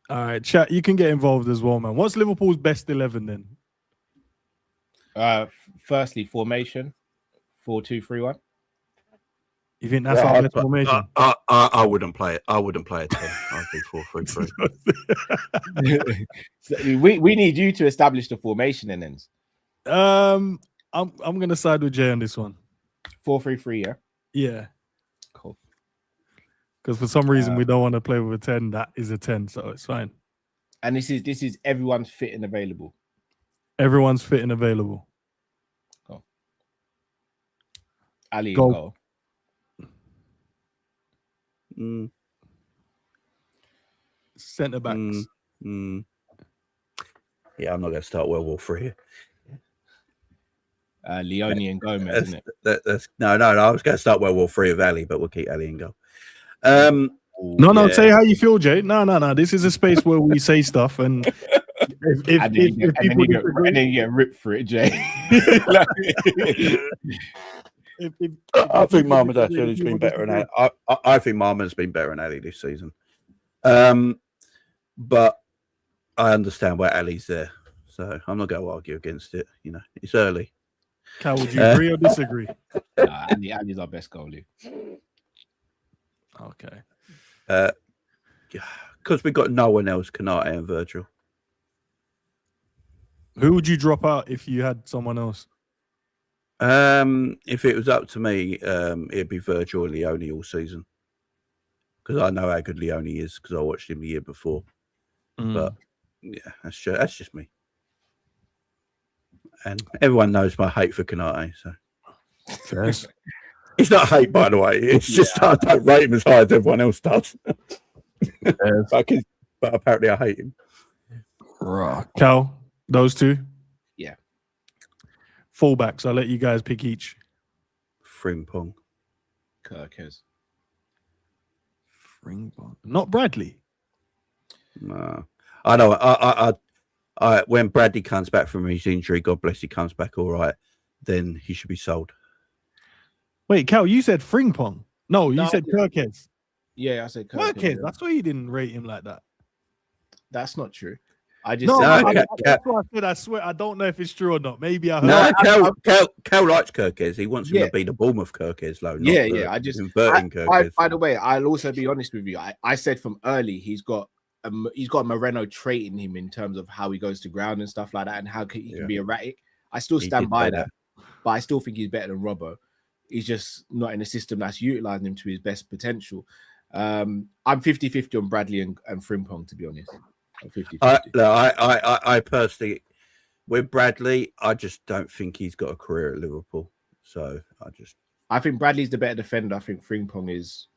All right, chat, you can get involved as well, man. What's Liverpool's best 11 then? Firstly, formation 4-2-3-1. You think that's our best formation? I wouldn't play it. I wouldn't play it. I'd be 4-3-3. We need you to establish the formation in Endz. I'm gonna side with Jay on this one. 4-3-3, yeah. Yeah. Cool. Because for some reason we don't want to play with a 10. That is a 10, so it's fine. And this is everyone's fit and available. Everyone's fit and available. Cool. Ali in goal. Centre backs. Yeah, I'm not going to start World War III. Leone and Gomez, isn't it? No. I was going to start World War III with Ali, but we'll keep Ali in goal. No. Say how you feel, Jay. No. This is a space where we say stuff, and if people disagree, and then you get ripped for it, Jay. I think Marmon has been better than Ali. I think Marmon's been better than Ali this season. But I understand why Ali's there, so I'm not going to argue against it. You know, it's early. Cal, would you agree or disagree? Ali's our best goalie. Okay. Because we got no one else, Konate and Virgil. Who would you drop out if you had someone else? If it was up to me, it'd be Virgil and Leone all season. Because I know how good Leone is because I watched him the year before. But yeah, that's just me. And everyone knows my hate for Konate. So yes. It's not hate, by the way. It's just I don't rate him as high as everyone else does. But apparently I hate him. Cal, those two? Yeah. Fullbacks, I'll let you guys pick each. Frimpong. Kirkes. Frimpong. Not Bradley. No. I know. I when Bradley comes back from his injury, God bless, he comes back all right, then he should be sold. Wait, Cal, you said Frimpong. No, you said Kirkes. Yeah, I said Kirkes. Kirkes. That's why you didn't rate him like that. That's not true. I just that's what I said. I swear, I don't know if it's true or not. Maybe I heard. No, Cal likes Kirkes. He wants him to be the Bournemouth Kirkes, though. I just inverting Kirkes. By the way, I'll also be honest with you. I said from early he's got a Moreno trait in him in terms of how he goes to ground and stuff like that, and how he can be erratic. I still stand by that, but I still think he's better than Robbo. He's just not in a system that's utilizing him to his best potential. I'm 50-50 on Bradley and Frimpong, to be honest. I'm 50-50. I personally, with Bradley, I just don't think he's got a career at Liverpool. So I think Bradley's the better defender. I think Frimpong is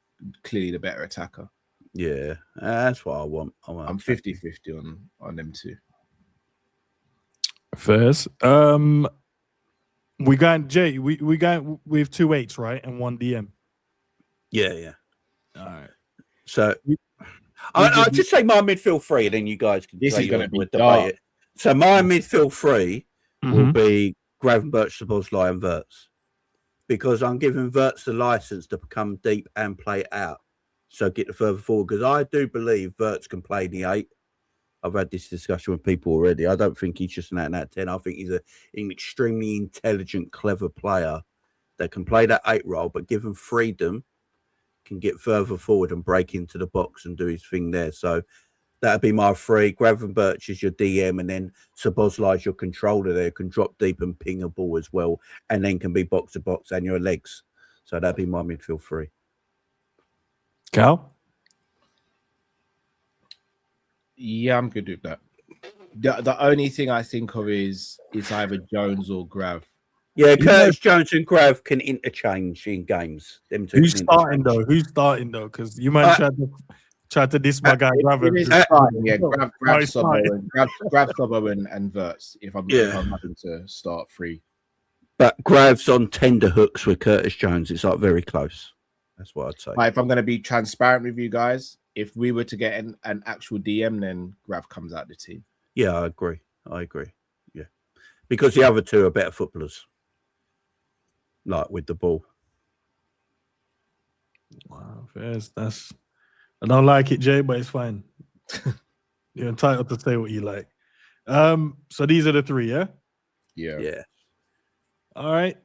clearly the better attacker. Yeah, that's what I want. I'm 50-50 on them two. First, we got Jay. We got with 2 8s, right, and 1 DM. Yeah. All right. So I'll just say my midfield three, and then you guys can. This is going to be debate it. So my midfield three will be Gravenberch, Szoboszlai, and Wirtz, because I'm giving Wirtz the license to become deep and play out. So get the further forward, because I do believe Wirtz can play the 8. I've had this discussion with people already. I don't think he's just an 8 out of 10. I think he's an extremely intelligent, clever player that can play that 8 role, but given freedom, can get further forward and break into the box and do his thing there. So that'd be my 3. Gravenberch is your DM, and then Szoboszlai is your controller there, can drop deep and ping a ball as well, and then can be box to box and your legs. So that'd be my midfield 3. Cal? Yeah, I'm good with that. The only thing I think of is it's either Jones or Grav. Yeah, Curtis Jones and Grav can interchange in games. Them two. Who's starting though? Because you might try to diss my guy Grav. Yeah, Grav Sobbo and Wirtz. If I'm having to start 3. But Grav's on tender hooks with Curtis Jones. It's like very close. That's what I'd say. If I'm going to be transparent with you guys, if we were to get an actual DM, then Grav comes out the team. Yeah, I agree. Yeah, because the other two are better footballers, like with the ball. Wow, that's. I don't like it, Jay, but it's fine. You're entitled to say what you like. So these are the 3, yeah? Yeah. All right.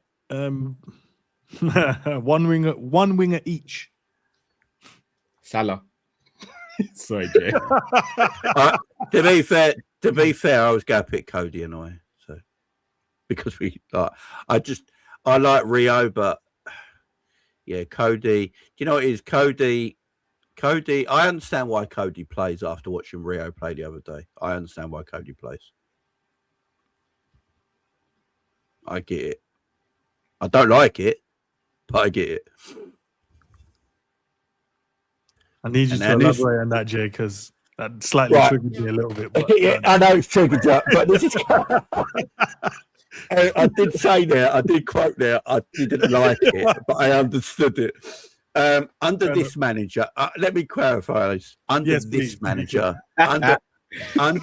one winger each. Salah. Sorry, Jay. To be fair, I was going to pick Cody and I. So because I like Rio, but yeah, Cody. Do you know what it is? Cody. I understand why Cody plays after watching Rio play the other day. I understand why Cody plays. I get it. I don't like it, but I get it. I need you to elaborate on that, Jay, because that slightly triggered me a little bit. But, yeah, I know it's triggered you, but this is. I did say there, I did quote there, I didn't like it, but I understood it. Under this manager, let me clarify this. Under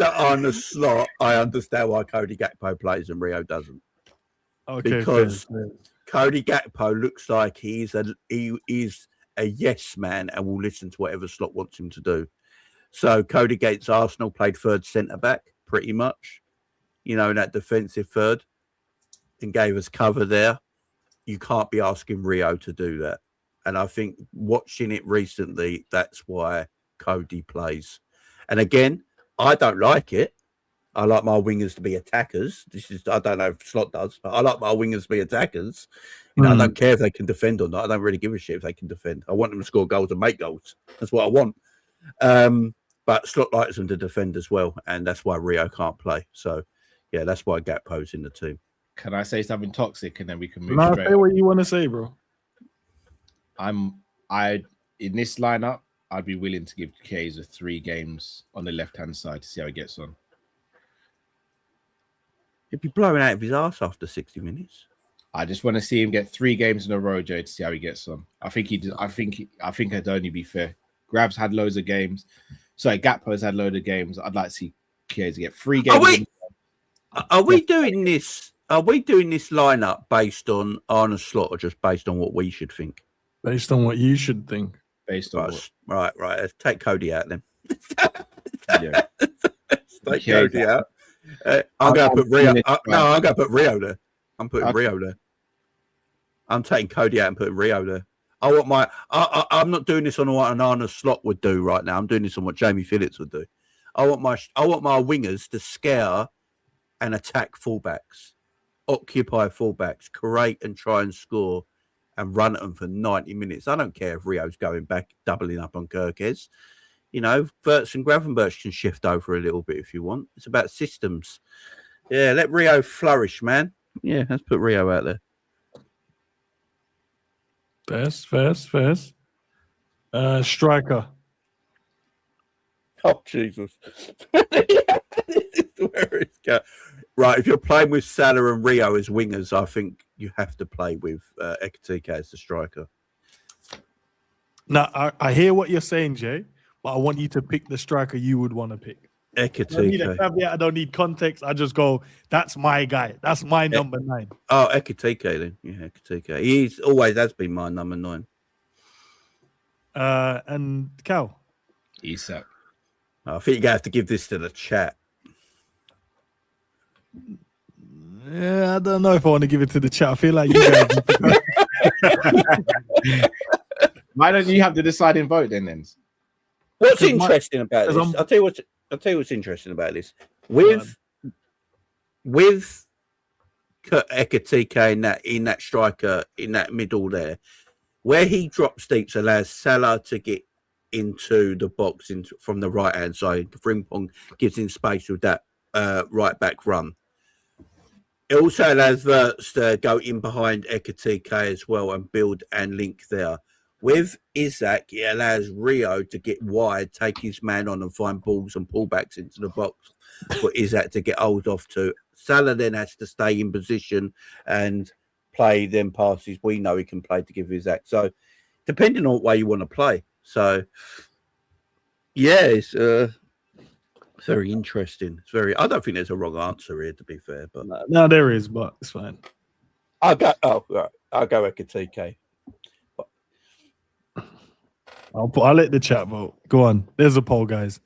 Arne Slot, I understand why Cody Gakpo plays and Rio doesn't. Okay, because Cody Gakpo looks like he is a yes man and will listen to whatever Slot wants him to do. So Cody against Arsenal played third centre back, pretty much, in that defensive third, and gave us cover there. You can't be asking Rio to do that. And I think watching it recently, that's why Cody plays. And again, I don't like it. I like my wingers to be attackers. I don't know if Slot does, but I like my wingers to be attackers. I don't care if they can defend or not. I don't really give a shit if they can defend. I want them to score goals and make goals. That's what I want. But Slot likes them to defend as well, and that's why Rio can't play. So, yeah, that's why Gakpo's in the team. Can I say something toxic and then we can move no, straight? Say what you want to say, bro. In this lineup, I'd be willing to give Chiesa 3 games on the left-hand side to see how he gets on. He'd be blowing out of his ass after 60 minutes. I just want to see him get 3 games in a row, Joe, to see how he gets on. I think I'd only be fair. Grav's had loads of games. Sorry, Gakpo's had loads of games. I'd like to see Chiesa get 3 games. Are we doing this? Are we doing this lineup based on Arne Slot or just based on what we should think? Based on what you should think. Based on right. Let's take Cody out then. Yeah. Take Cody out. I'm going to put Rio. I'm going to put Rio there. I'm putting Rio there. I'm taking Cody out and putting Rio there. I'm not doing this on what an Arne Slot would do right now. I'm doing this on what Jamie Phillips would do. I want my wingers to scare and attack fullbacks, occupy fullbacks, create and try and score, and run at them for 90 minutes. I don't care if Rio's going back, doubling up on Kirkes. Wirtz and Gravenberch can shift over a little bit if you want. It's about systems. Yeah, let Rio flourish, man. Yeah, let's put Rio out there. First. Striker. Oh, Jesus. Where it's going. Right, if you're playing with Salah and Rio as wingers, I think you have to play with Ekitike as the striker. Now, I hear what you're saying, Jay, but I want you to pick the striker you would want to pick. Ekitike. I don't need a caveat. I don't need context. I just go, that's my guy. That's my number 9. Oh, Ekitike then. Yeah, Ekitike. He's always has been my number 9. And Cal? Isak. I think you're going to have to give this to the chat. Yeah, I don't know if I want to give it to the chat. I feel like you guys. Why don't you have the deciding vote then, Endz? What's interesting about this? I'll tell you what's interesting about this. With Ekitike in that striker in that middle there, where he drops deep allows Salah to get into the box from the right hand side. Frimpong gives him space with that right back run. It also allows Wirtz to go in behind Ekitike as well and build and link there. With Isak, it allows Rio to get wide, take his man on and find balls and pullbacks into the box for Isak to get hold of to. Salah then has to stay in position and play them passes we know he can play to give Isak. So depending on what way you want to play. So yeah, it's very interesting. I don't think there's a wrong answer here, to be fair. But no, there is, but it's fine. I'll go Ekitike. I'll let the chat vote. Go on. There's a poll, guys.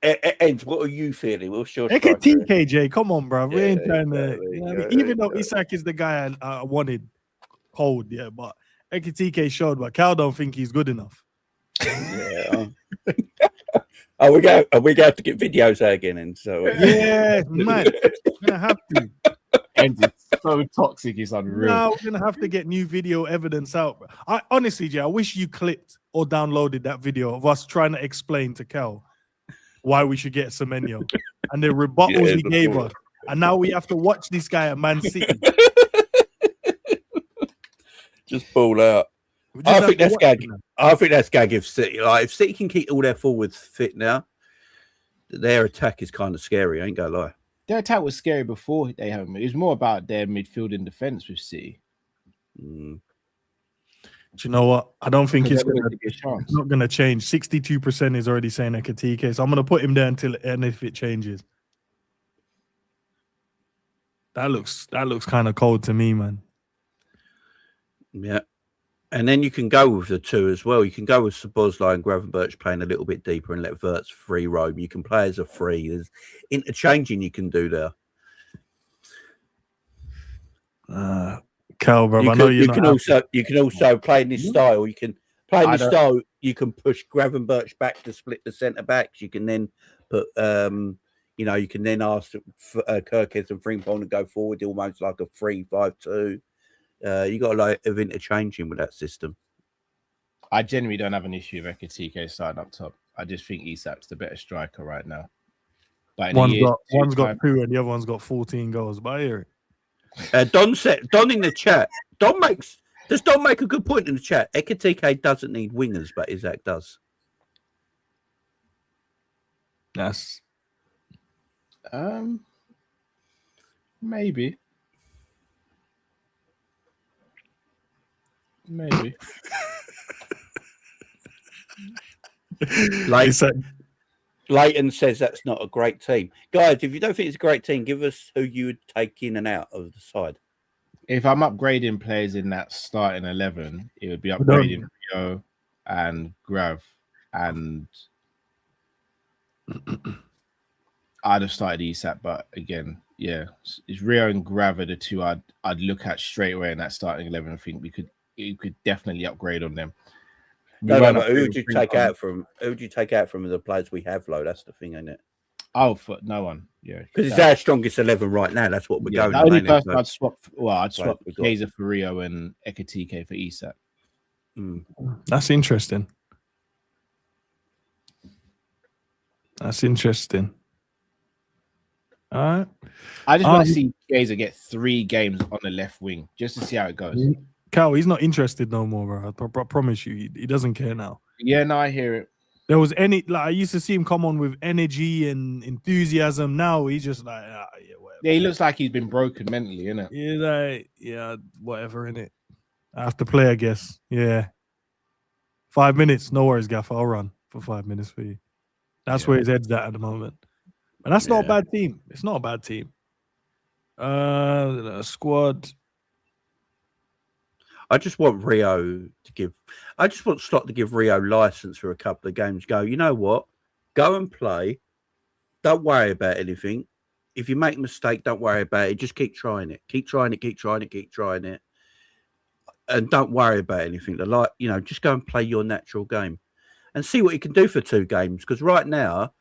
Endz, what are you feeling? What's your Ekitike, Jay? Come on, bro. We ain't trying to. Even though Isak is the guy I wanted, cold, yeah, but Ekitike showed, but Cal don't think he's good enough. Yeah. Are we going to have to get videos out again? And so yeah, man, we're gonna have to. And it's so toxic, it's unreal. No, we're gonna have to get new video evidence out. I honestly, Jay, I wish you clipped or downloaded that video of us trying to explain to Cal why we should get Semenyo and the rebuttals he gave us, and now we have to watch this guy at Man City. Just ball out. I think that's going to give City. Like, if City can keep all their forwards fit now, their attack is kind of scary. I ain't gonna lie. Their attack was scary before they had it. It was more about their midfield and defense with City. Do you know what? I don't think it's not going to change. 62% is already saying Ekitike, so I'm going to put him there and if it changes. That looks kind of cold to me, man. Yeah. And then you can go with the two as well. You can go with Szoboszlai and Gravenberch playing a little bit deeper and let Wirtz free roam. You can play as a free. There's interchanging you can do there. Cal, bro, you can also play in this style. You can play in this style. You can push Gravenberch back to split the centre backs. You can then put, you can then ask Kirkhead and Frimpong to go forward, almost like a 3-5-2. You got a lot of interchanging with that system. I genuinely don't have an issue with Ekitike starting up top. I just think Isak's the better striker right now. But one's got 2 and the other one's got 14 goals. But I hear it. Don in the chat. Don make a good point in the chat. Ekitike doesn't need wingers, but Isak does. That's maybe. Leighton says that's not a great team. Guys, if you don't think it's a great team, give us who you would take in and out of the side. If I'm upgrading players in that starting 11, it would be upgrading Rio and Grav, and I'd have started Isak, but again, yeah, it's Rio and Grav are the two I'd look at straight away in that starting 11. I think you could definitely upgrade on them. But who would you take out from? Who would you take out from the players we have, low? That's the thing, isn't it? Oh, for no one, yeah, because it's our strongest 11 right now. That's what we're going. The only person I'd swap. Well, I'd swap Kaiser for Rio and Ekitike for Isak. That's interesting. That's interesting. All right. I just want to see Kaiser get 3 games on the left wing just to see how it goes. Cal, he's not interested no more, bro. I promise you, he doesn't care now. Yeah, no, I hear it. There was I used to see him come on with energy and enthusiasm. Now he's just like, whatever. Yeah, he looks like he's been broken mentally, innit? He's like, yeah, whatever, innit? I have to play, I guess. Yeah. 5 minutes, no worries, Gaff. I'll run for 5 minutes for you. That's where his head's at the moment. And that's not a bad team. It's not a bad team. Squad. I just want Slot to give Rio license for a couple of games. Go, you know what? Go and play. Don't worry about anything. If you make a mistake, don't worry about it. Just keep trying it. Keep trying it. And don't worry about anything. Just go and play your natural game and see what you can do for 2 games. Because right now,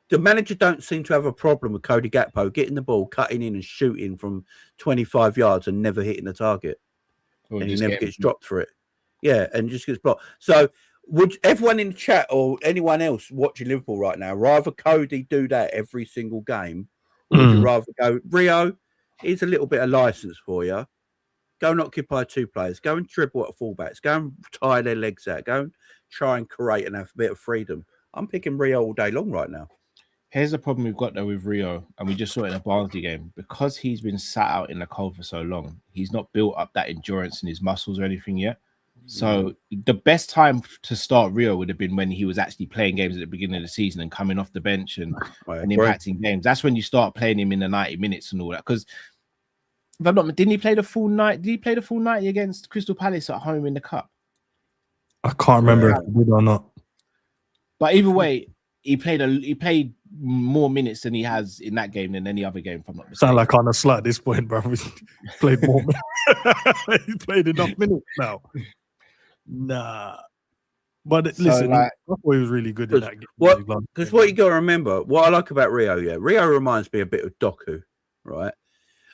the manager don't seem to have a problem with Cody Gakpo getting the ball, cutting in and shooting from 25 yards and never hitting the target. And he never gets dropped for it. Yeah, and just gets blocked. So would everyone in the chat or anyone else watching Liverpool right now rather Cody do that every single game? Or would you rather go, Rio, here's a little bit of license for you. Go and occupy 2 players. Go and dribble at fullbacks. Go and tie their legs out. Go and try and create and have a bit of freedom. I'm picking Rio all day long right now. Here's the problem we've got though with Rio, and we just saw it in a Barnsley game. Because he's been sat out in the cold for so long, he's not built up that endurance in his muscles or anything yet. So the best time to start Rio would have been when he was actually playing games at the beginning of the season and coming off the bench and impacting games. That's when you start playing him in the 90 minutes and all that. Because didn't he play the full night? Did he play the full 90 against Crystal Palace at home in the cup? I can't remember if he did or not. But either way, he played more minutes than he has in that game than any other game, if I'm not mistaken. Sound like Arne Slot at this point, bro. He's played more. He's played enough minutes now. Nah. But listen, I thought he was really good in that game. Because what you got to remember, what I like about Rio, Rio reminds me a bit of Doku, right?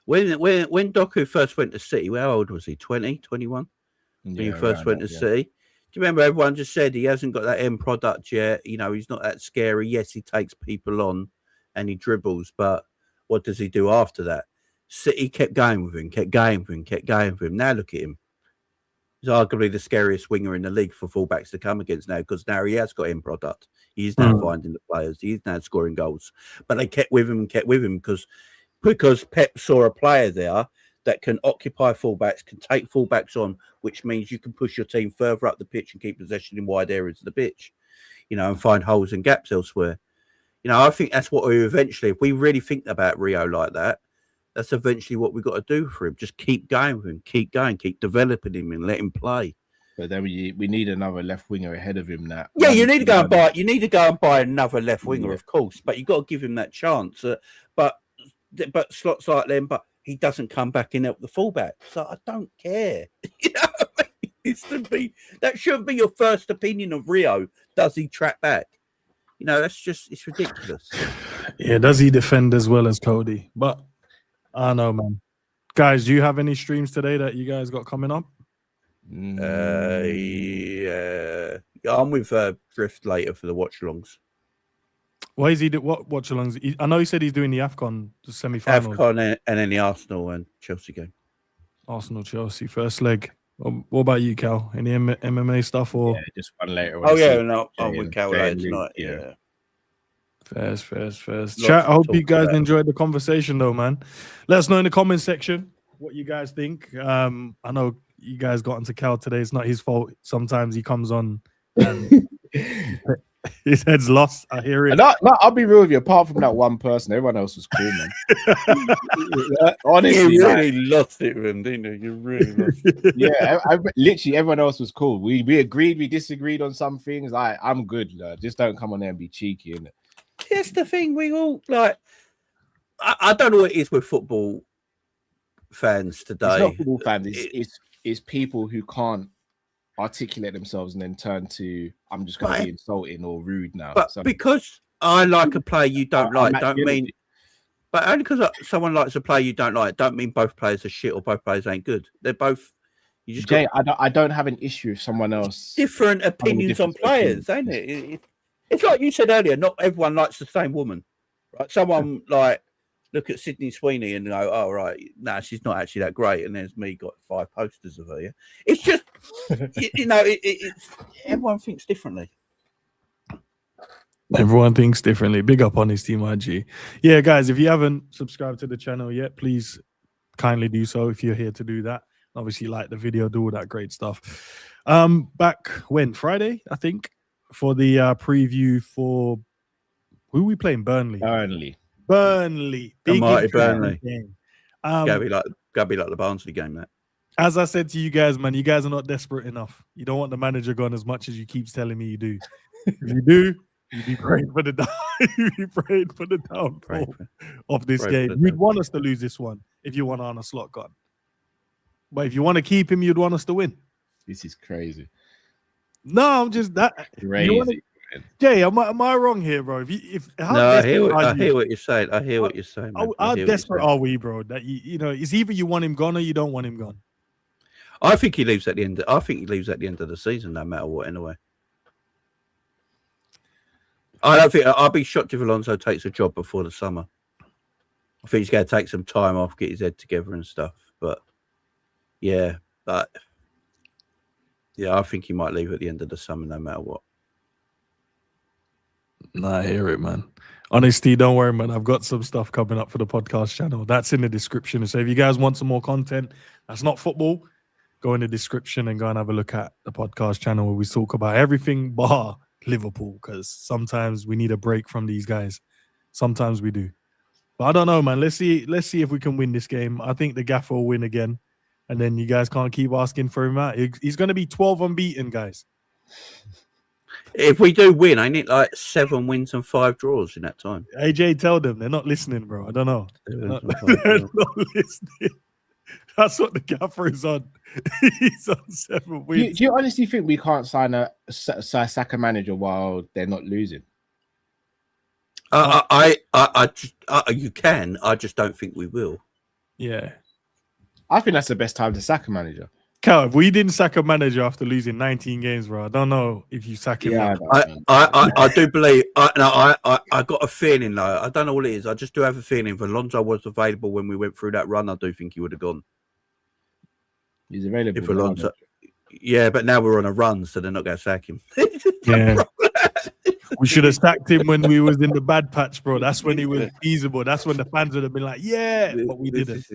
When Doku first went to City, how old was he? 20, 21? When he first went to City. Do you remember everyone just said he hasn't got that end product yet? He's not that scary. Yes, he takes people on and he dribbles, but what does he do after that? City kept going with him. Now look at him. He's arguably the scariest winger in the league for fullbacks to come against now, because now he has got end product. He is now finding the players. He is now scoring goals. But they kept with him because Pep saw a player there that can occupy fullbacks, can take fullbacks on, which means you can push your team further up the pitch and keep possession in wide areas of the pitch, and find holes and gaps elsewhere. I think that's what we eventually, if we really think about Rio like that, that's eventually what we've got to do for him. Just keep going with him, keep going, keep developing him, and let him play. But then we need another left winger ahead of him. That you need to go and buy another left winger, of course. But you've got to give him that chance. But Slot's like them, but he doesn't come back and help the fullback. So I don't care. You know what I mean? That shouldn't be your first opinion of Rio. Does he track back? You know, it's ridiculous. Yeah, does he defend as well as Cody? But I don't know, man. Guys, do you have any streams today that you guys got coming up? Yeah, I'm with Drift later for the watch-alongs. Why is he what watch-alongs? I know he said he's doing the AFCON semi-finals. AFCON and then the Arsenal and Chelsea game. Arsenal, Chelsea, first leg. What about you, Cal? Any MMA stuff or? Yeah, just one later. I'm with Cal later tonight. Yeah. Fairs. Chat, I hope you guys enjoyed the conversation, though, man. Let us know in the comment section what you guys think. I know you guys got into Cal today. It's not his fault. Sometimes he comes on and his head's lost. I hear it. I'll be real with you. Apart from that one person, everyone else was cool, man. Honestly, you really lost it with him, didn't you? You really lost it. Yeah, literally everyone else was cool. We agreed, we disagreed on some things. I'm good. Just don't come on there and be cheeky, innit? That's the thing. We all like. I don't know what it is with football fans today. It's not football fans. It's people who can't articulate themselves and then turn to I'm just going to be insulting or rude now. But because I like a player you don't like, don't mean. But only because someone likes a player you don't like, don't mean both players are shit or both players ain't good. They're both. You just Jay, I don't have an issue with someone else. Different opinions on players, ain't it? It's like you said earlier. Not everyone likes the same woman, right? Someone like look at Sydney Sweeney and go, "Oh, right, nah, she's not actually that great." And there's me got 5 posters of her. Yeah, it's just it's everyone thinks differently. Everyone thinks differently. Big up on his team, IG. Yeah, guys, if you haven't subscribed to the channel yet, please kindly do so if you're here to do that. Obviously, like the video, do all that great stuff. Back when? Friday, I think, for the preview for who we playing? Burnley. Big mighty Burnley. Game. Gotta be like the Barnsley game, that. As I said to you guys, man, you guys are not desperate enough. You don't want the manager gone as much as you keep telling me you do. If you do, you'd be praying for the downfall of this game. You'd want us to lose this one if you want Arne Slot gone. But if you want to keep him, you'd want us to win. This is crazy. No, I'm just that crazy. Jay, am I wrong here, bro? I hear what you're saying. I hear what you're saying. How desperate are we, bro? That you know, it's either you want him gone or you don't want him gone. I think he leaves at the end. I think he leaves at the end of the season, no matter what. Anyway, I don't think I'll be shocked if Alonso takes a job before the summer. I think he's going to take some time off, get his head together and stuff. But yeah, I think he might leave at the end of the summer, no matter what. Nah, I hear it, man. Honestly, don't worry, man. I've got some stuff coming up for the podcast channel. That's in the description. So if you guys want some more content, that's not football, go in the description and go and have a look at the podcast channel where we talk about everything bar Liverpool, because sometimes we need a break from these guys. Sometimes we do. But I don't know, man. Let's see if we can win this game. I think the gaffer will win again. And then you guys can't keep asking for him out. He's going to be 12 unbeaten, guys. If we do win, I need like 7 wins and 5 draws in that time. AJ, tell them they're not listening, bro. I don't know. They're not listening. That's what the gaffer is on. He's on 7 wins. Do you honestly think we can't sign a Saka manager while they're not losing? You can. I just don't think we will. Yeah. I think that's the best time to sack a manager. Cal, if we didn't sack a manager after losing 19 games, bro, I don't know if you sack him. Yeah, I do believe. I got a feeling though. I don't know what it is. I just do have a feeling. If Alonso was available when we went through that run, I do think he would have gone. He's available. If Alonso, yeah, but now we're on a run, so they're not going to sack him. Yeah. We should have sacked him when we was in the bad patch, bro. That's when he was feasible. That's when the fans would have been like, "Yeah," but we didn't.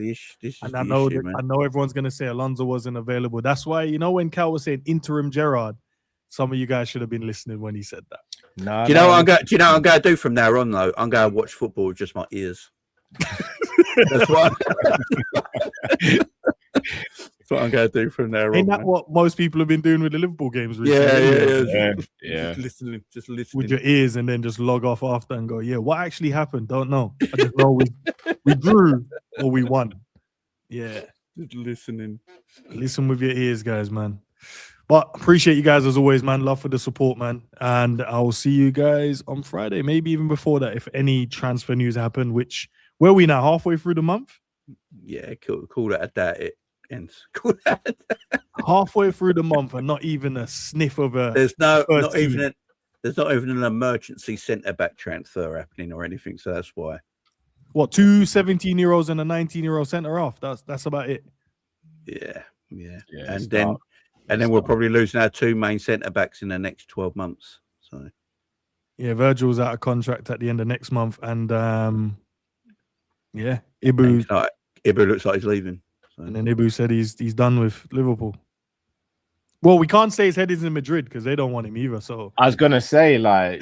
And I know everyone's gonna say Alonso wasn't available. That's why, you know, when Cal was saying interim Gerrard, some of you guys should have been listening when he said that. Do you know what I'm going to do from now on though? I'm going to watch football with just my ears. That's what. That's what I'm going to do from there on. Ain't that what most people have been doing with the Liverpool games recently? Yeah. Just listening. With your ears, and then just log off after and go, yeah, what actually happened? Don't know. I just know we drew or we won. Yeah. Just listening. Listen with your ears, guys, man. But appreciate you guys as always, man. Love for the support, man. And I'll see you guys on Friday, maybe even before that, if any transfer news happen, which, where are we now? Halfway through the month? Yeah, call that a day. It ends. Call that halfway through the month and not even a sniff of a. There's not even an emergency centre back transfer happening or anything. So that's why. What, 2 17-year-olds and a 19-year-old centre off? That's about it. Yeah. And then we'll probably lose our 2 main centre backs in the next 12 months. So yeah, Virgil's out of contract at the end of next month, and yeah, Ibu looks like he's leaving. So. And then Ibu said he's done with Liverpool. Well, we can't say his head is in Madrid because they don't want him either. So I was gonna say, like,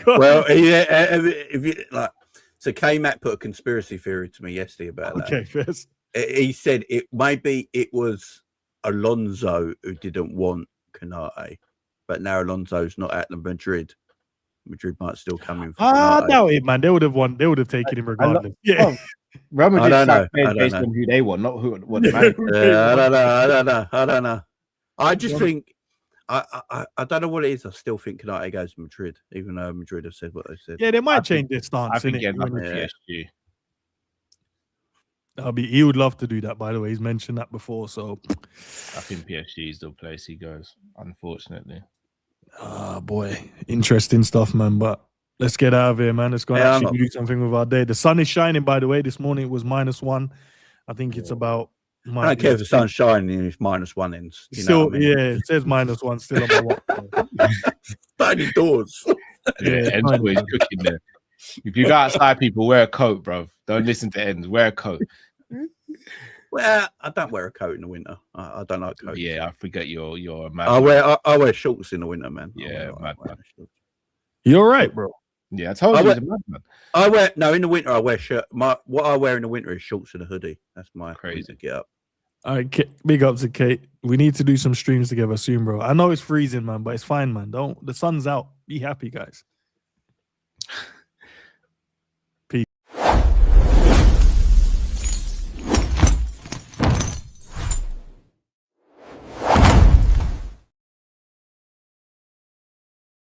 well, if you like, so K-Mac put a conspiracy theory to me yesterday about that. Okay, first he said it was Alonso who didn't want Konate, but now Alonso's not at the Madrid. Madrid might still come in. I doubt it, man. They would have won. They would have taken him regardless. Yeah. Real Madrid based on who they want, not what the manager. I don't know. I just think I don't know what it is. I still think Konate goes to Madrid, even though Madrid have said what they said. Yeah, they might change their stance. I think PSG. He would love to do that, by the way. He's mentioned that before. So I think PSG is the place he goes, unfortunately. Ah, boy. Interesting stuff, man. But let's get out of here, man. Let's go and actually do something with our day. The sun is shining, by the way. This morning it was -1. I think it's about. I don't care if the sun's shining and it's -1 ends. Still, it says -1 still on my watch. Tiny doors. Yeah, End's always cooking there. If you go outside, people wear a coat, bro. Don't listen to Endz. Wear a coat. Well, I don't wear a coat in the winter. I don't like coats. Yeah, I forget you're a man. I wear shorts in the winter, man. Yeah, man. You're all right, bro. Yeah, I told you he's a madman. In the winter I wear shirt. What I wear in the winter is shorts and a hoodie. That's my crazy get up. All right, big up to Kate. We need to do some streams together soon, bro. I know it's freezing, man, but it's fine, man. The sun's out. Be happy, guys.